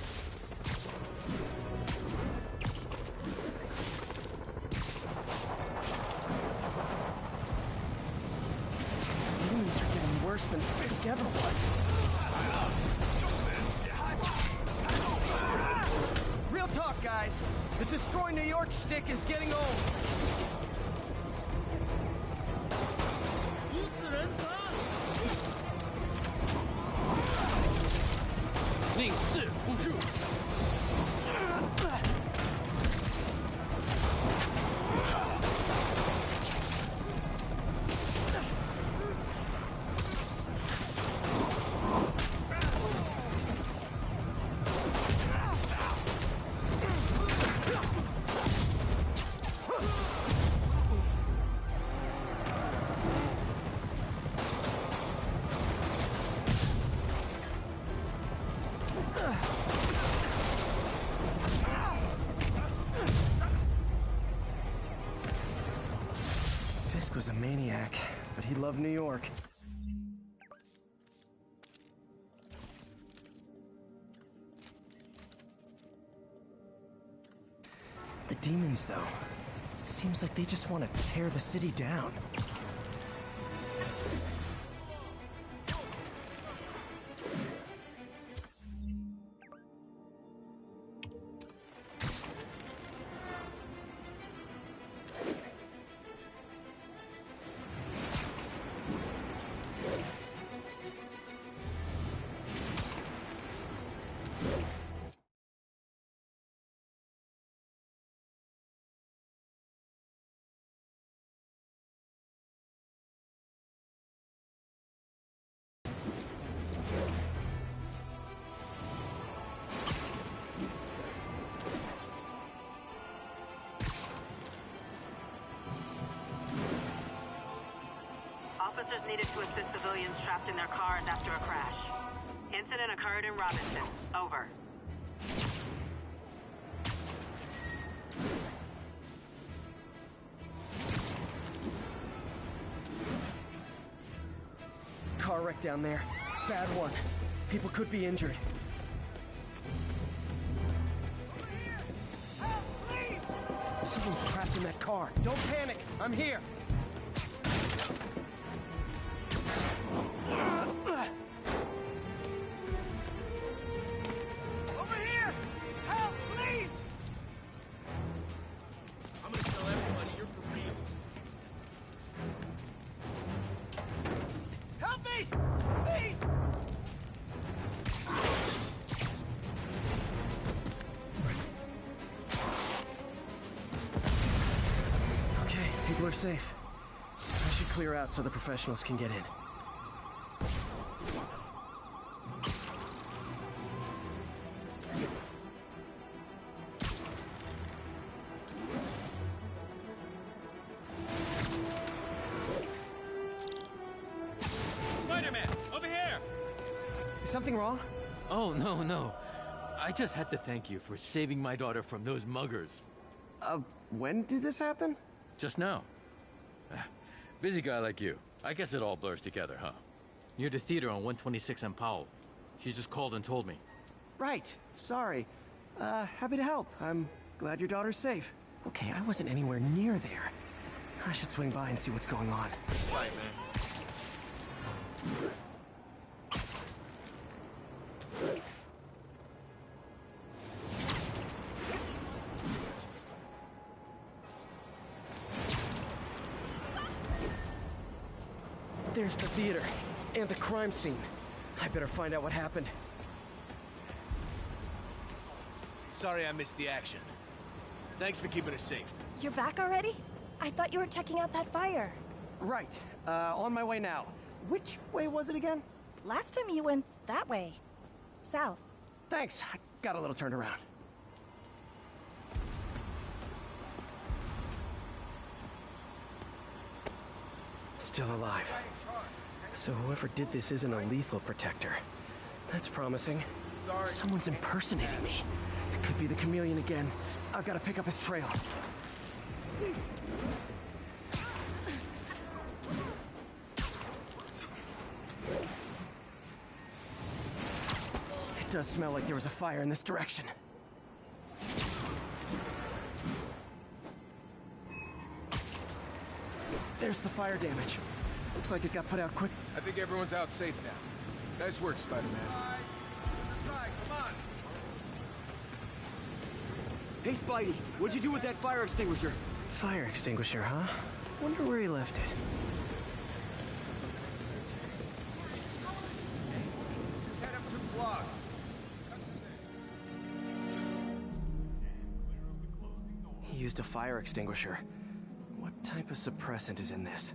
Demons are getting worse than Fisk ever was. Real talk, guys. The Destroy New York shtick is getting old. Fisk was a maniac, but he loved New York. The demons, though, seems like they just want to tear the city down. Officers needed to assist civilians trapped in their cars after a crash. Incident occurred in Robinson. Over. Car wreck down there. Bad one. People could be injured. Someone's trapped in that car. Don't panic. I'm here. Over here! Help, please! I'm gonna tell everybody you're for real. Help me! Please! Okay, people are safe. I should clear out so the professionals can get in. Spider-Man, over here! Something wrong? Oh, no. I just had to thank you for saving my daughter from those muggers. When did this happen? Just now. Busy guy like you. I guess it all blurs together, huh? Near the theater on 126 and Powell. She just called and told me. Right. Sorry. Happy to help. I'm glad your daughter's safe. Okay, I wasn't anywhere near there. I should swing by and see what's going on. Right, man. There's the theater, and the crime scene. I better find out what happened. Sorry I missed the action. Thanks for keeping us safe. You're back already? I thought you were checking out that fire. Right. On my way now. Which way was it again? Last time you went that way. South. Thanks. I got a little turned around. Still alive. So whoever did this isn't a lethal protector. That's promising. Sorry. Someone's impersonating me. It could be the chameleon again. I've got to pick up his trail. It does smell like there was a fire in this direction. There's the fire damage. Looks like it got put out quick. I think everyone's out safe now. Nice work, Spider-Man. Come on. Hey, Spidey, what'd you do with that fire extinguisher? Fire extinguisher, huh? Wonder where he left it. Head up 2 blocks. He used a fire extinguisher. What type of suppressant is in this?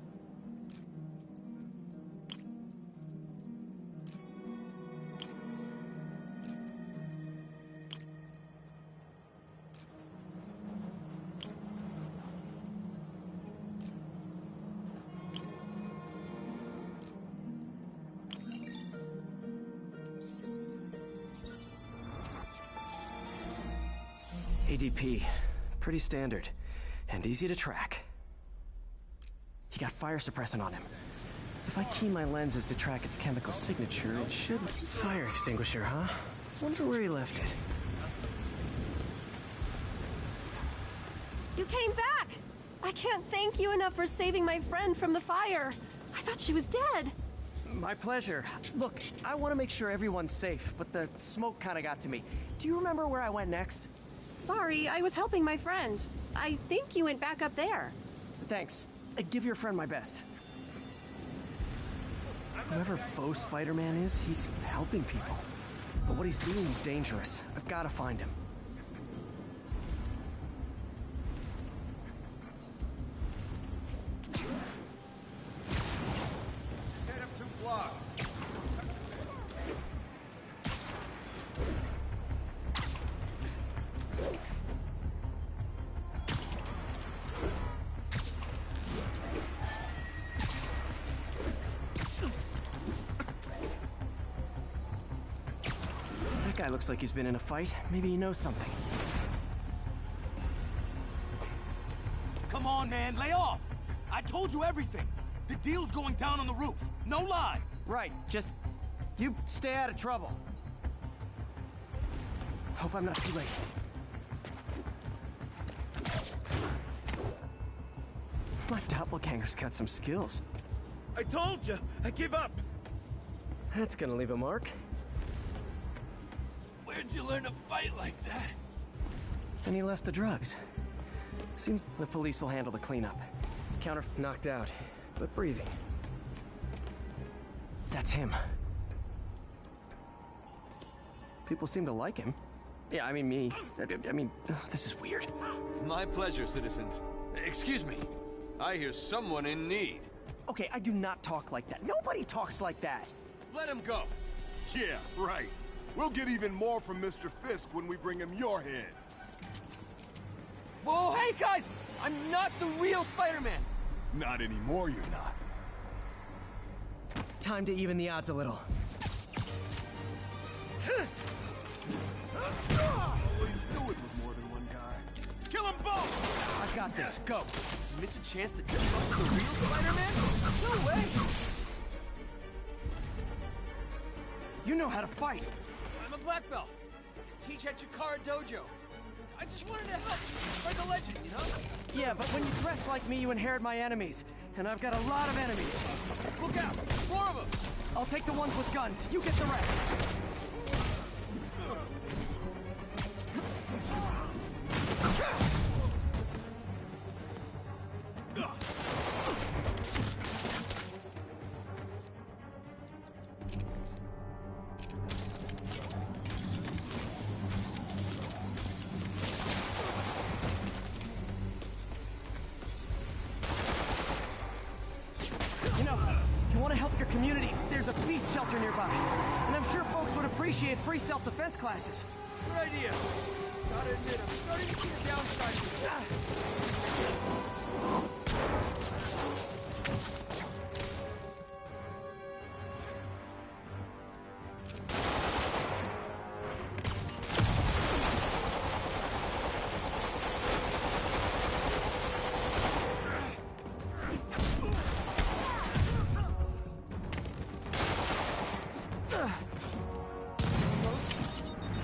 ADP. Pretty standard. And easy to track. He got fire suppressant on him. If I key my lenses to track its chemical signature, it should... Fire extinguisher, huh? Wonder where he left it. You came back! I can't thank you enough for saving my friend from the fire. I thought she was dead. My pleasure. Look, I want to make sure everyone's safe, but the smoke kind of got to me. Do you remember where I went next? Sorry, I was helping my friend. I think you went back up there. Thanks. Give your friend my best. Whoever faux Spider-Man is, he's helping people. But what he's doing is dangerous. I've got to find him. Head up 2 blocks. That guy looks like he's been in a fight. Maybe he knows something. Come on, man, lay off! I told you everything! The deal's going down on the roof. No lie! Right, just... you stay out of trouble. Hope I'm not too late. My doppelganger's got some skills. I told you! I give up! That's gonna leave a mark. Where'd you learn to fight like that? And he left the drugs. Seems the police will handle the cleanup. Counter knocked out, but breathing. That's him. People seem to like him. Yeah, I mean me. I mean, this is weird. My pleasure, citizens. Excuse me. I hear someone in need. Okay, I do not talk like that. Nobody talks like that. Let him go. Yeah, right. We'll get even more from Mr. Fisk when we bring him your head. Whoa, hey guys! I'm not the real Spider-Man! Not anymore, you're not. Time to even the odds a little. Always knew it was more than one guy. Kill them both! I got this. Go. Miss a chance to team up with the real Spider-Man? No way! You know how to fight. I'm a black belt. Teach at Chikara Dojo. I just wanted to help. Spread the legend, you know? Yeah, but when you dress like me, you inherit my enemies. And I've got a lot of enemies. Look out! 4 of them! I'll take the ones with guns. You get the rest. There's a beast shelter nearby, and I'm sure folks would appreciate free self-defense classes. Good idea. Gotta admit, I'm starting to see the downside of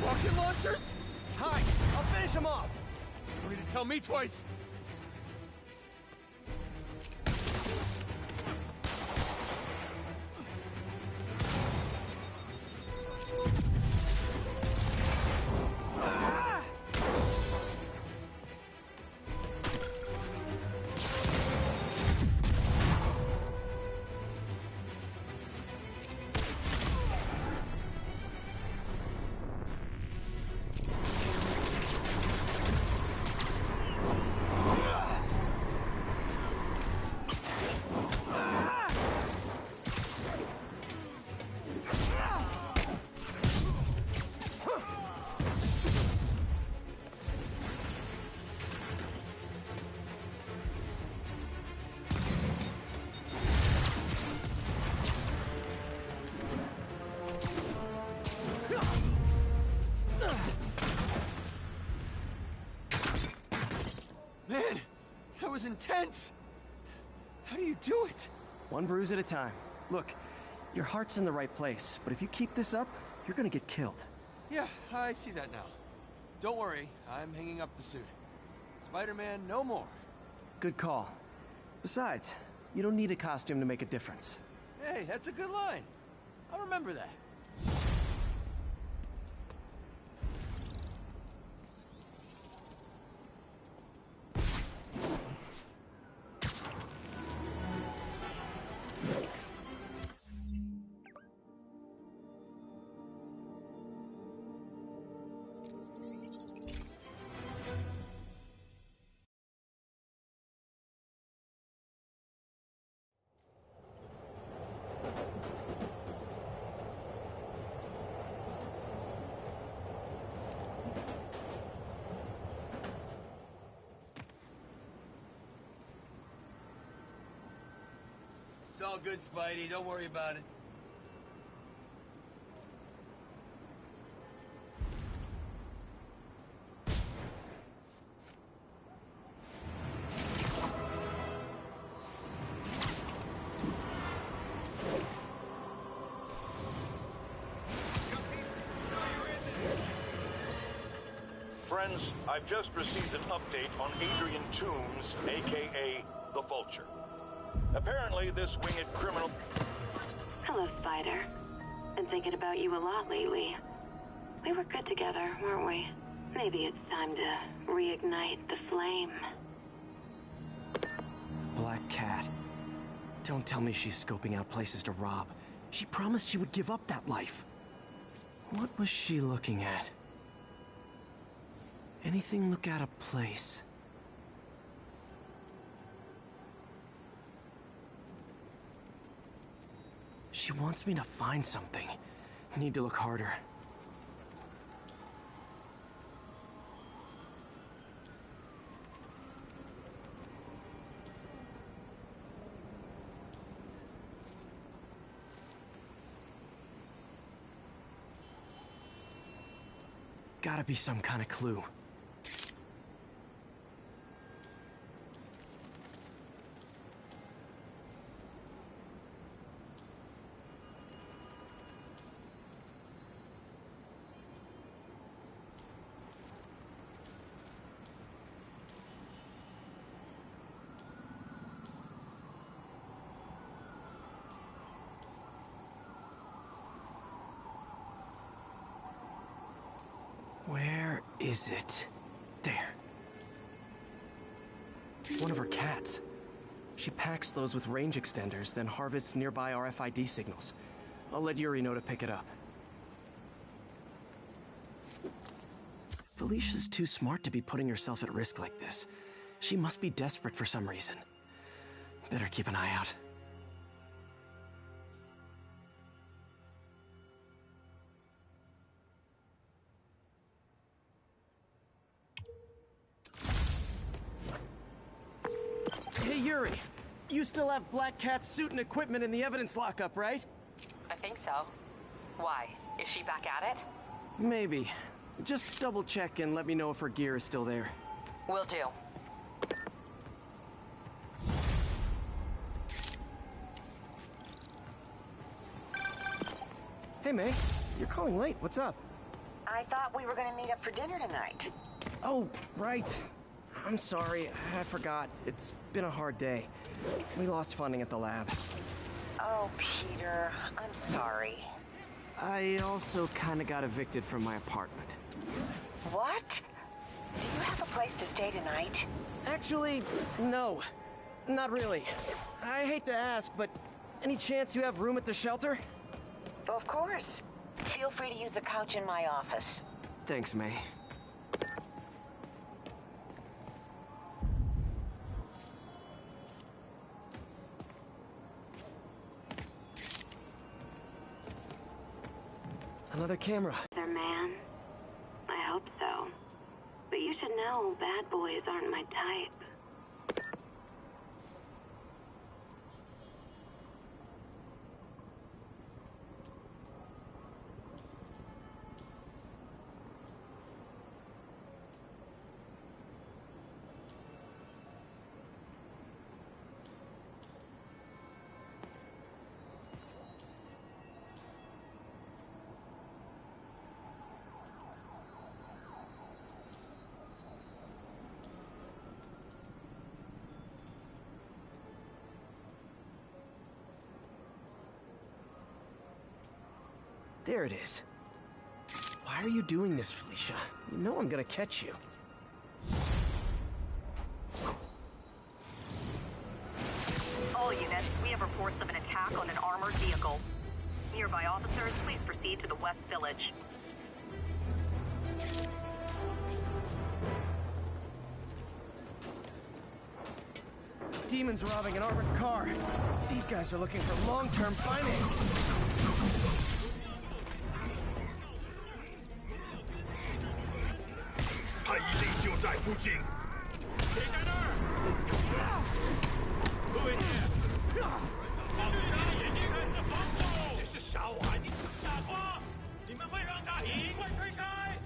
Rocket launchers? Hi, I'll finish them off. You need to tell me twice. Man, that was intense! How do you do it? One bruise at a time. Look, your heart's in the right place, but if you keep this up, you're gonna get killed. Yeah, I see that now. Don't worry, I'm hanging up the suit. Spider-Man no more. Good call. Besides, you don't need a costume to make a difference. Hey, that's a good line. I'll remember that. It's all good, Spidey. Don't worry about it. Friends, I've just received an update on Adrian Toombs, a.k.a. the Vulture. Apparently, this winged criminal... Hello, Spider. Been thinking about you a lot lately. We were good together, weren't we? Maybe it's time to reignite the flame. Black Cat. Don't tell me she's scoping out places to rob. She promised she would give up that life. What was she looking at? Anything look out of place? She wants me to find something. I need to look harder. Gotta be some kind of clue. Where is it? There. One of her cats. She packs those with range extenders, then harvests nearby RFID signals. I'll let Yuri know to pick it up. Felicia's too smart to be putting herself at risk like this. She must be desperate for some reason. Better keep an eye out. Hey, Yuri. You still have Black Cat's suit and equipment in the evidence lockup, right? I think so. Why? Is she back at it? Maybe. Just double check and let me know if her gear is still there. Will do. Hey, May. You're calling late. What's up? I thought we were gonna meet up for dinner tonight. Oh, right. I'm sorry. I forgot. It's been a hard day. We lost funding at the lab. Oh, Peter, I'm sorry. I also kinda got evicted from my apartment. What? Do you have a place to stay tonight? Actually, no. Not really. I hate to ask, but any chance you have room at the shelter? Of course. Feel free to use the couch in my office. Thanks, May. Another camera. Their man? I hope so. But you should know, bad boys aren't my type. There it is. Why are you doing this, Felicia? You know I'm gonna catch you. All units, we have reports of an attack on an armored vehicle. Nearby officers, please proceed to the West Village. Demons robbing an armored car. These guys are looking for long-term financing. 他一定就在附近。谁在那儿？各位姐，放下眼睛看着防守！这是啥玩意？傻瓜！你们会让他赢？快推开！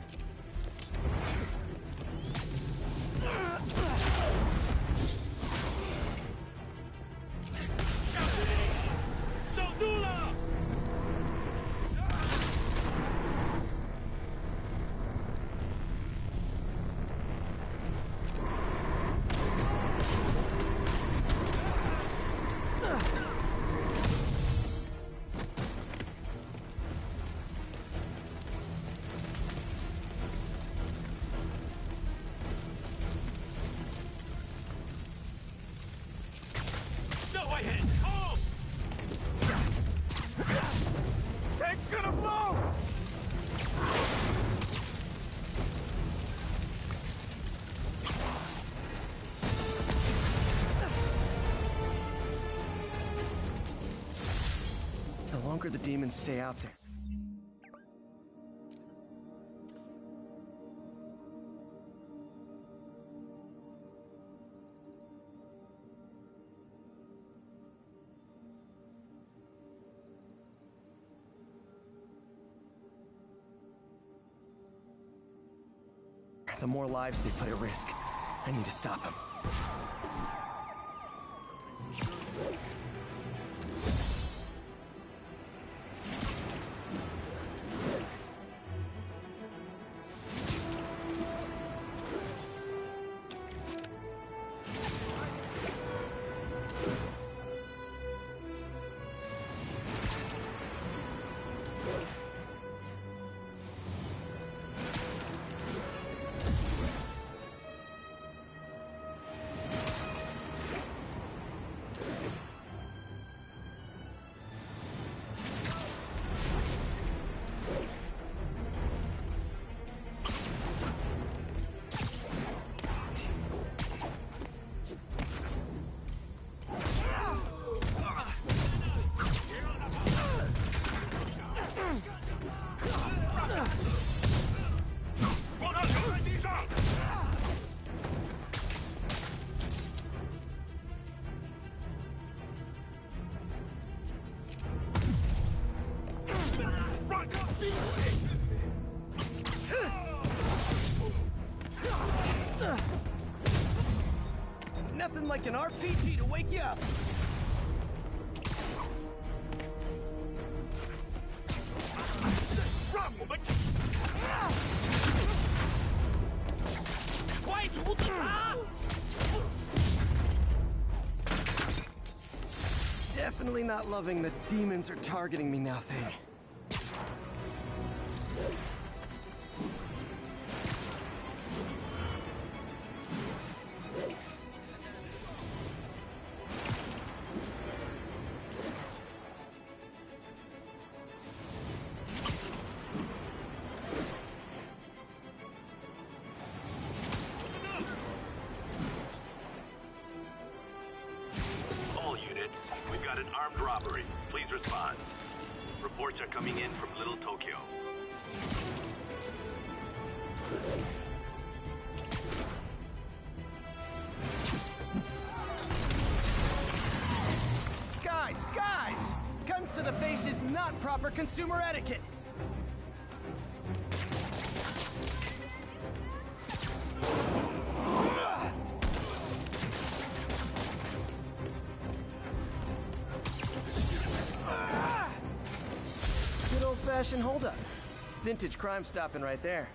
守住了！ The longer the demons stay out there. The more lives they put at risk. I need to stop them. Nothing like an RPG to wake you up. Definitely not loving the demons are targeting me now thing. All units, we've got an armed robbery. Please respond. Reports are coming in from Little Tokyo. Guys! Guns to the face is not proper consumer etiquette! Good old-fashioned holdup. Vintage crime stopping right there.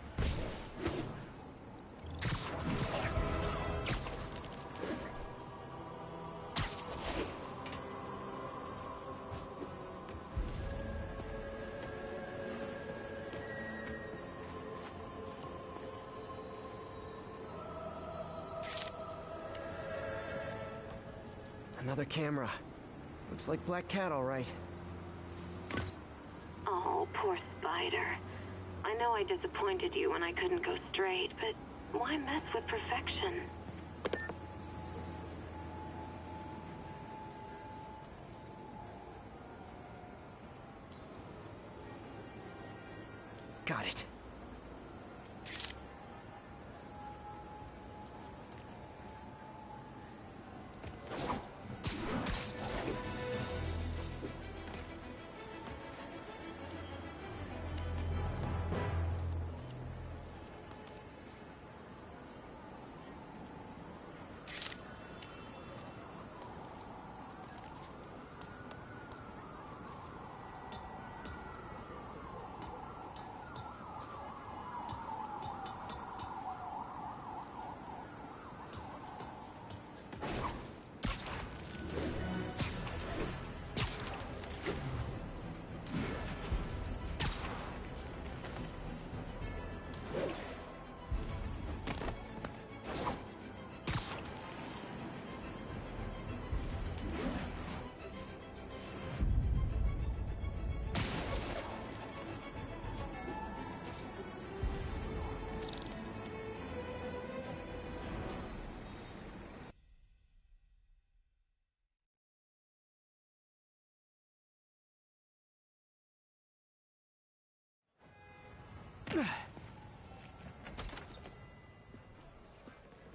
Another camera. Looks like Black Cat, all right. Oh, poor Spider. I know I disappointed you when I couldn't go straight, but why mess with perfection? Got it.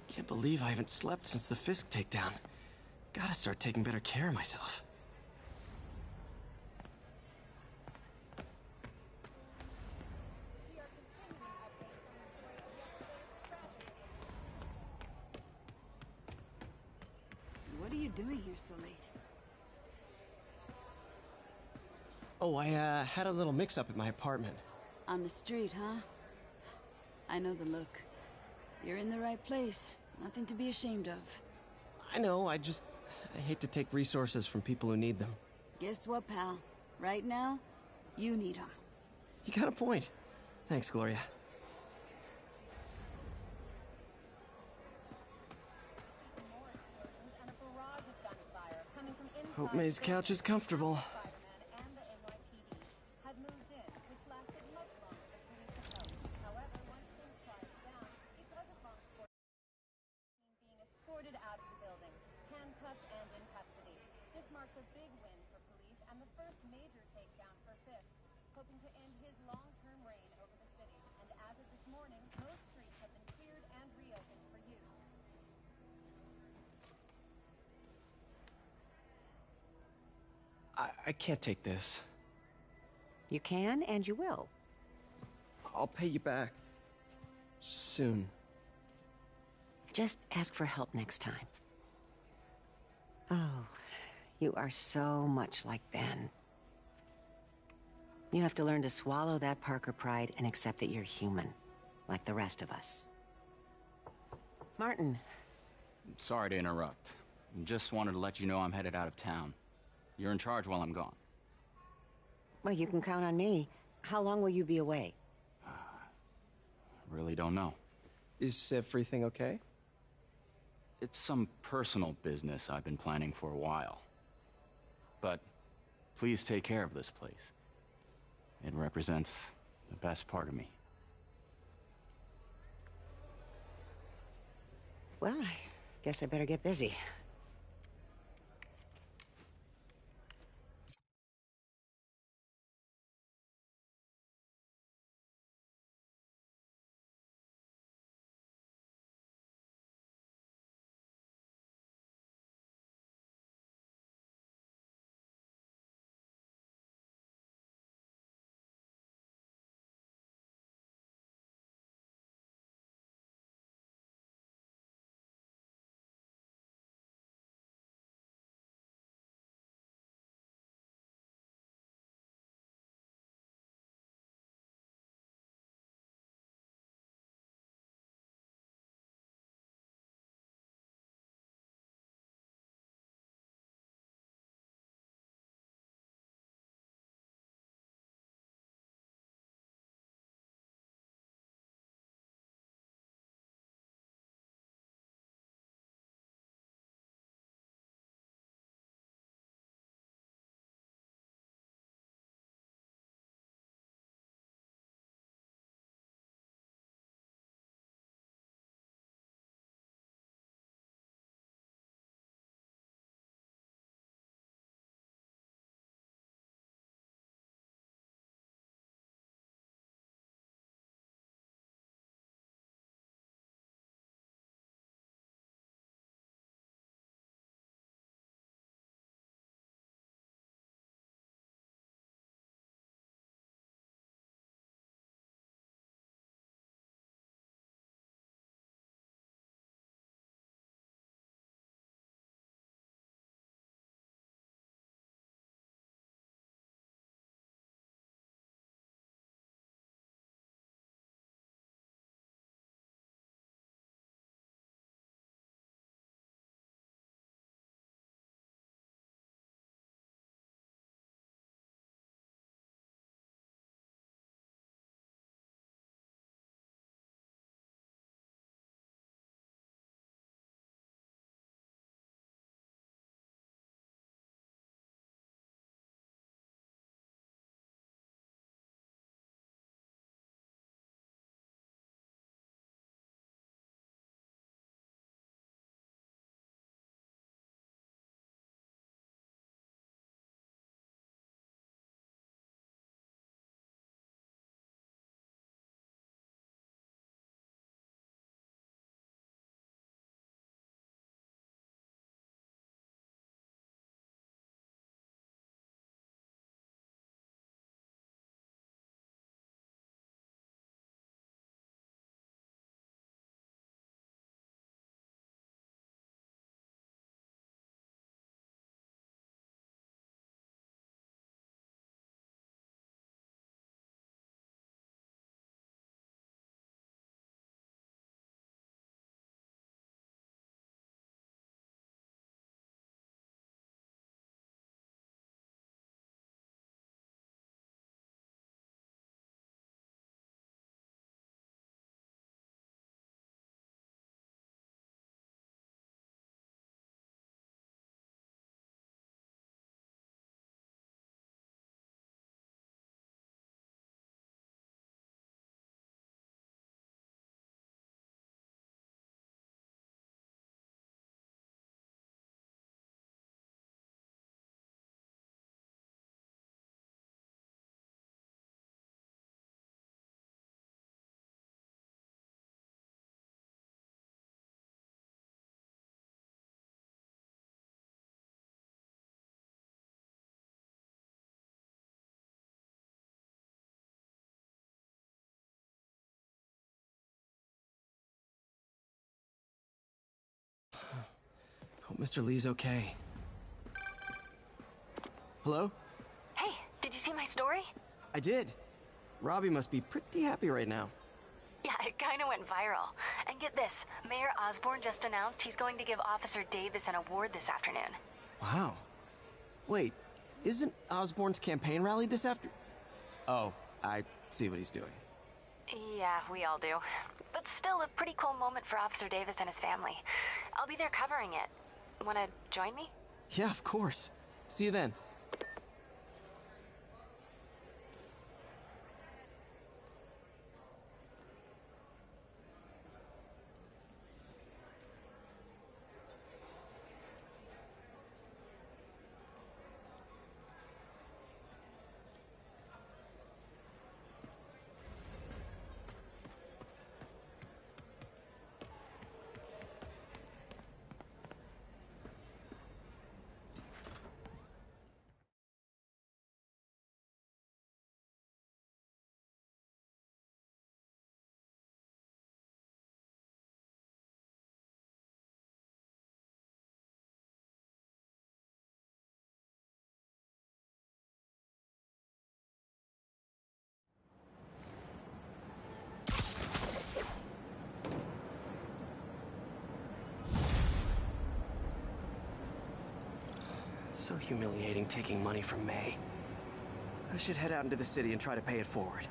Can't believe I haven't slept since the Fisk takedown. Gotta start taking better care of myself. What are you doing here so late? Oh, I had a little mix-up at my apartment. On the street, huh? I know the look. You're in the right place. Nothing to be ashamed of. I know, I hate to take resources from people who need them. Guess what, pal? Right now, you need them. You got a point. Thanks, Gloria. Hope May's couch is comfortable. Out of the building, handcuffed and in custody. This marks a big win for police and the first major takedown for Fisk, hoping to end his long-term reign over the city. And as of this morning, most streets have been cleared and reopened for use. I can't take this. You can and you will. I'll pay you back. Soon. Just ask for help next time. Oh, you are so much like Ben. You have to learn to swallow that Parker pride and accept that you're human, like the rest of us. Martin. Sorry to interrupt. Just wanted to let you know I'm headed out of town. You're in charge while I'm gone. Well, you can count on me. How long will you be away? Really don't know. Is everything okay? It's some personal business I've been planning for a while. But please take care of this place. It represents the best part of me. Well, I guess I better get busy. Hope Mr. Lee's okay. Hello? Hey, did you see my story? I did. Robbie must be pretty happy right now. Yeah, it kinda went viral. And get this, Mayor Osborn just announced he's going to give Officer Davis an award this afternoon. Wow. Wait, isn't Osborn's campaign rally this after... Oh, I see what he's doing. Yeah, we all do. But still a pretty cool moment for Officer Davis and his family. I'll be there covering it. Wanna join me? Yeah, of course. See you then. It's so humiliating taking money from May. I should head out into the city and try to pay it forward.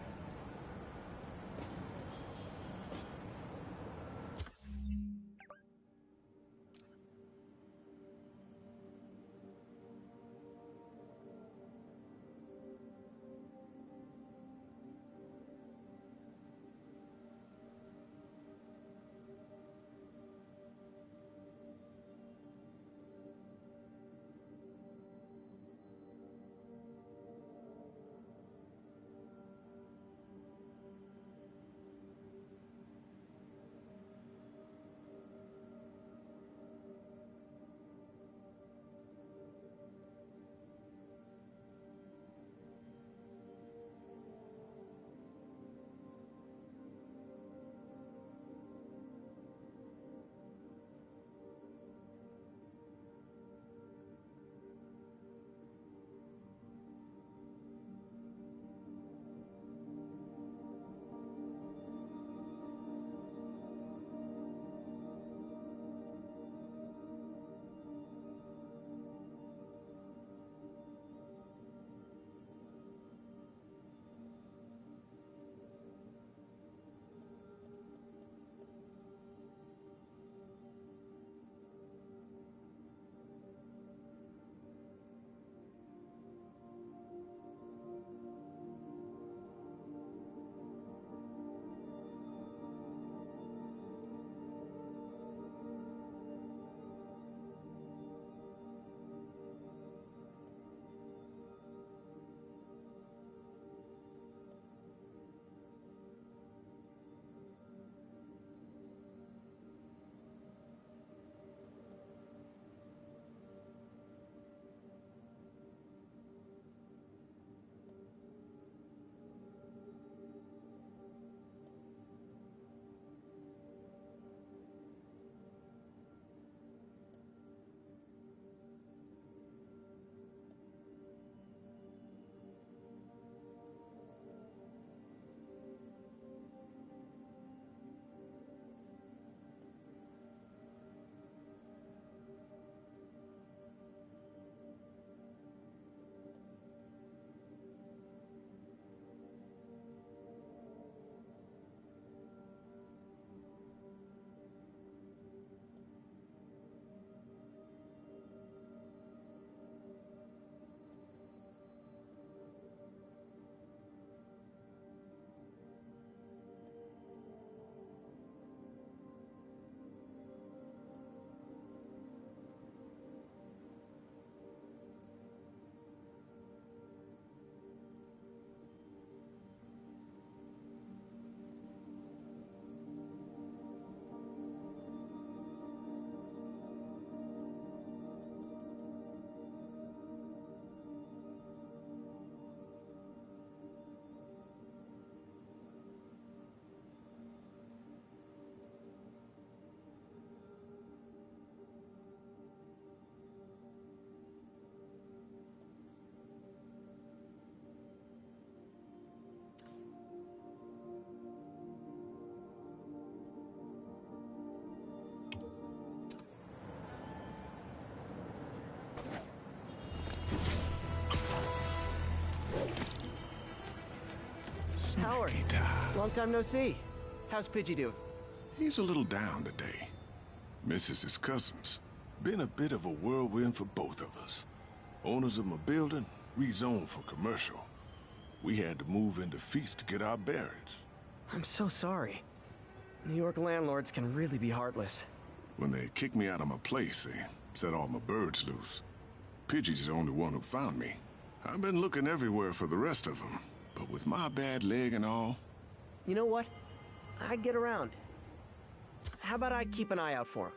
Lord. Long time no see. How's Pidgey doing? He's a little down today. Misses his cousins. Been a bit of a whirlwind for both of us. Owners of my building rezoned for commercial. We had to move into Feast to get our bearings. I'm so sorry. New York landlords can really be heartless. When they kicked me out of my place, they set all my birds loose. Pidgey's the only one who found me. I've been looking everywhere for the rest of them, but with my bad leg and all... You know what? I get around. How about I keep an eye out for him?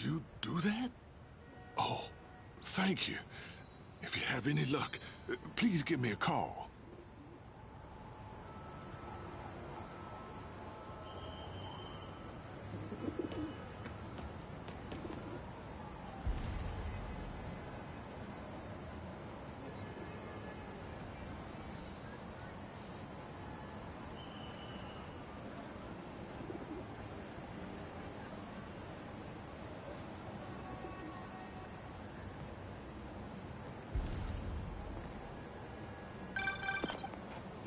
You do that? Oh, thank you. If you have any luck, please give me a call.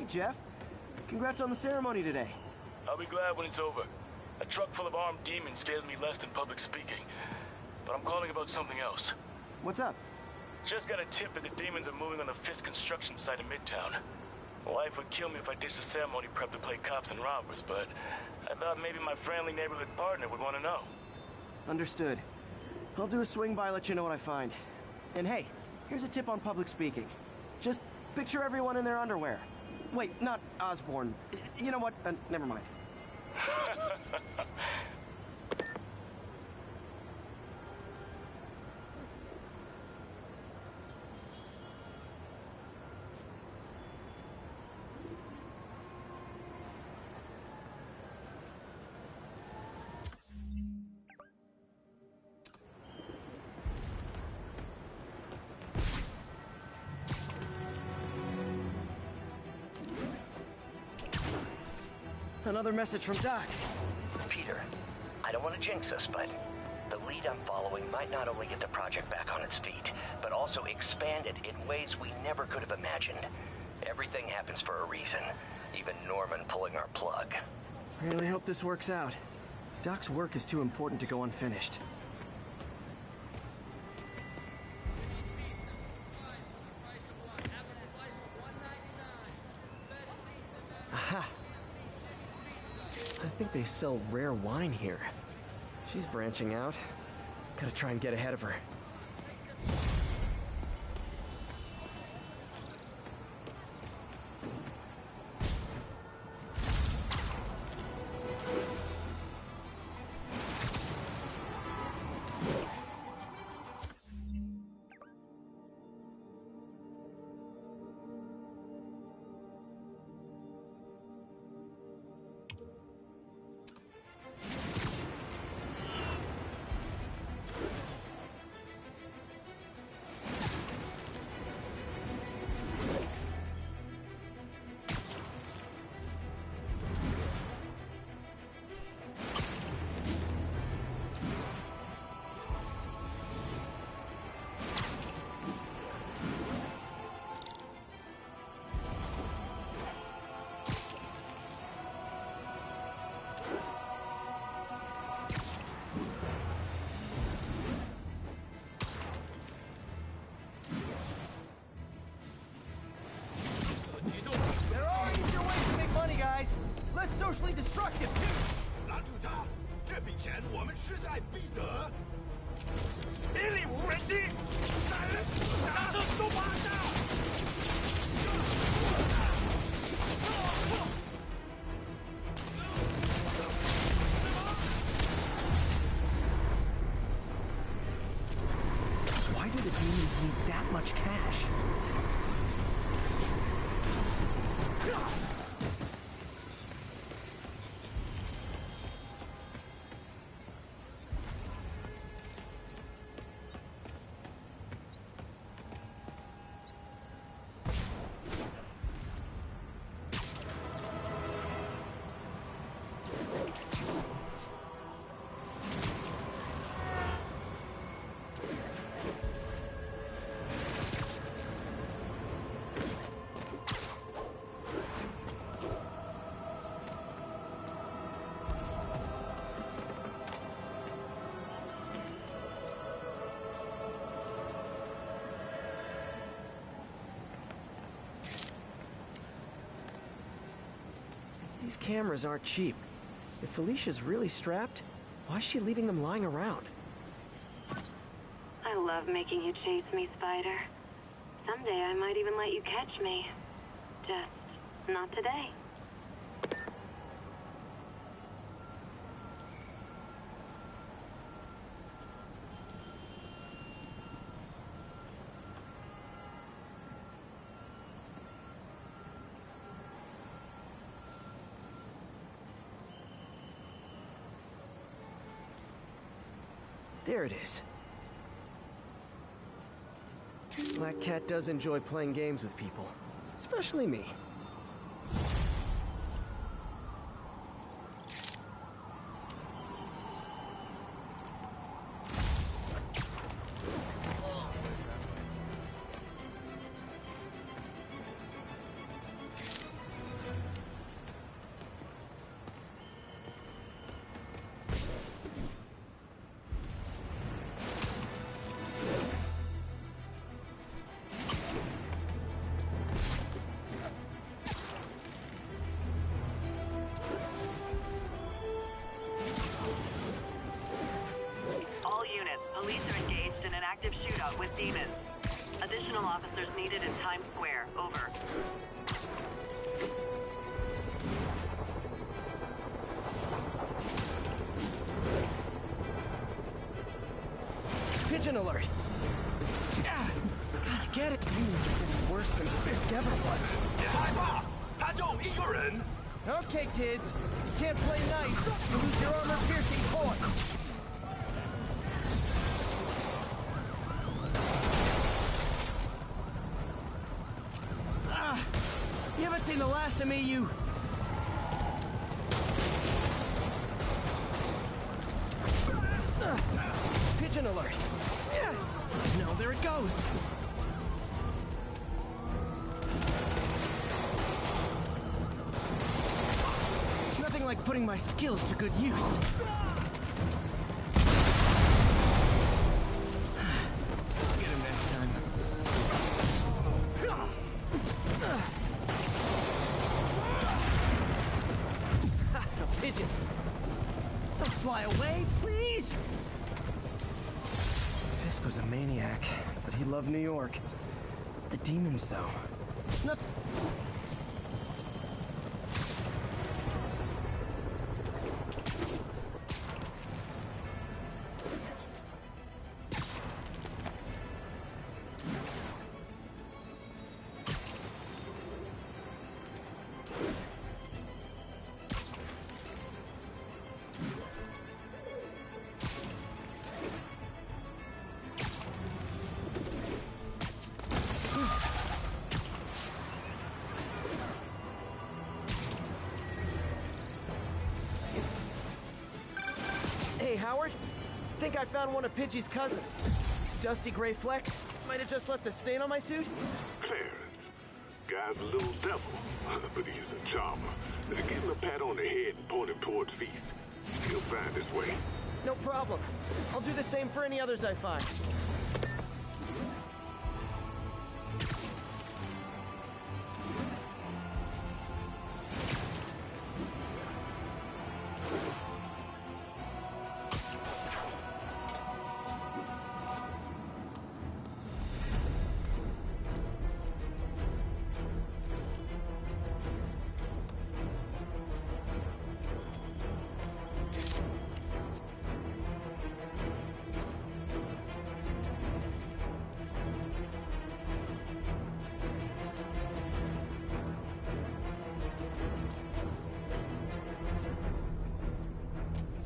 Jeff. Congrats on the ceremony today. I'll be glad when it's over. A truck full of armed demons scares me less than public speaking. But I'm calling about something else. What's up? Just got a tip that the demons are moving on the Fisk construction site in Midtown. My wife would kill me if I ditched the ceremony prep to play cops and robbers, but I thought maybe my friendly neighborhood partner would want to know. Understood. I'll do a swing by, let you know what I find. And hey, here's a tip on public speaking. Just picture everyone in their underwear. Wait, not Osborn. You know what? Never mind. Another message from Doc. Peter, I don't want to jinx us, but the lead I'm following might not only get the project back on its feet, but also expand it in ways we never could have imagined. Everything happens for a reason, even Norman pulling our plug. Really hope this works out. Doc's work is too important to go unfinished. Aha! I think they sell rare wine here. She's branching out. Gotta try and get ahead of her. Less socially destructive, too! 拦住他！这笔钱我们势在必得！别理无人机！杀人！打得都趴下！ Why do the demons need that much cash? These cameras aren't cheap. If Felicia's really strapped, why is she leaving them lying around? I love making you chase me, Spider. Someday I might even let you catch me. Just not today. There it is. Black Cat does enjoy playing games with people, especially me. Police are engaged in an active shootout with demons. Additional officers needed in Times Square. Over. Pigeon alert! Ah, gotta get it. Demons are getting worse than Fisk ever was. Okay, kids. You can't play nice. You lose your armor-piercing toy. You haven't seen the last of me, you... Pigeon alert! No, there it goes! Nothing like putting my skills to good use. I'll get him next time. Pigeon. Don't fly away, please! Fisk was a maniac, but he loved New York. The demons, though. Not... Hey, Howard. Think I found one of Pidgey's cousins. Dusty gray flecks. Might have just left a stain on my suit. Clarence. Guy's a little devil, but he's a charmer. Give him a pat on the head and point him towards Feast. He'll find his way. No problem. I'll do the same for any others I find.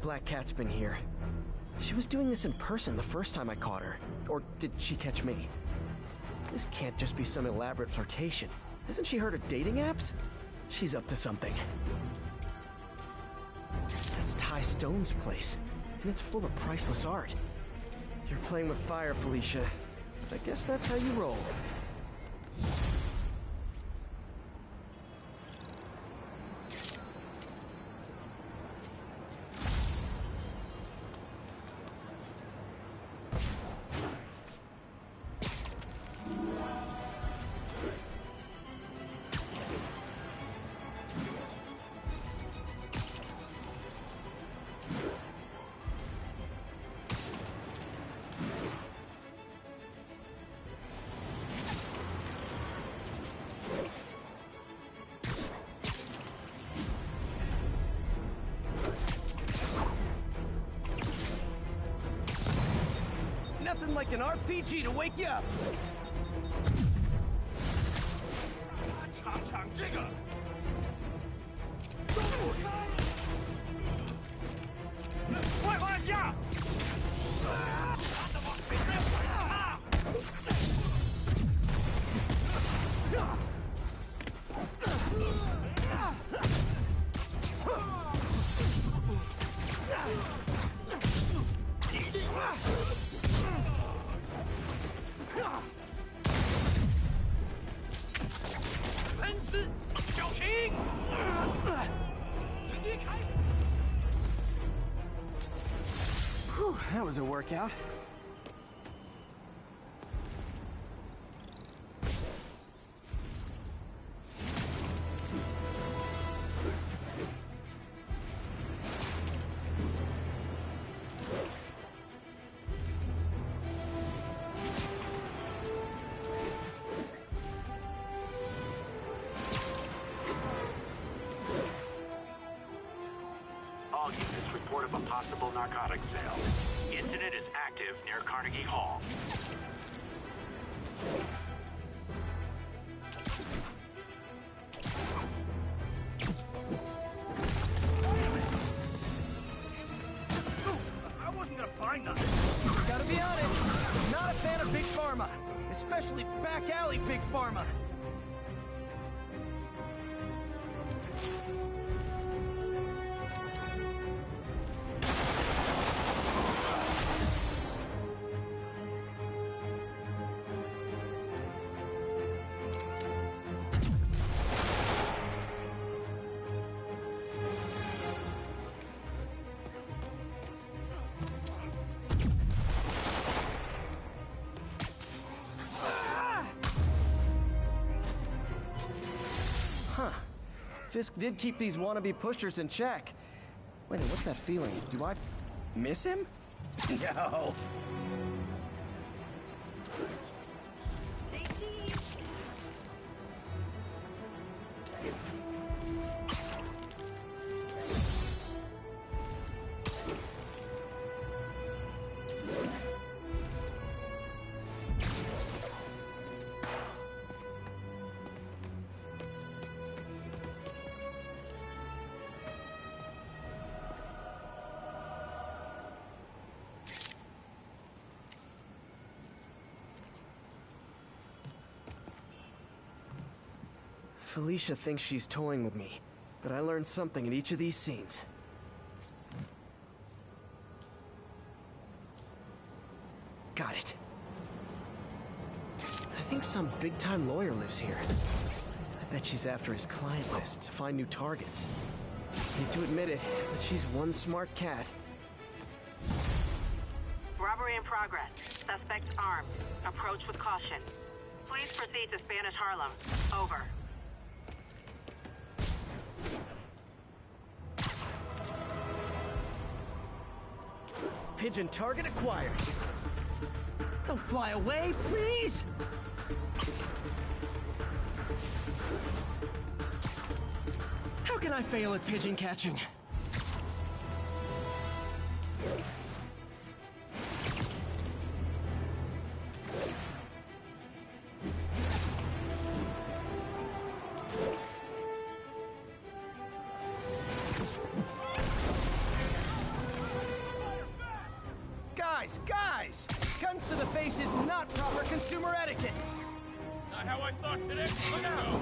Black Cat's been here. She was doing this in person the first time I caught her. Or did she catch me? This can't just be some elaborate flirtation. Hasn't she heard of dating apps? She's up to something. That's Ty Stone's place, and it's full of priceless art. You're playing with fire, Felicia. But I guess that's how you roll. nothing like an RPG to wake you up. 尝尝这个。快放下！喷刺，小心！直接开始。 Whew, that was a workout. All units report of a possible narcotics sale. Incident is active near Carnegie Hall. I wasn't gonna buy nothing. Gotta be honest, not a fan of Big Pharma. Especially back alley Big Pharma. Huh. Fisk did keep these wannabe pushers in check. Wait, what's that feeling? Do I miss him? No. Felicia thinks she's toying with me, but I learned something in each of these scenes. Got it. I think some big-time lawyer lives here. I bet she's after his client list to find new targets. Hate to admit it, but she's one smart cat. Robbery in progress. Suspect armed. Approach with caution. Please proceed to Spanish Harlem. Over. Pigeon target acquired. Don't fly away, please! How can I fail at pigeon catching? Guys! Guns to the face is not proper consumer etiquette! Not how I thought today was gonna go.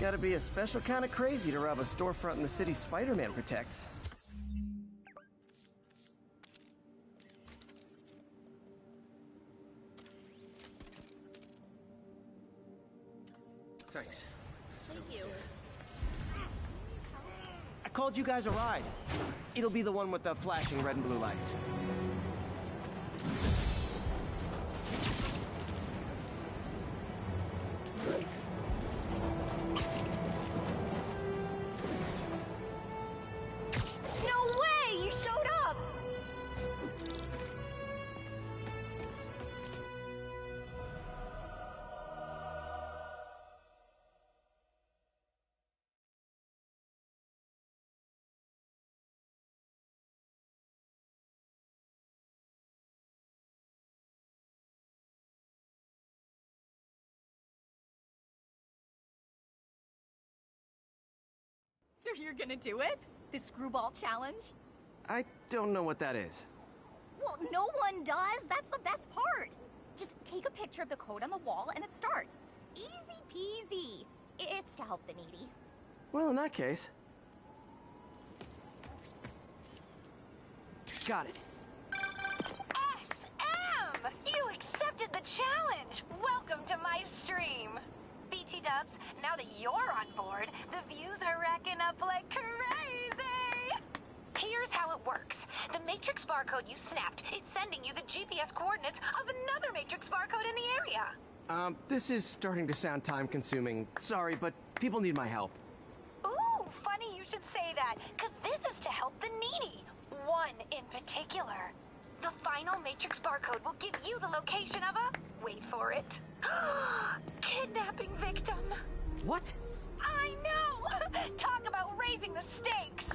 Gotta be a special kind of crazy to rob a storefront in the city Spider-Man protects. Thanks. Thank you. I called you guys a ride. It'll be the one with the flashing red and blue lights. No way! You showed up! So you're gonna do it? The screwball challenge? I don't know what that is. Well, no one does. That's the best part. Just take a picture of the code on the wall and it starts. Easy peasy. It's to help the needy. Well, in that case... Got it. SM! You accepted the challenge! Welcome to my stream! BT Dubs, now that you're on board, the views are racking up like crazy! Here's how it works. The Matrix barcode you snapped is sending you the GPS coordinates of another Matrix barcode in the area. This is starting to sound time-consuming. Sorry, but people need my help. Ooh, funny you should say that, because this is to help the needy. One in particular. The final Matrix barcode will give you the location of a... wait for it. Kidnapping victim. What? I know! Talk about raising the stakes!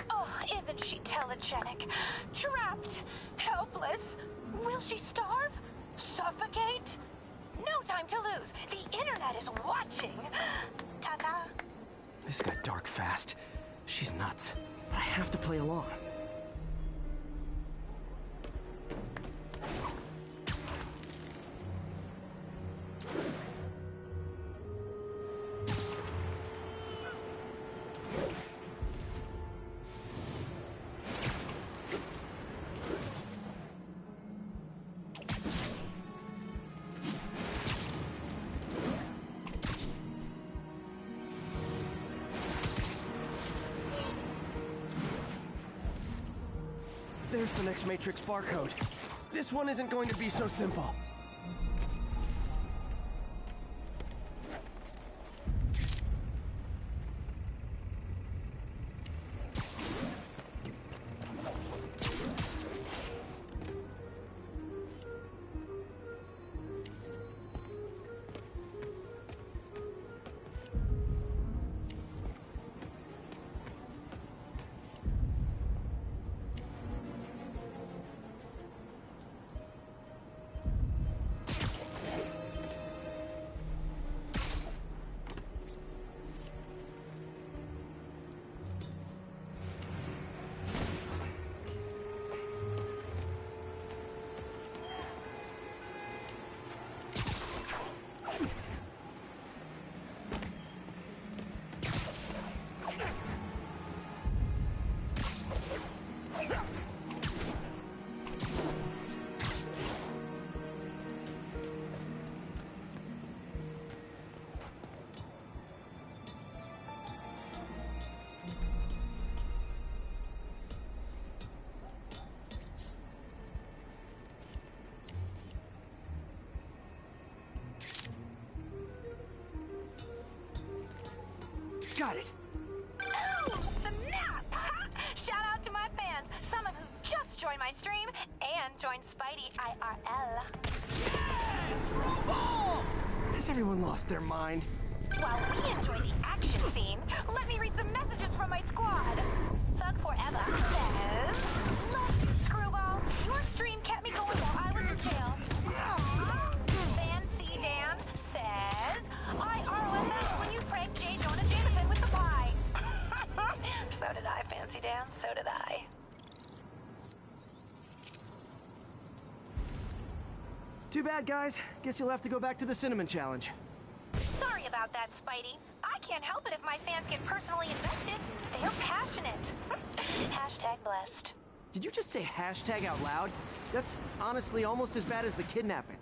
Oh, isn't she telegenic? Trapped, helpless. Will she starve? Suffocate? No time to lose. The internet is watching. Ta-ta. This got dark fast. She's nuts. But I have to play along. There's the next Matrix barcode. This one isn't going to be so simple. Got it. Ooh, snap! Shout out to my fans, some of who just joined my stream and joined Spidey IRL. Has everyone lost their mind? While we enjoy the action scene, let me read some messages from my squad. Thug Forever says, "Love you, Screwball. Your stream kept me going while I was in jail." Fancy Dan says, "I ROFL when you pranked J. Jonah Jameson with the pie." So did I, Fancy Dan. So did I. Too bad, guys. Guess you'll have to go back to the Cinnamon Challenge. Sorry about that, Spidey. I I can't help it if my fans get personally invested. They're passionate. Hashtag blessed. Did you just say hashtag out loud? That's honestly almost as bad as the kidnapping.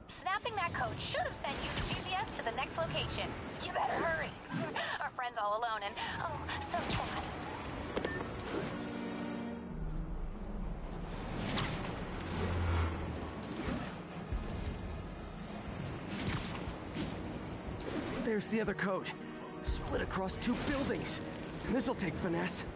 Snapping that code should have sent you the GPS to the next location. You better hurry. Our friend's all alone and, oh, so sad. There's the other code. Split across 2 buildings. This'll take finesse.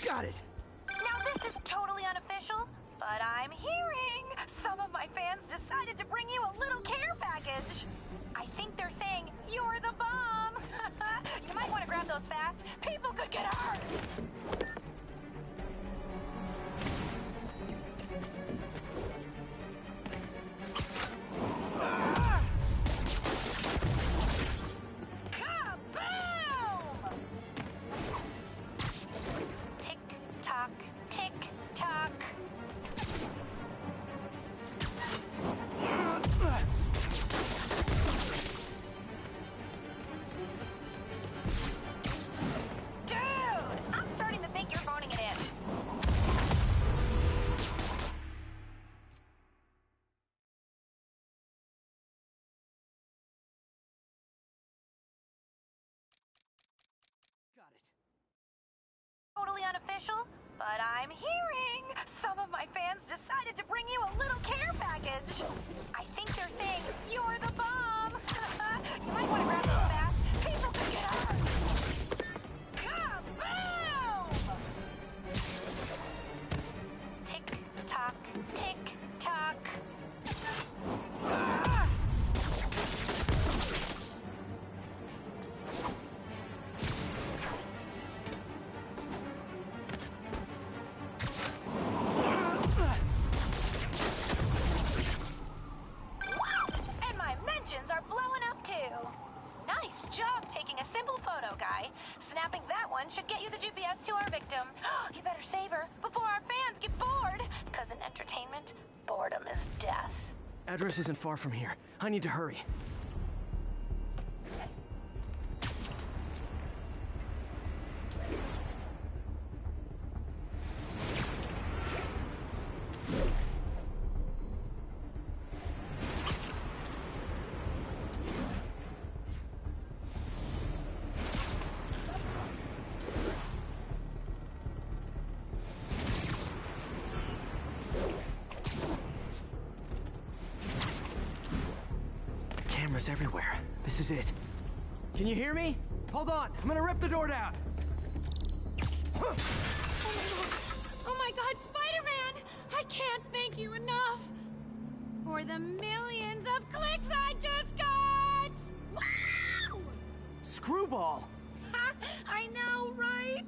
Got it. Now this is totally unofficial, but I'm hearing some of my fans decided to bring you a little care package. I think they're saying you're the bomb. You might want to grab those fast. People could get hurt. Totally unofficial, but I'm hearing some of my fans decided to bring you a little care package. I think they're saying you're the bomb. You might want to grab those fast. People could get hurt. Kaboom! Tick tock, tick tock. Snapping that one should get you the GPS to our victim. You better save her before our fans get bored. Because in entertainment, boredom is death. Address isn't far from here. I need to hurry. Cameras everywhere. This is it. Can you hear me? Hold on. I'm gonna rip the door down. Oh my God, Spider-Man! I can't thank you enough for the millions of clicks I just got! Wow! Screwball! I know, right?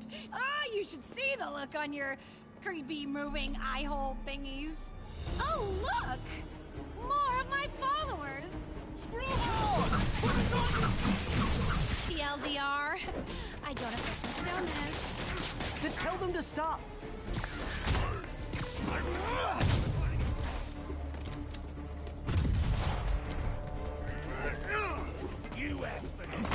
You should see the look on your creepy moving eye hole thingies. Oh, look! More of my followers! TLDR. I don't have to down this. Just tell them to stop. You asked for this.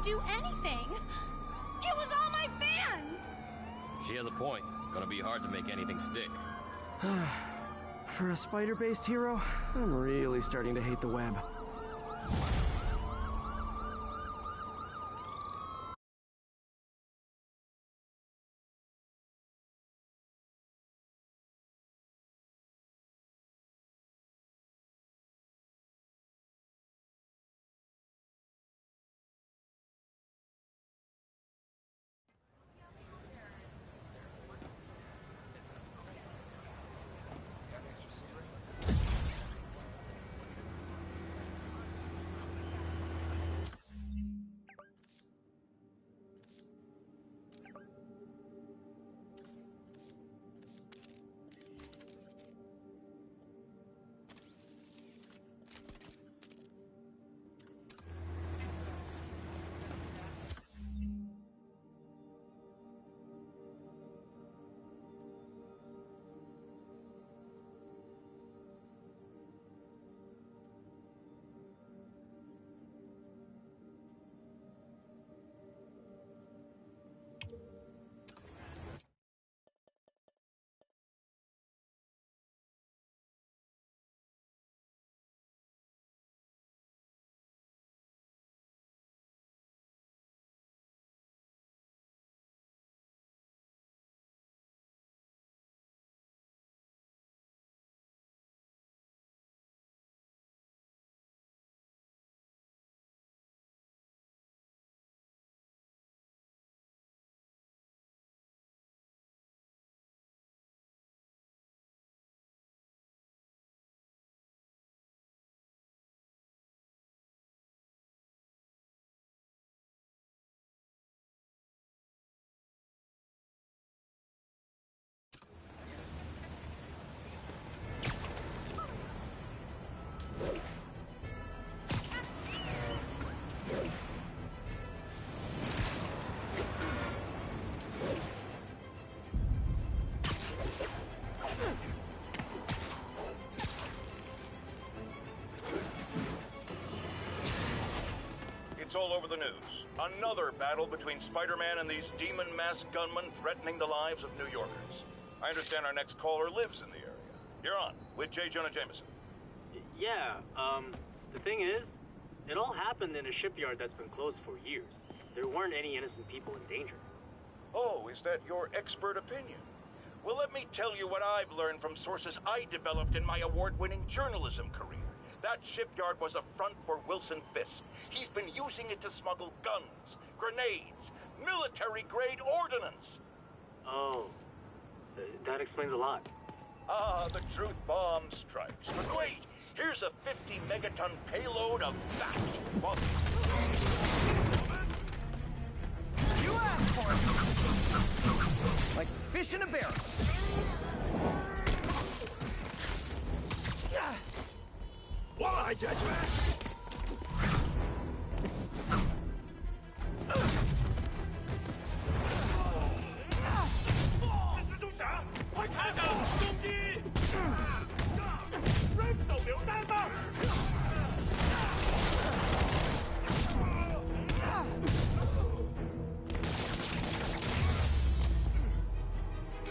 Do anything. It was all my fans. She has a point. Gonna be hard to make anything stick. For a spider-based hero, I'm really starting to hate the web. It's all over the news. Another battle between Spider-Man and these demon-masked gunmen threatening the lives of New Yorkers. I understand our next caller lives in the area. You're on, with J. Jonah Jameson. Yeah, the thing is, it all happened in a shipyard that's been closed for years. There weren't any innocent people in danger. Oh, is that your expert opinion? Well, let me tell you what I've learned from sources I developed in my award-winning journalism career. That shipyard was a front for Wilson Fisk. He's been using it to smuggle guns, grenades, military-grade ordnance. Oh, that explains a lot. Ah, the truth bomb strikes. But wait, here's a 50-megaton payload of that. Well, you asked for it! Like fish in a barrel. Why, Judge?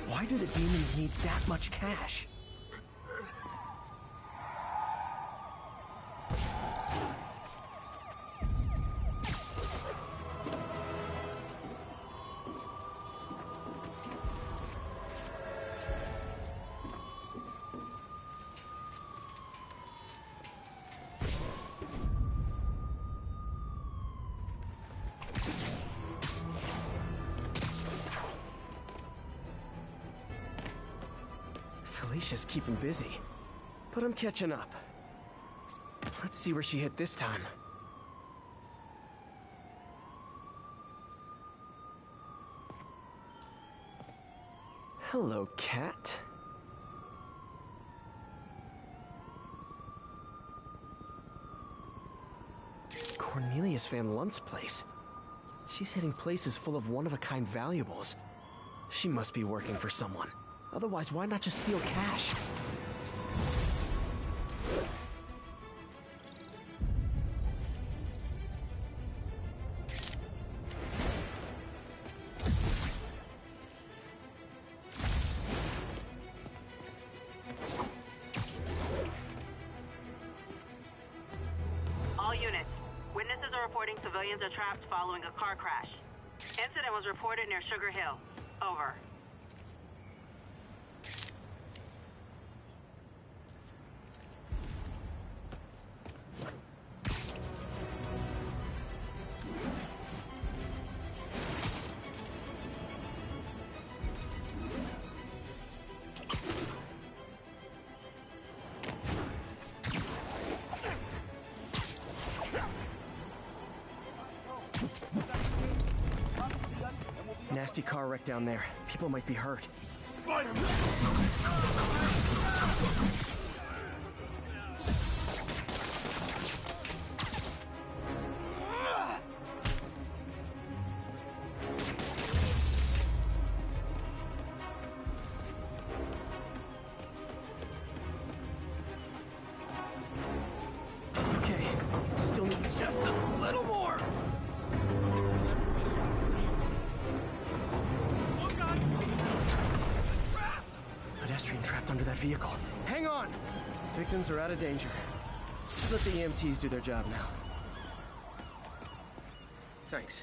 Why do the demons need that much cash? Felicia's keeping busy, but I'm catching up. Let's see where she hit this time. Hello, cat. Cornelius Van Lunt's place. She's hitting places full of one-of-a-kind valuables. She must be working for someone. Otherwise, why not just steal cash? All units. Witnesses are reporting civilians are trapped following a car crash. Incident was reported near Sugar Hill. Over. Nasty car wreck down there. People might be hurt. Okay, still need just a little more. Pedestrian trapped under that vehicle. Hang on! Victims are out of danger. Let's let the EMTs do their job now. Thanks.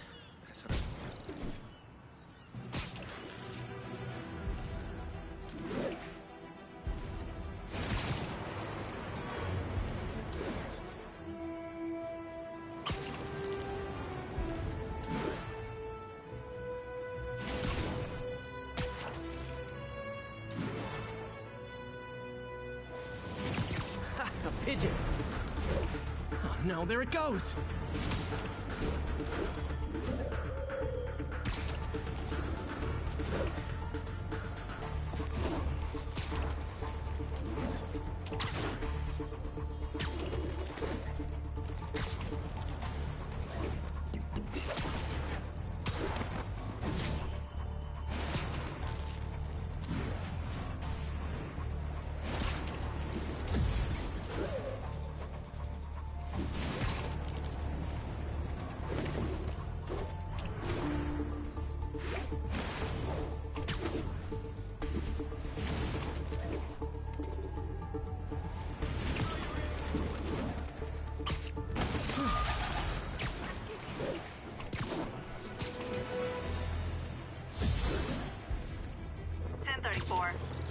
A pigeon! Oh no, there it goes!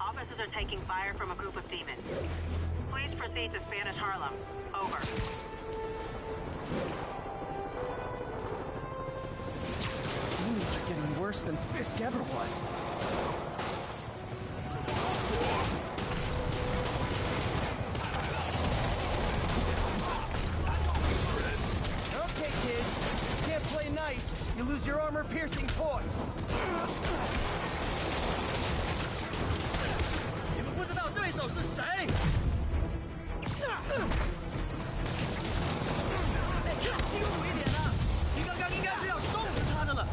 Officers are taking fire from a group of demons. Please proceed to Spanish Harlem. Over. Demons are getting worse than Fisk ever was. Okay, kids. You can't play nice. You lose your armor-piercing toys. 不知道对手是谁。要欺负一点啊！你刚刚应该是要收拾他的了。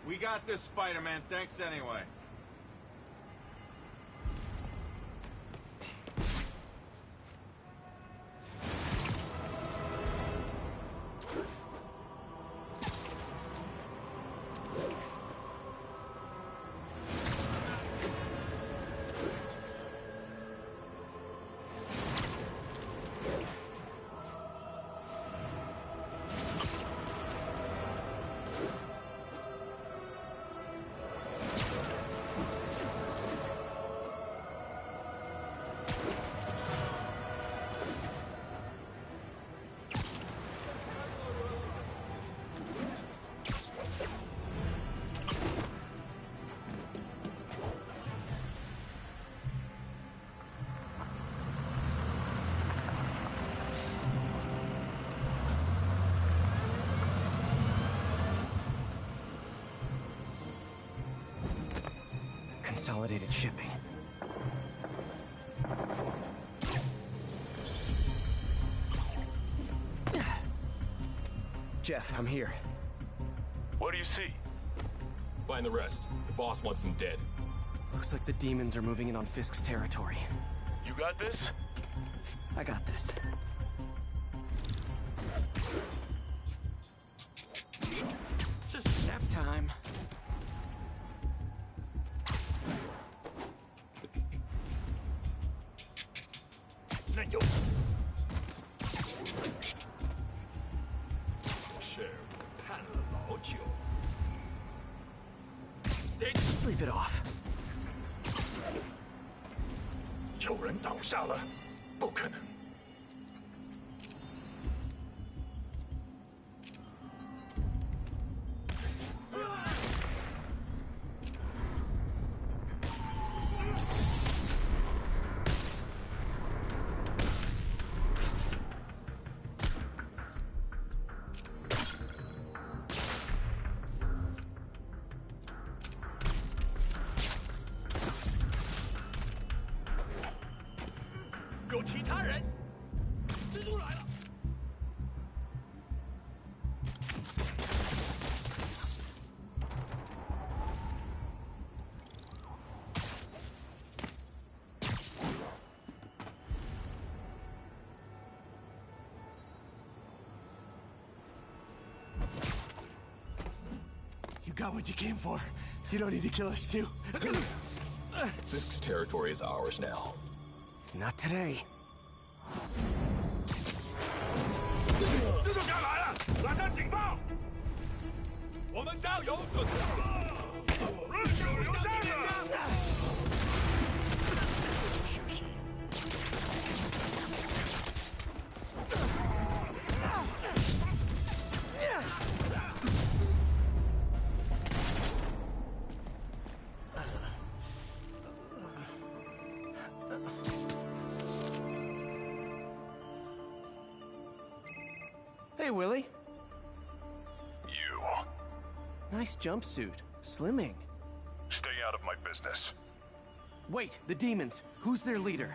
We got this, Spider-Man. Thanks anyway. Consolidated shipping. Jeff, I'm here. What do you see? Find the rest. The boss wants them dead. Looks like the demons are moving in on Fisk's territory. You got this? I got this. Just nap time. Sleep it off. 有人倒下了，不可能。有其他人，蜘蛛来了。You got what you came for. You don't need to kill us too. Fisk's territory is ours now. Not today. 蜘蛛侠来了，拉上警报！我们加油，准备！有战了！休息。Hey, Willie. You. Nice jumpsuit. Slimming. Stay out of my business. Wait, the demons. Who's their leader?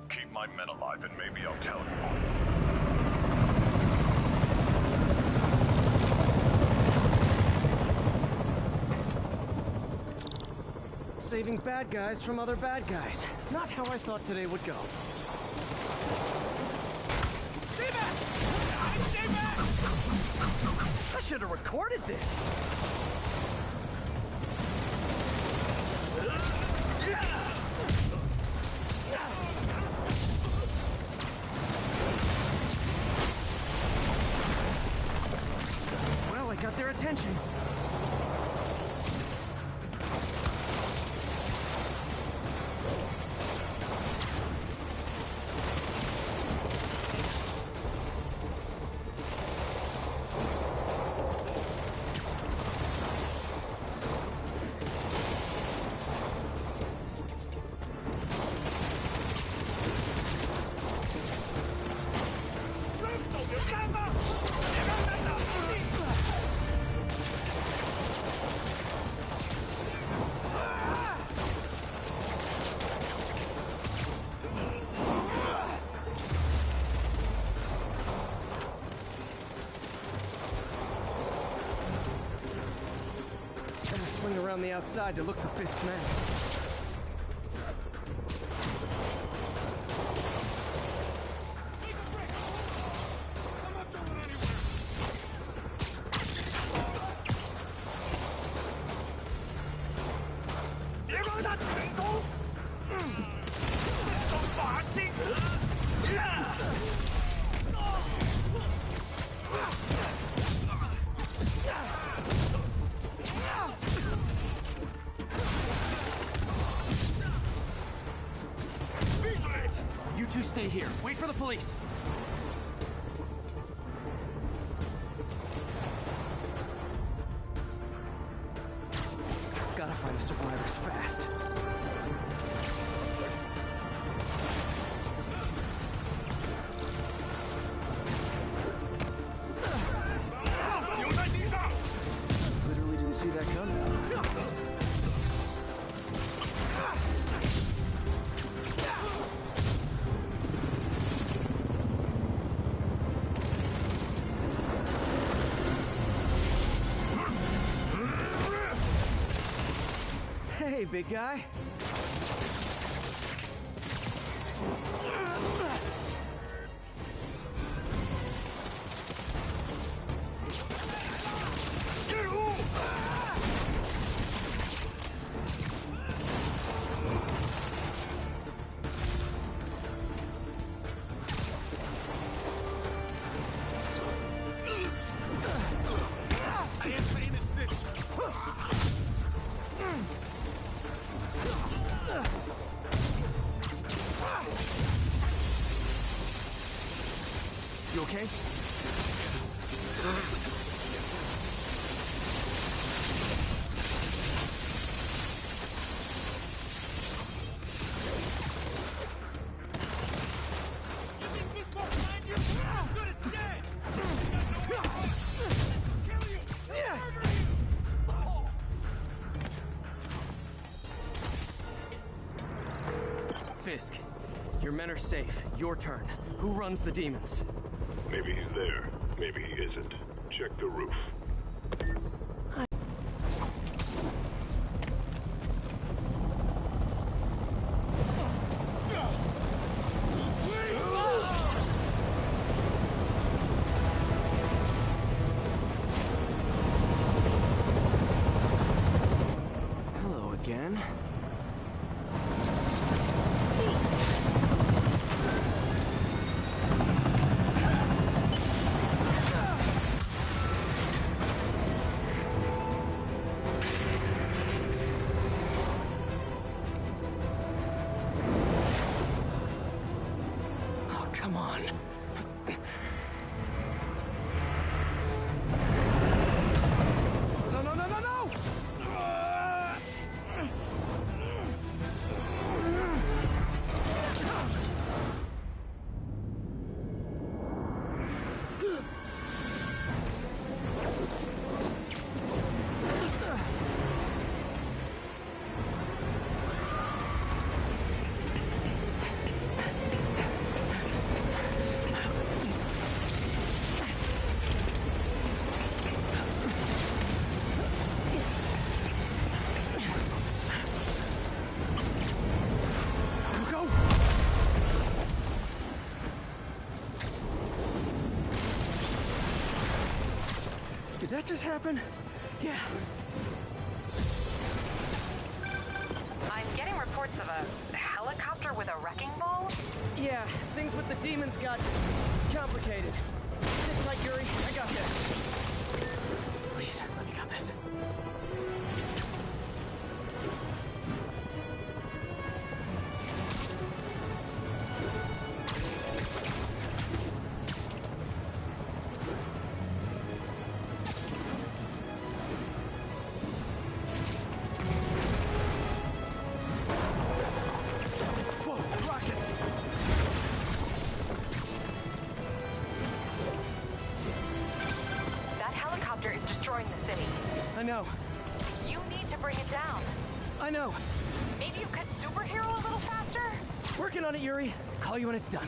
Keep my men alive and maybe I'll tell you. Saving bad guys from other bad guys. Not how I thought today would go. I should have recorded this. Well, I got their attention. swing around the outside to look for Fisk's men. You two stay here. Wait for the police. Gotta find the survivors fast. Literally didn't see that coming. Hey, big guy. You okay? Fisk, your men are safe. Your turn. Who runs the demons? Maybe he's there. Maybe he isn't. Check the roof. Hello again. Come on. No, no, no, no, no! Did that just happen? Yeah. I'm getting reports of a helicopter with a wrecking ball. Yeah, things with the demons got complicated. Sit tight, Yuri. I got this. Please, let me got this. I know. You need to bring it down. I know. Maybe you could superhero a little faster? Working on it, Yuri. Call you when it's done.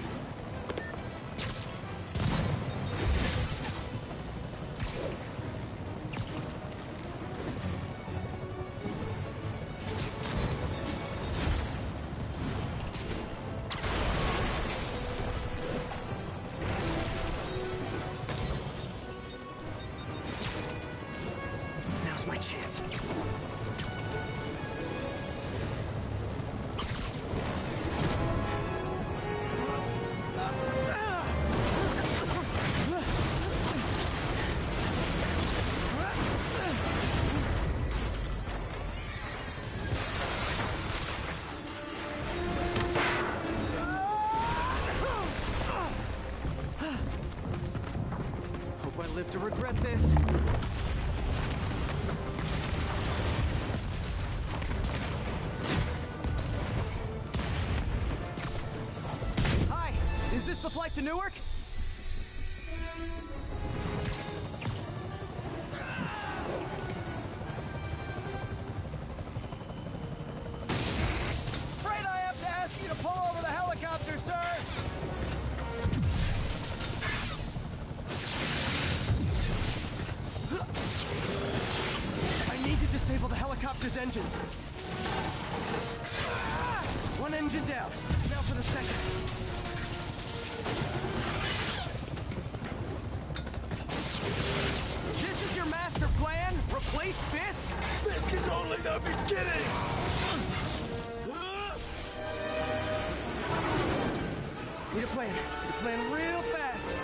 hope I live to regret this. Hi, is this the flight to Newark? Afraid I have to ask you to pull over the helicopter, sir! I need to disable the helicopter's engines. One engine down. Now for the second. This is your master plan? Replace Fisk? Fisk is only the beginning! Need a plan. Need a plan real fast.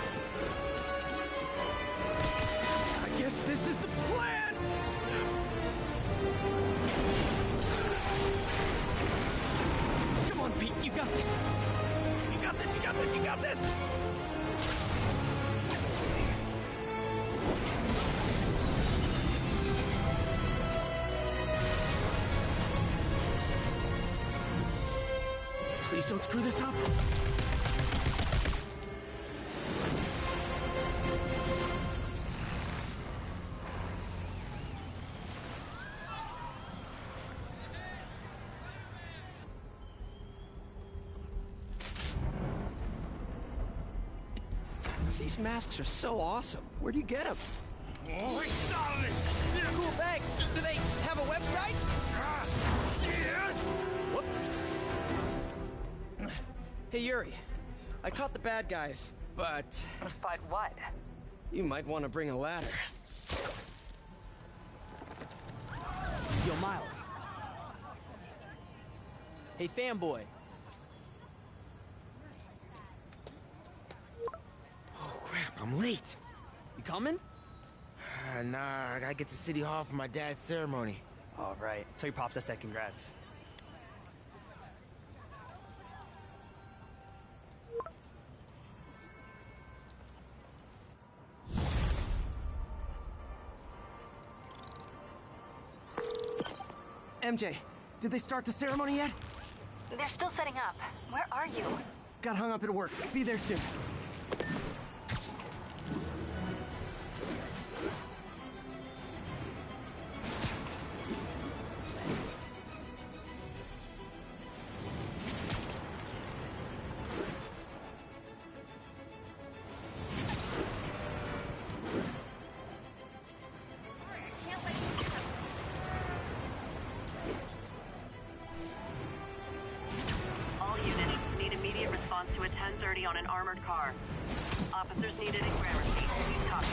I guess this is the plan! Come on, Pete, you got this. You got this, you got this, you got this! Please don't screw this up. These masks are so awesome. Where do you get them? Oh, Cool, thanks. Do they have a website? Yes! Whoops. Hey, Yuri. I caught the bad guys, but... But what? You might want to bring a ladder. Yo, Miles. Hey, fanboy. Oh, crap, I'm late. You coming? Nah, I gotta get to City Hall for my dad's ceremony. All right. Tell your pops I said congrats. MJ, did they start the ceremony yet? They're still setting up. Where are you? Got hung up at work. Be there soon. All units need immediate response to a 1030 on an armored car. Officers needed in Gramercy. Please copy.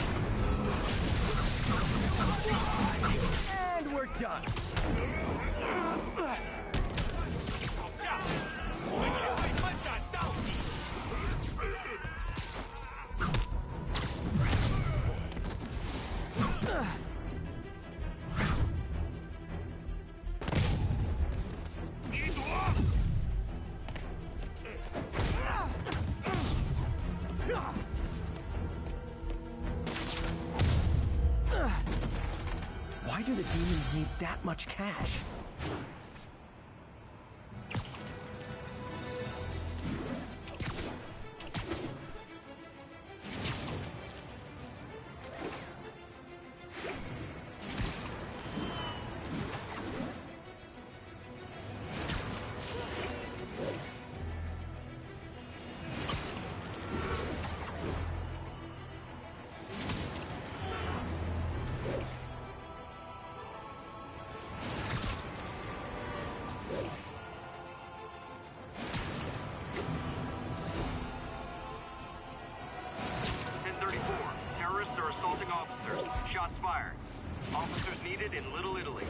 And we're done. Why do the demons need that much cash? Shots fired. Officers needed in Little Italy.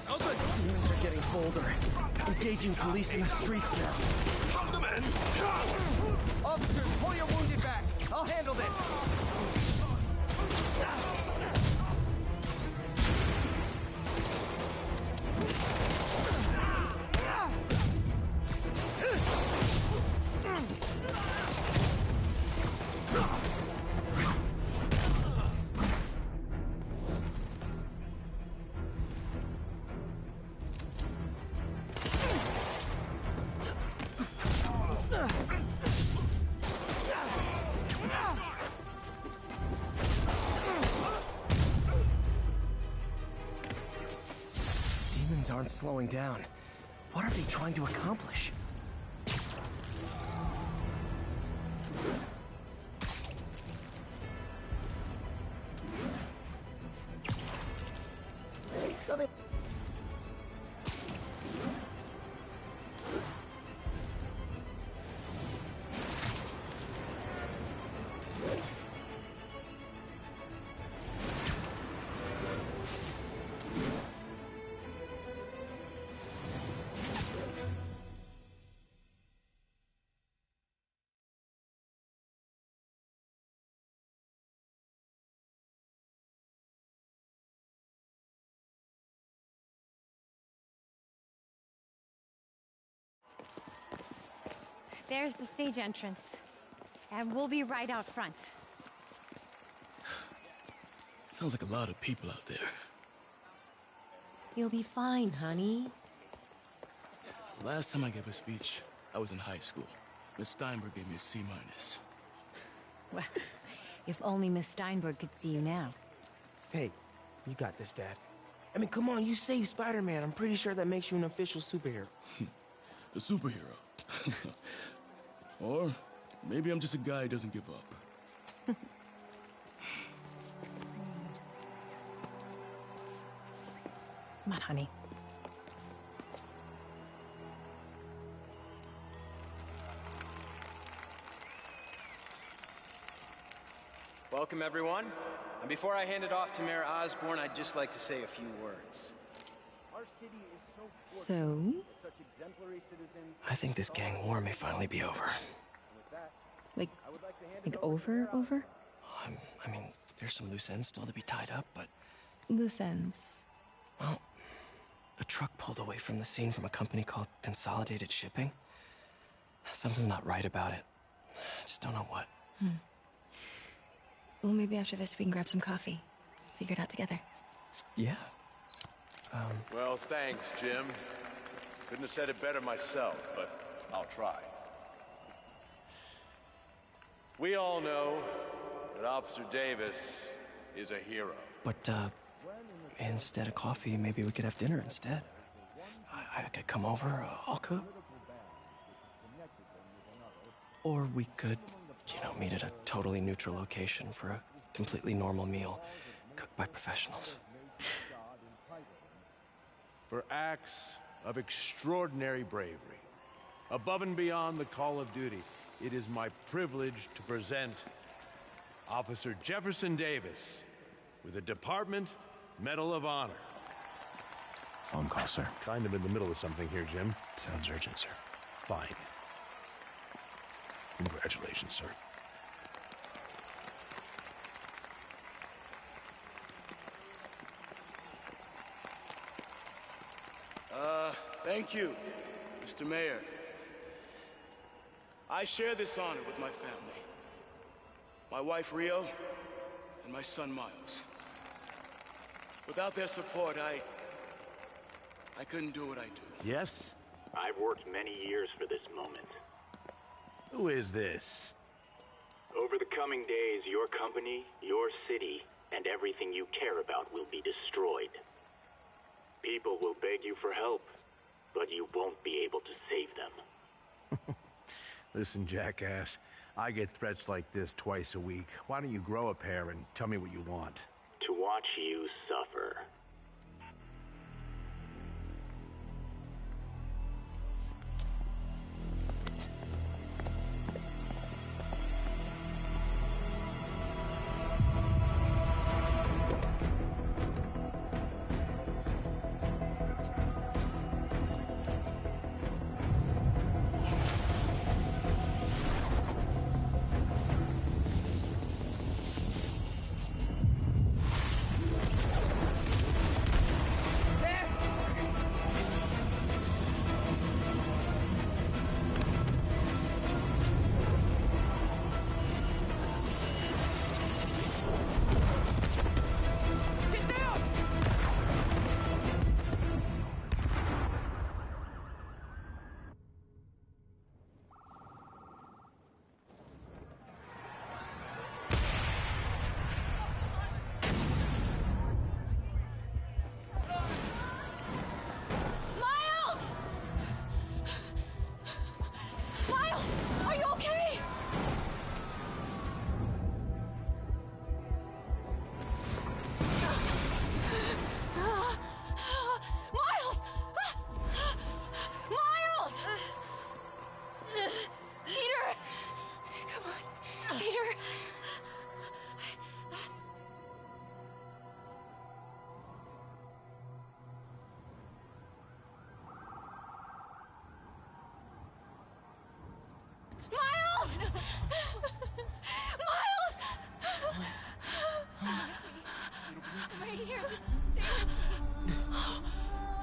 Oh, good. Demons are getting bolder. Engaging police in the streets now. Come the men! Officers, pull your wounded back. I'll handle this. demons aren't slowing down. What are they trying to accomplish? There's the stage entrance. And we'll be right out front. Sounds like a lot of people out there. You'll be fine, honey. Last time I gave a speech, I was in high school. Miss Steinberg gave me a C-. Well, if only Miss Steinberg could see you now. Hey, you got this, Dad. I mean, come on, you saved Spider-Man. I'm pretty sure that makes you an official superhero. A superhero. Or maybe I'm just a guy who doesn't give up. Come on, honey. Welcome, everyone. And before I hand it off to Mayor Osborn, I'd just like to say a few words. So? I think this gang war may finally be over. Like over? I mean, there's some loose ends still to be tied up, but... Loose ends? Well, a truck pulled away from the scene from a company called Consolidated Shipping. Something's not right about it. I just don't know what. Well, maybe after this we can grab some coffee. Figure it out together. Yeah. Well, thanks, Jim. Couldn't have said it better myself, but I'll try. We all know that Officer Davis is a hero. But, instead of coffee, maybe we could have dinner instead. I could come over, I'll cook. Or we could, meet at a totally neutral location for a completely normal meal, cooked by professionals. For acts of extraordinary bravery, above and beyond the call of duty, it is my privilege to present Officer Jefferson Davis with the Department Medal of Honor. Phone call, sir. Kind of in the middle of something here, Jim. Sounds urgent, sir. Fine. Congratulations, sir. Thank you, Mr. Mayor. I share this honor with my family. My wife, Rio, and my son, Miles. Without their support, I couldn't do what I do. Yes? I've worked many years for this moment. Who is this? Over the coming days, your company, your city, and everything you care about will be destroyed. People will beg you for help, but you won't be able to save them. Listen, jackass, I get threats like this twice a week. Why don't you grow a pair and tell me what you want? To watch you suffer.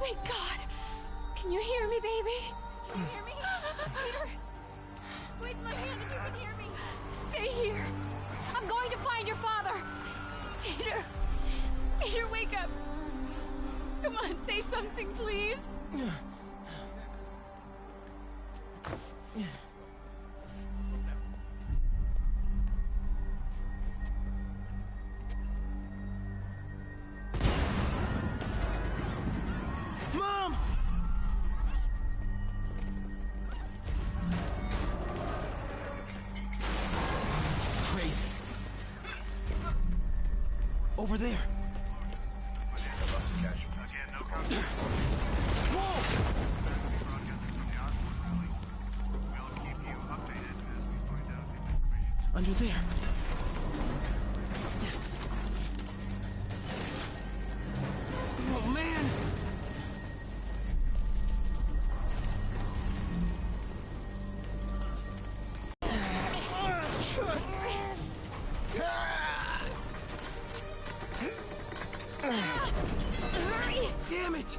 Thank God. Can you hear me, baby? Can you hear me? Peter! Squeeze my hand if you can hear me. Stay here. I'm going to find your father. Peter! Peter, wake up! Come on, say something, please. Mom! Crazy. Over there. Under there. Oh, man! Hurry! Damn it!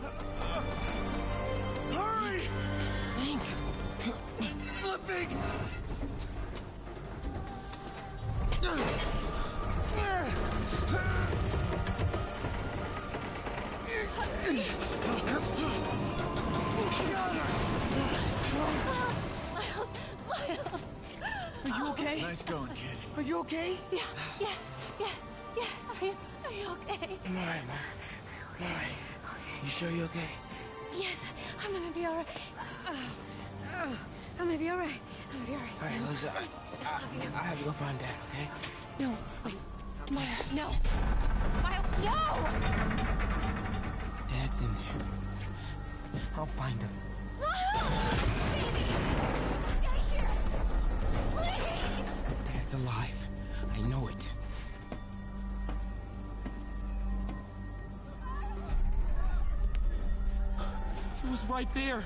Hurry! Think. Flipping! Are you okay? Nice going, kid. Are you okay? Yeah. Are you okay? I'm alright, Mom. I'm alright. You sure you're okay? Yes, I'm gonna be alright. I'm gonna be alright. I'm gonna be alright. Alright, Lisa. I'll have you go find Dad, okay? No, wait. Miles, no! Miles, no! Dad's in there. I'll find him. Baby! Stay here! Please! Dad's alive. I know it. He was right there.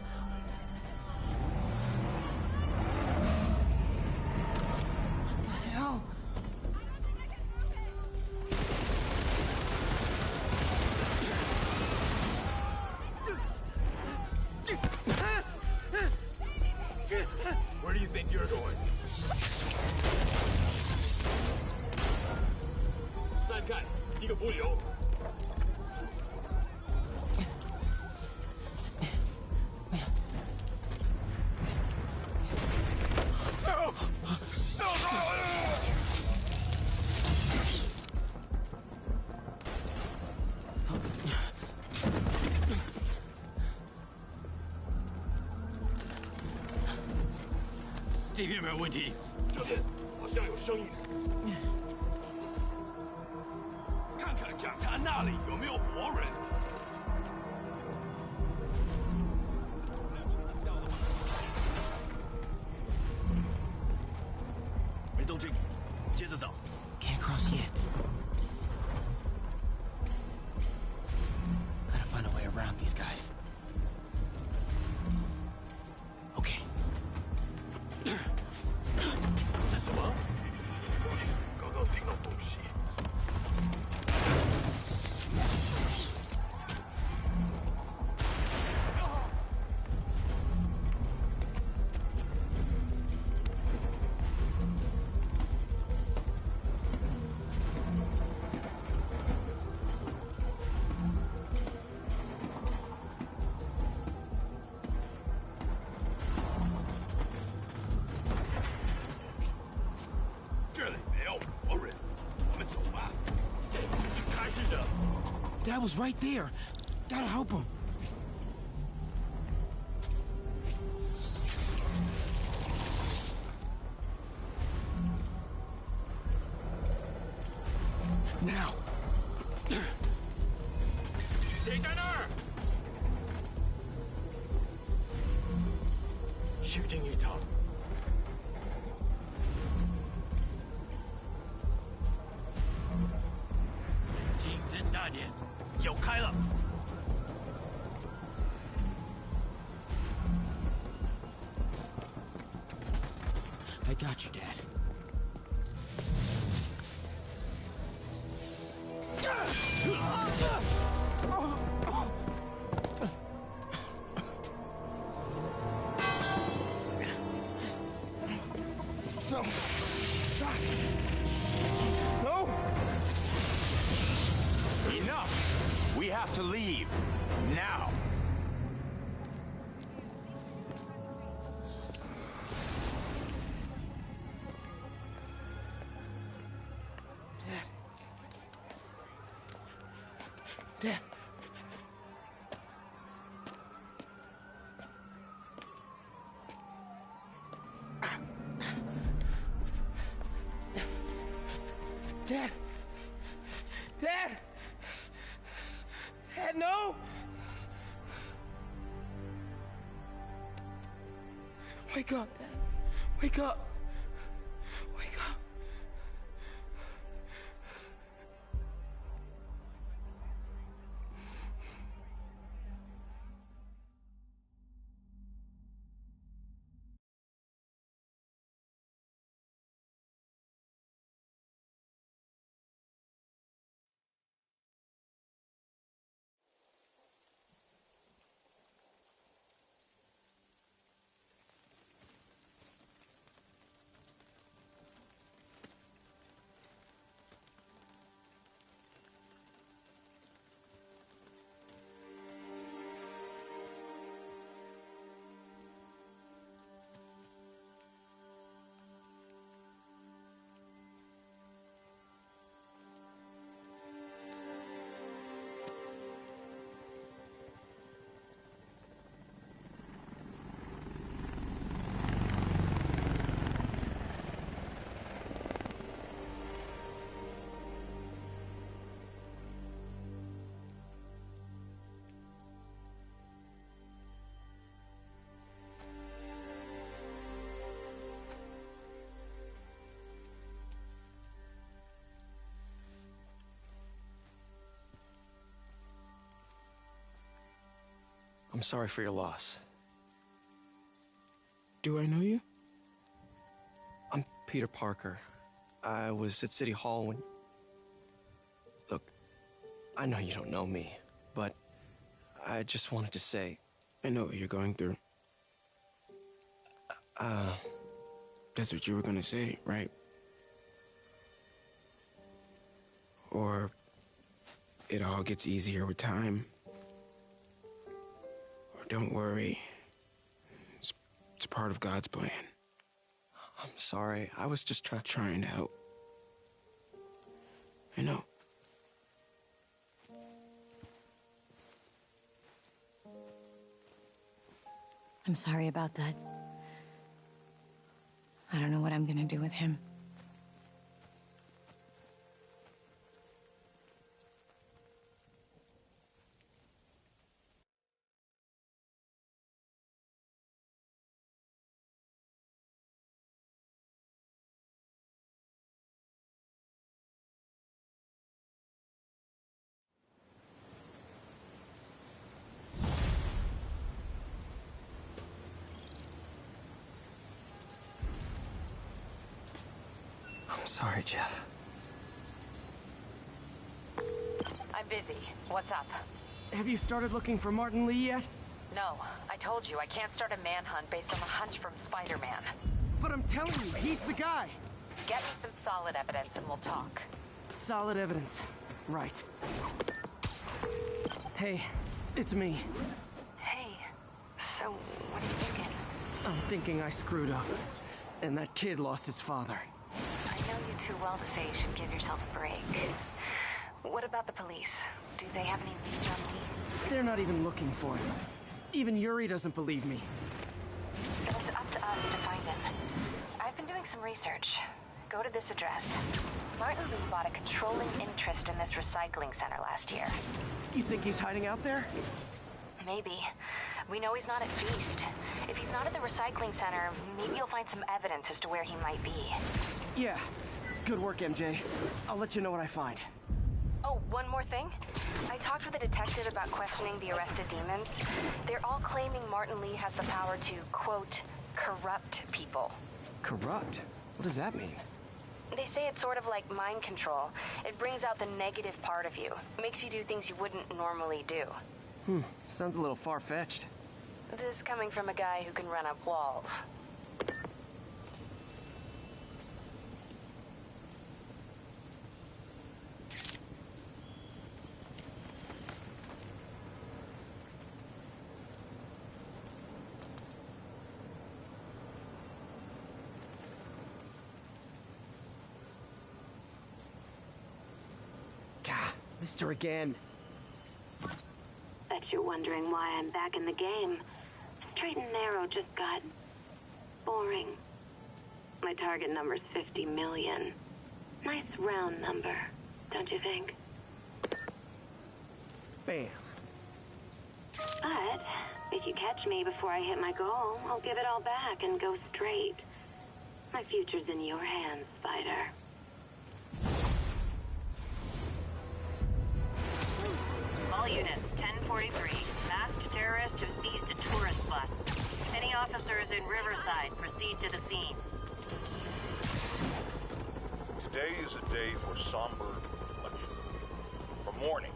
What the hell? Where do you think you're going? 再看一个补流。这边没有问题。这边好像有声音。看看检查那里有没有活人。没动静，接着找。Can't cross yet. Gotta find a way around these guys. Okay. 是什么？刚刚听到东西。这里没有活人，我们走吧。这是开始的。 Dad was right there. Gotta help him. Now. 谁在那儿？虚惊一场。眼睛睁大点，有开了。I got you, Dad. Dad. Dad! Dad! Dad, no! Wake up, Dad. Wake up. Wake up. I'm sorry for your loss. Do I know you? I'm Peter Parker. I was at City Hall when... Look, I know you don't know me, but I just wanted to say... I know what you're going through. That's what you were gonna say, right? Or it all gets easier with time. Or don't worry. It's part of God's plan. I'm sorry. I was just trying to help. I know. I'm sorry about that. I don't know what I'm gonna do with him. I'm sorry, Jeff. I'm busy. What's up? Have you started looking for Martin Lee yet? No, I told you I can't start a manhunt based on a hunch from Spider-Man. But I'm telling you, he's the guy. Get me some solid evidence and we'll talk. Solid evidence. Right. Hey, it's me. Hey, so what are you thinking? I'm thinking I screwed up. And that kid lost his father. I know you too well to say you should give yourself a break. What about the police? Do they have any leads on me? They're not even looking for him. Even Yuri doesn't believe me. It's up to us to find him. I've been doing some research. Go to this address. Martin Lee bought a controlling interest in this recycling center last year. You think he's hiding out there? Maybe. We know he's not at Feast. If he's not at the recycling center, maybe you'll find some evidence as to where he might be. Yeah. Good work, MJ. I'll let you know what I find. Oh, one more thing. I talked with a detective about questioning the arrested demons. They're all claiming Martin Lee has the power to, quote, corrupt people. Corrupt? What does that mean? They say it's sort of like mind control. It brings out the negative part of you. Makes you do things you wouldn't normally do. Sounds a little far-fetched. This coming from a guy who can run up walls. Gah, Mr. Again. you're wondering why I'm back in the game, straight and narrow just got boring. My target number's 50 million. Nice round number, don't you think? Bam. But if you catch me before I hit my goal, I'll give it all back and go straight. My future's in your hands, Spider. All units, 1043. Masked terrorists have seized a tourist bus. Any officers in Riverside, proceed to the scene. Today is a day for somber reflection, for mourning,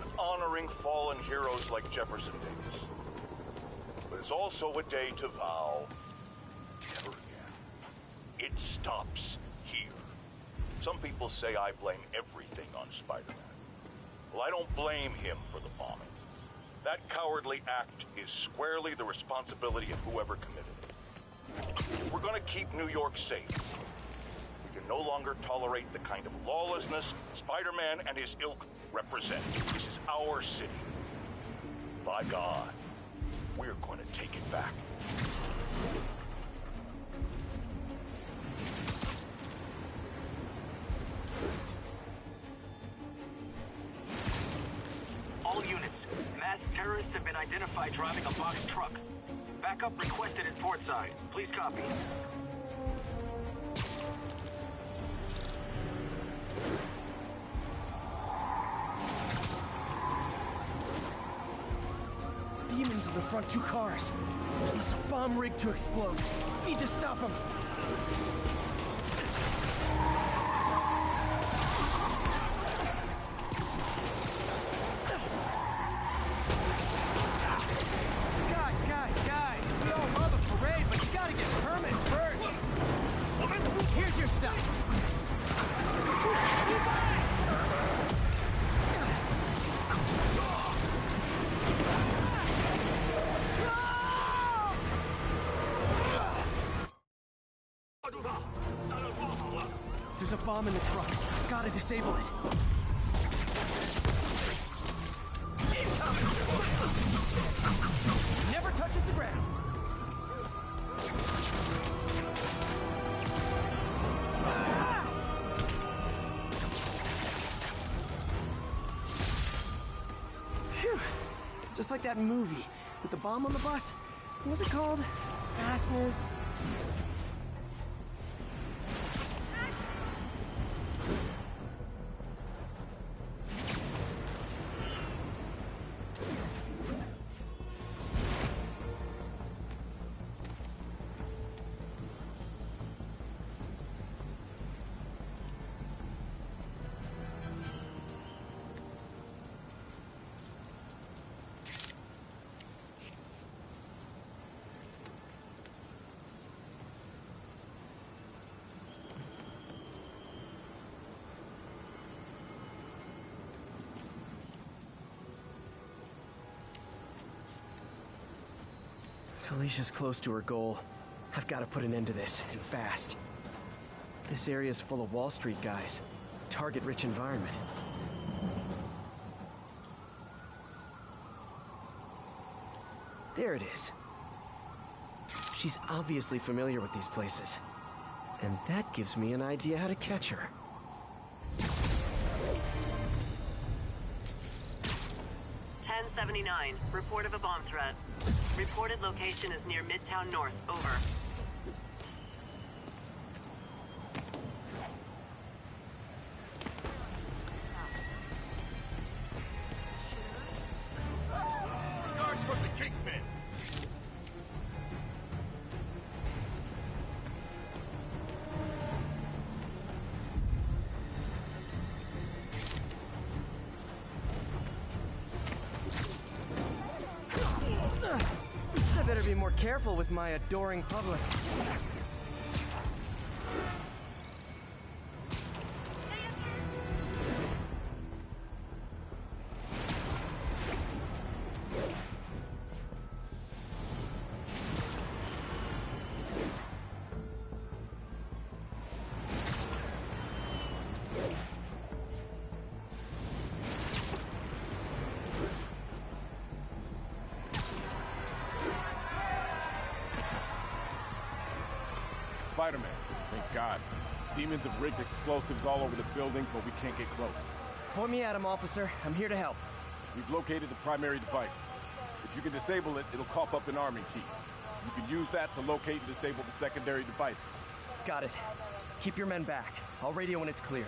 and honoring fallen heroes like Jefferson Davis. But it's also a day to vow never again. It stops here. Some people say I blame everything on Spider-Man. Well, I don't blame him for the bombing. That cowardly act is squarely the responsibility of whoever committed it. If we're gonna keep New York safe, we can no longer tolerate the kind of lawlessness Spider-Man and his ilk represent. This is our city. By God, we're going to take it back. All units, masked terrorists have been identified driving a box truck. Backup requested at Portside. Please copy. Demons in the front two cars. Plus a bomb rigged to explode. Need to stop them. Guys, we all love a parade, but you gotta get permits first. Here's your stuff. There's a bomb in the truck. Gotta disable it. Never touches the ground. Phew. Just like that movie with the bomb on the bus. What was it called? Fastness. Alicia's close to her goal. I've got to put an end to this, and fast. This area's full of Wall Street guys. Target-rich environment. There it is. She's obviously familiar with these places. And that gives me an idea how to catch her. .79, report of a bomb threat. Reported location is near Midtown North. Over. Guards from the Kingpin. I better be more careful with my adoring public. Spider-Man. Thank God. Demons have rigged explosives all over the building, but we can't get close. Point me at him, officer. I'm here to help. We've located the primary device. If you can disable it, it'll cough up an arming key. You can use that to locate and disable the secondary device. Got it. Keep your men back. I'll radio when it's clear.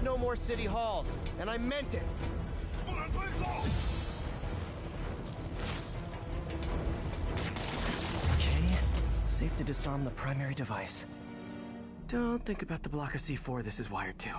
No more city halls, and I meant it. Okay, safe to disarm the primary device. Don't think about the block of C4 this is wired to.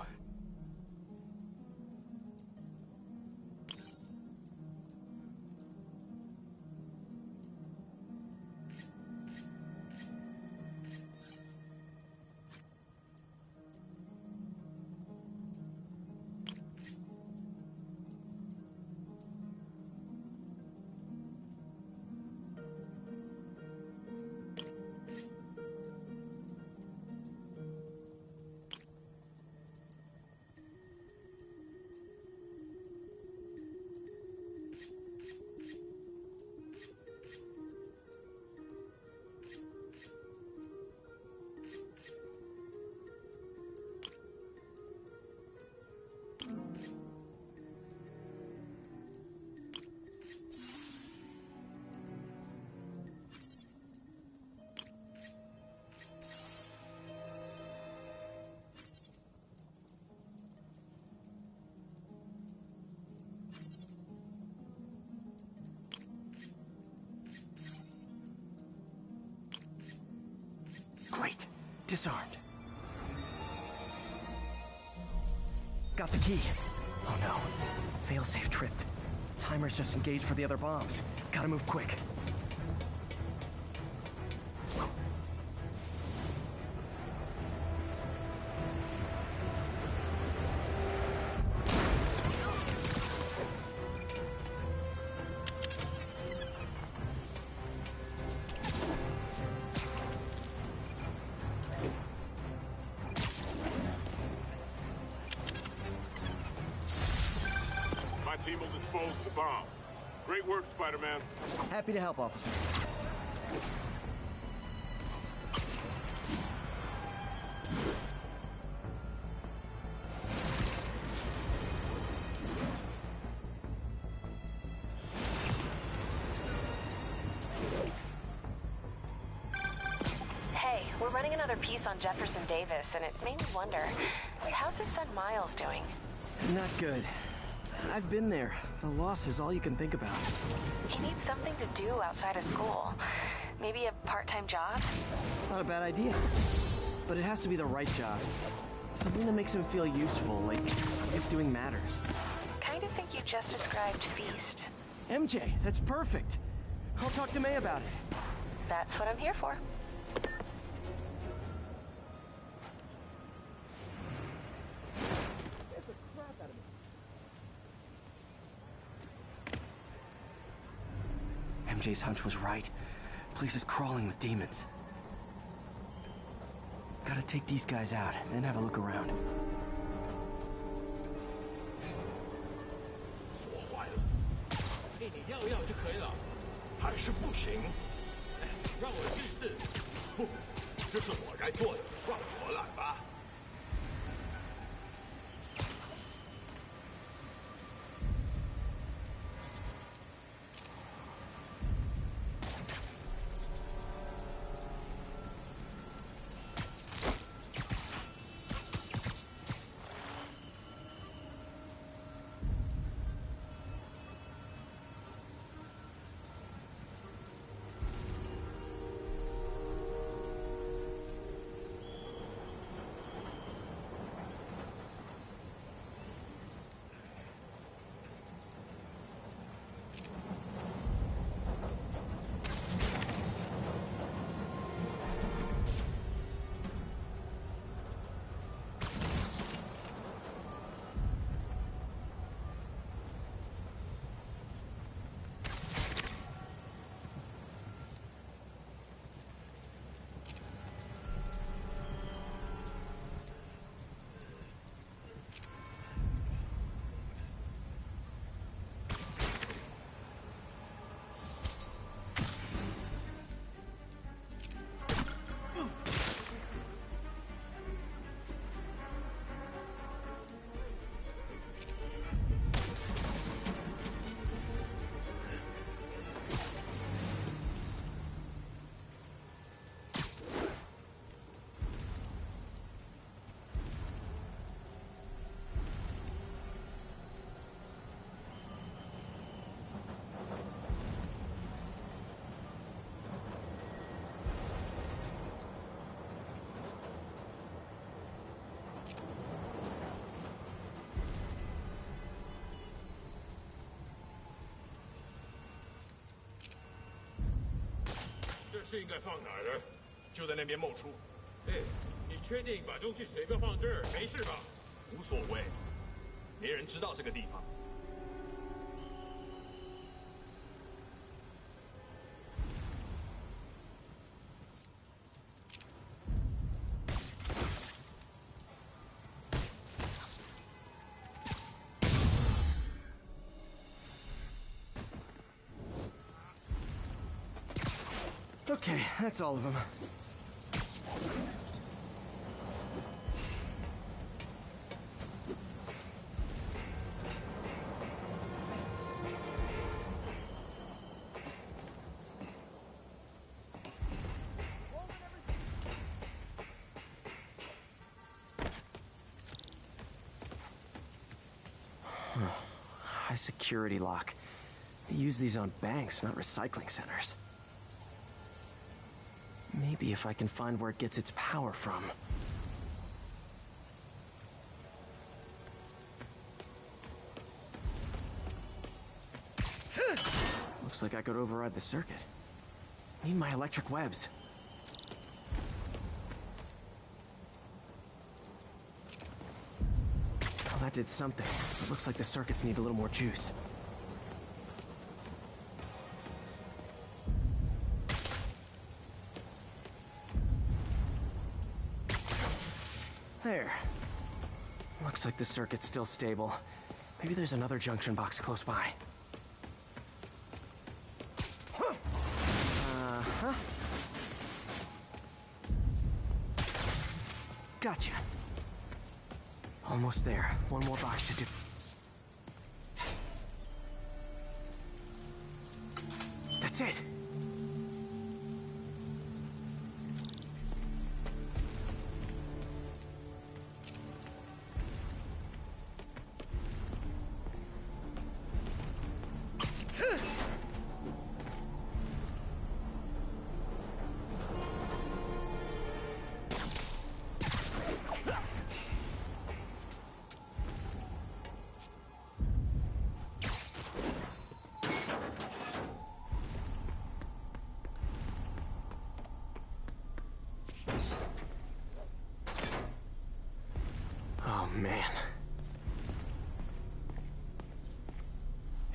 Great. Disarmed. Got the key. Oh no. Failsafe tripped. Timer's just engaged for the other bombs. Gotta move quick. Team will dispose of the bomb. Great work, Spider-Man. Happy to help, officer. Hey, we're running another piece on Jefferson Davis, and it made me wonder, how's his son Miles doing? Not good. I've been there. The loss is all you can think about. He needs something to do outside of school. Maybe a part-time job? It's not a bad idea. But it has to be the right job. Something that makes him feel useful, like he's doing matters. Kind of think you just described Feast. MJ, that's perfect. I'll talk to May about it. That's what I'm here for. MJ's hunch was right. Place is crawling with demons. Gotta take these guys out, then have a look around. 锁坏了，给你要要就可以了，还是不行。哎，让我试试。不，这是我该做的，让我来吧。 Spider-Man, 是应该放哪儿的？就在那边冒出。哎，你确定把东西随便放这儿没事吧？无所谓，没人知道这个地方。Okay, that's all of them. High security lock. They use these on banks, not recycling centers. Maybe if I can find where it gets its power from. Looks like I could override the circuit. Need my electric webs. Well, that did something. It looks like the circuits need a little more juice. There. Looks like the circuit's still stable. Maybe there's another junction box close by. Uh-huh. Gotcha. Almost there. One more box should do. That's it. Oh, man.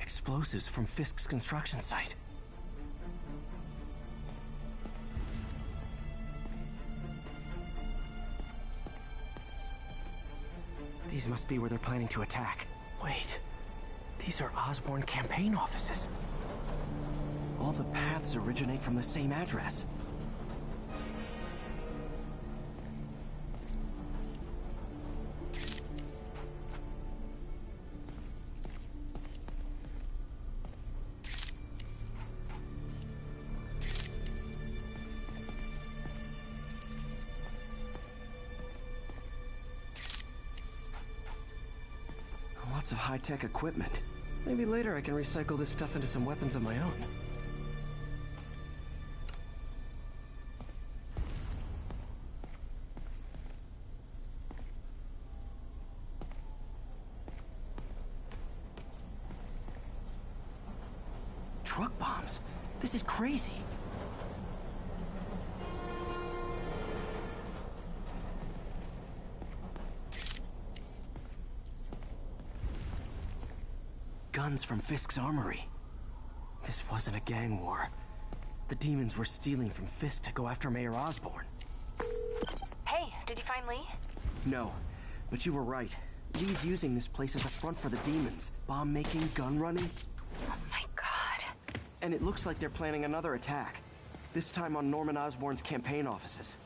Explosives from Fisk's construction site. These must be where they're planning to attack. Wait, these are Osborn campaign offices. All the paths originate from the same address. Lots of high-tech equipment. Maybe later I can recycle this stuff into some weapons of my own. Truck bombs? This is crazy. Guns from Fisk's armory. This wasn't a gang war. The demons were stealing from Fisk to go after Mayor Osborn. Hey, did you find Lee? No, but you were right. Lee's using this place as a front for the demons. Bomb making, gun running. Oh my god. And it looks like they're planning another attack. This time on Norman Osborn's campaign offices.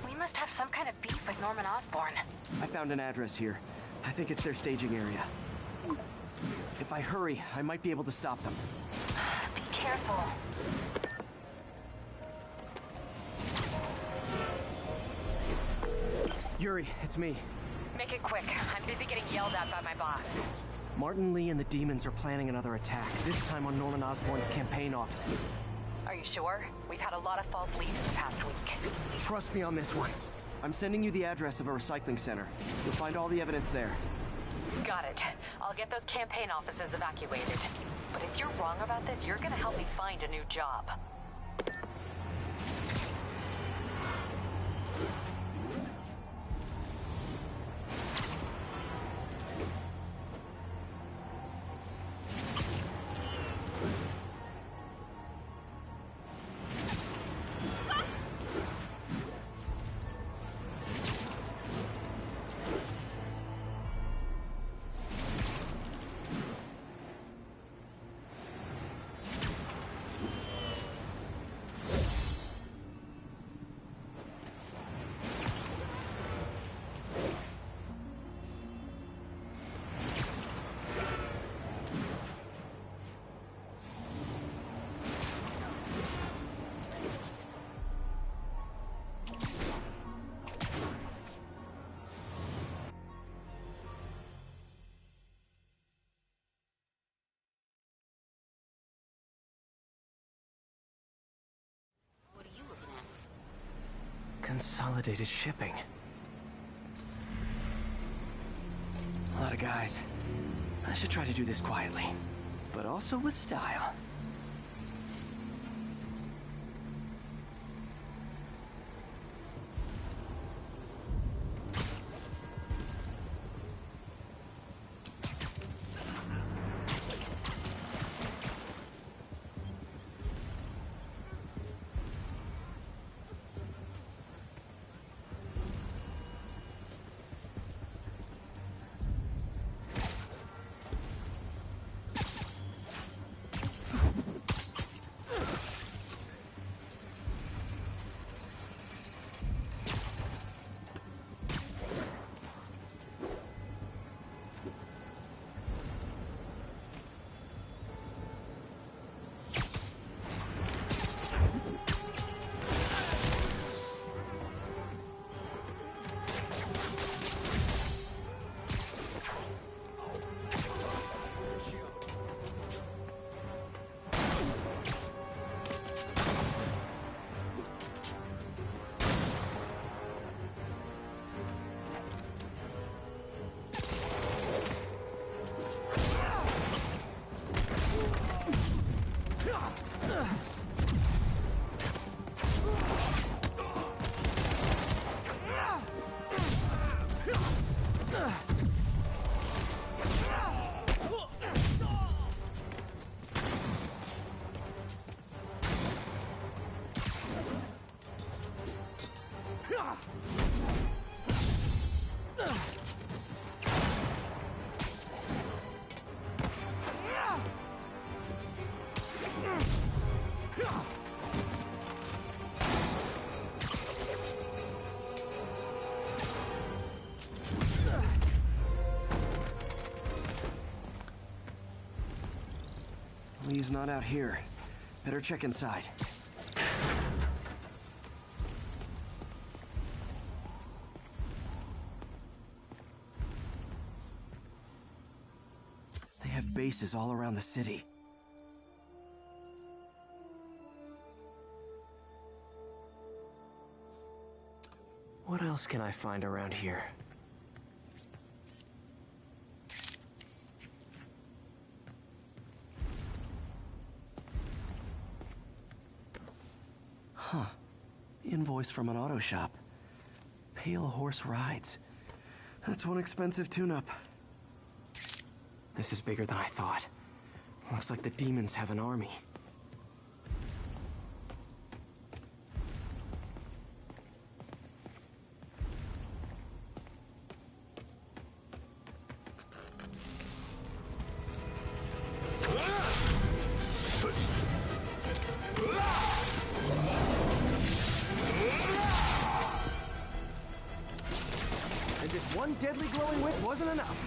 We must have some kind of beef with Norman Osborn. I found an address here. I think it's their staging area. If I hurry, I might be able to stop them. Be careful. Yuri, it's me. Make it quick. I'm busy getting yelled at by my boss. Martin Lee and the demons are planning another attack, this time on Norman Osborn's campaign offices. Are you sure? We've had a lot of false leads the past week. Trust me on this one. I'm sending you the address of a recycling center. You'll find all the evidence there. Got it. I'll get those campaign offices evacuated. But if you're wrong about this, you're gonna help me find a new job. Consolidated shipping. A lot of guys. I should try to do this quietly, but also with style. Lee's not out here. Better check inside. They have bases all around the city. What else can I find around here? Huh. Invoice from an auto shop. Pale Horse Rides. That's one expensive tune-up. This is bigger than I thought. Looks like the demons have an army. And if one deadly glowing whip wasn't enough.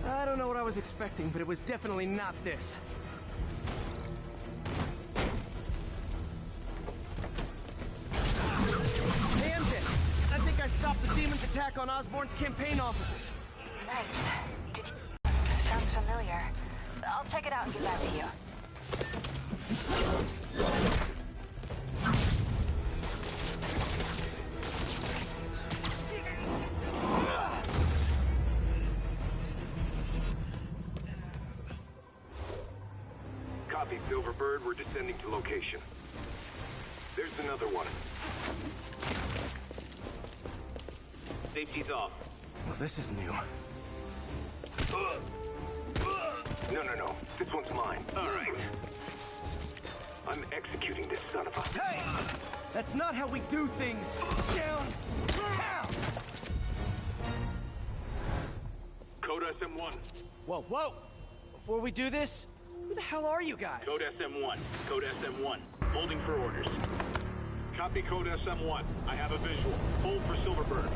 I don't know what I was expecting, but it was definitely not this. Hey, MJ, I think I stopped the demon's attack on Osborn's campaign offices. Nice. Sounds familiar. I'll check it out and get back to you. Copy, Silverbird. We're descending to location. There's another one. Safety's off. Well, this is new. No. This one's mine. All right. I'm executing this son of a... Hey! That's not how we do things! Down! Down! Code SM-1. Whoa! Before we do this, who the hell are you guys? Code SM-1. Code SM-1. Holding for orders. Copy Code SM-1. I have a visual. Hold for Silverbird.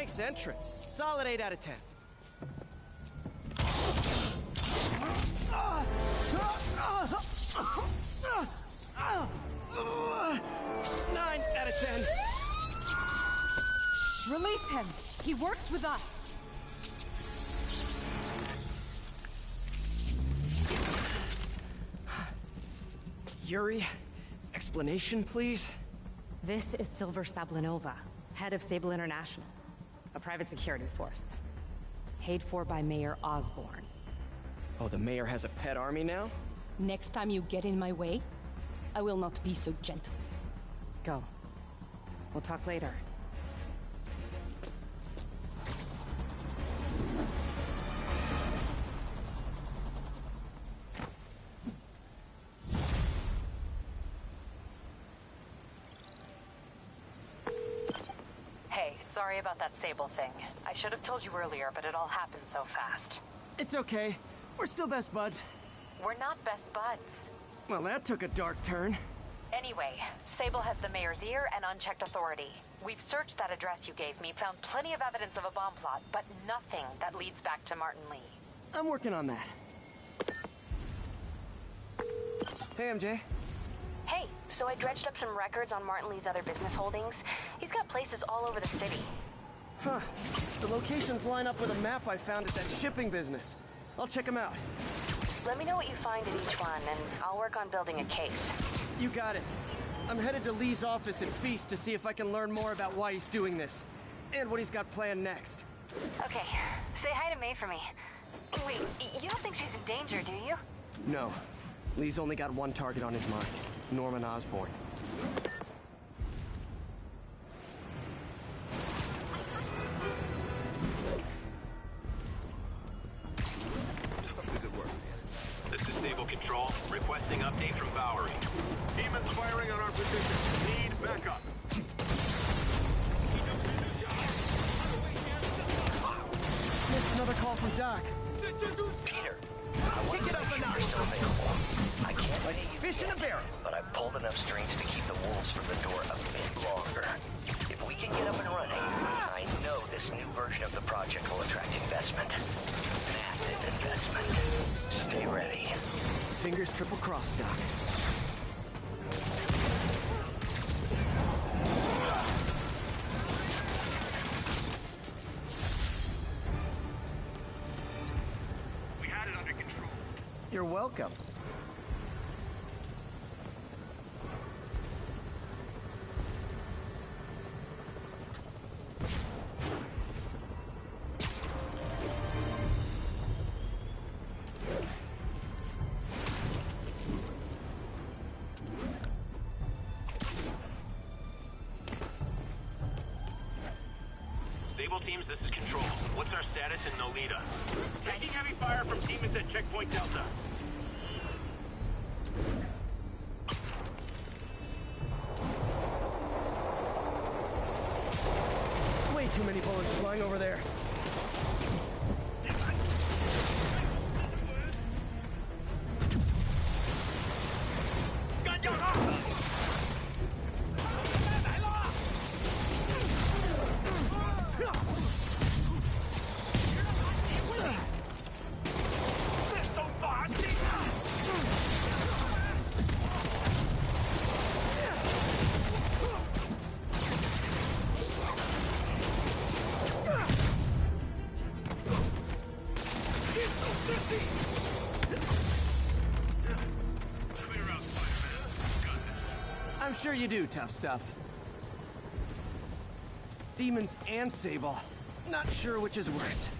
Nice entrance. Solid 8 out of 10. 9 out of 10. Release him. He works with us. Yuri, explanation, please? This is Silver Sablinova, head of Sable International, a private security force. Paid for by Mayor Osborn. Oh, the mayor has a pet army now? Next time you get in my way, I will not be so gentle. Go. We'll talk later. Hey, sorry about that Sable thing. I should have told you earlier, but it all happened so fast. It's okay. We're still best buds. We're not best buds. Well, that took a dark turn. Anyway, Sable has the mayor's ear and unchecked authority. We've searched that address you gave me, found plenty of evidence of a bomb plot, but nothing that leads back to Martin Lee. I'm working on that. Hey, MJ. Hey, so I dredged up some records on Martin Lee's other business holdings. He's got places all over the city. Huh. The locations line up with a map I found at that shipping business. I'll check them out. Let me know what you find in each one, and I'll work on building a case. You got it. I'm headed to Lee's office at Feast to see if I can learn more about why he's doing this. And what he's got planned next. Okay, say hi to May for me. Wait, you don't think she's in danger, do you? No. Lee's only got one target on his mind. Norman Osborn. Good work. This is Stable Control, requesting update from Bowery. Demons firing on our position. Need backup. Missed another call from Doc. Peter, I want to know if you're still available. I can't pay you fish in a barrel, but I've pulled enough strings to keep the wolves from the door a bit longer. If we can get up and running, I know this new version of the project will attract investment. Massive investment. Stay ready. Fingers triple crossed, Doc. We had it under control. You're welcome. Stable teams, this is Control. What's our status in Nolita? Taking heavy fire from demons at Checkpoint Delta. Way too many bullets flying over there. I'm sure you do, tough stuff. Demons and Sable. Not sure which is worse.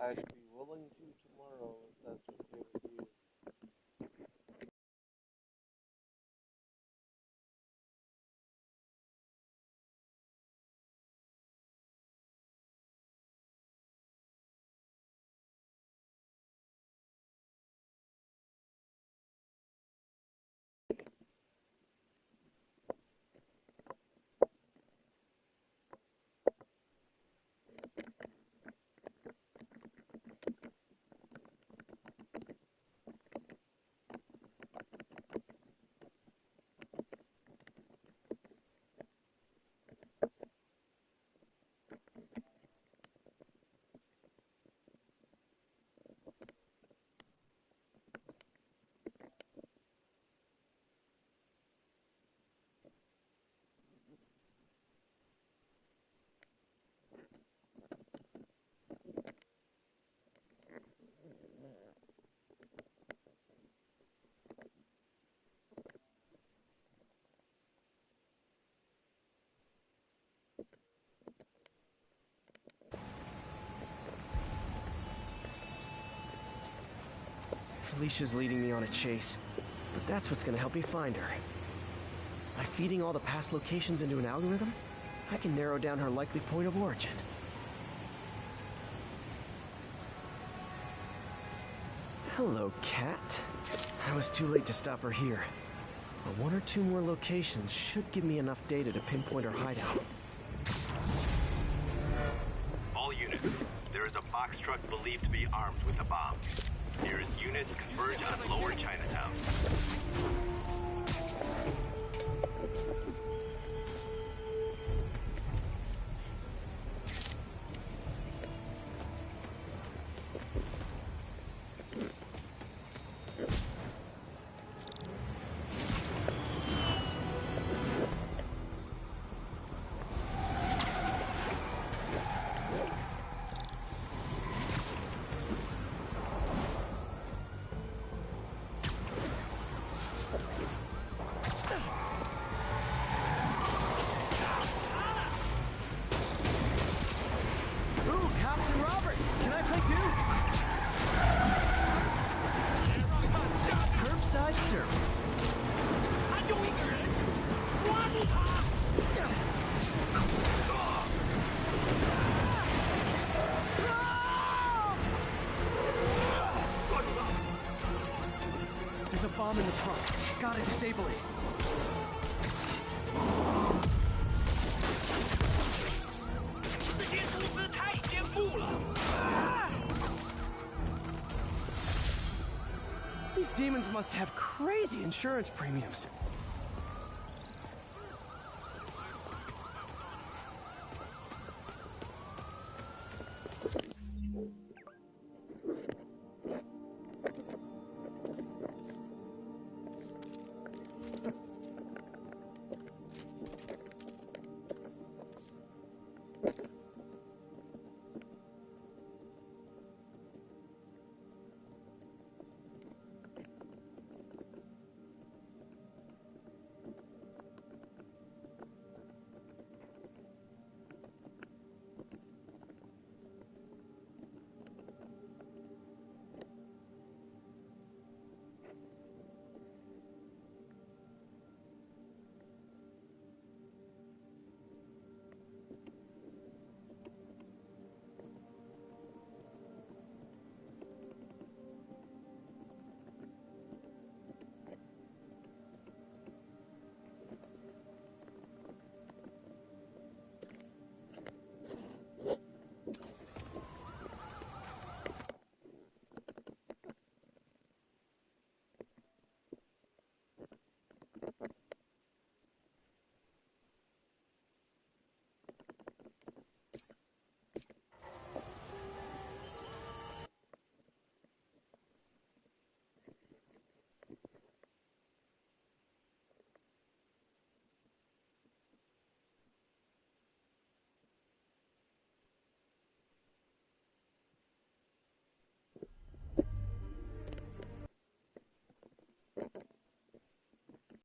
I'd be willing to tomorrow if that's okay with you. Felicia's leading me on a chase, but that's what's gonna help me find her. By feeding all the past locations into an algorithm, I can narrow down her likely point of origin. Hello, Cat. I was too late to stop her here. But one or two more locations should give me enough data to pinpoint her hideout. All units, there is a box truck believed to be armed with a bomb. Nearest units converge on Lower Chinatown. There's a bomb in the trunk. Gotta disable it. These demons must have crazy insurance premiums.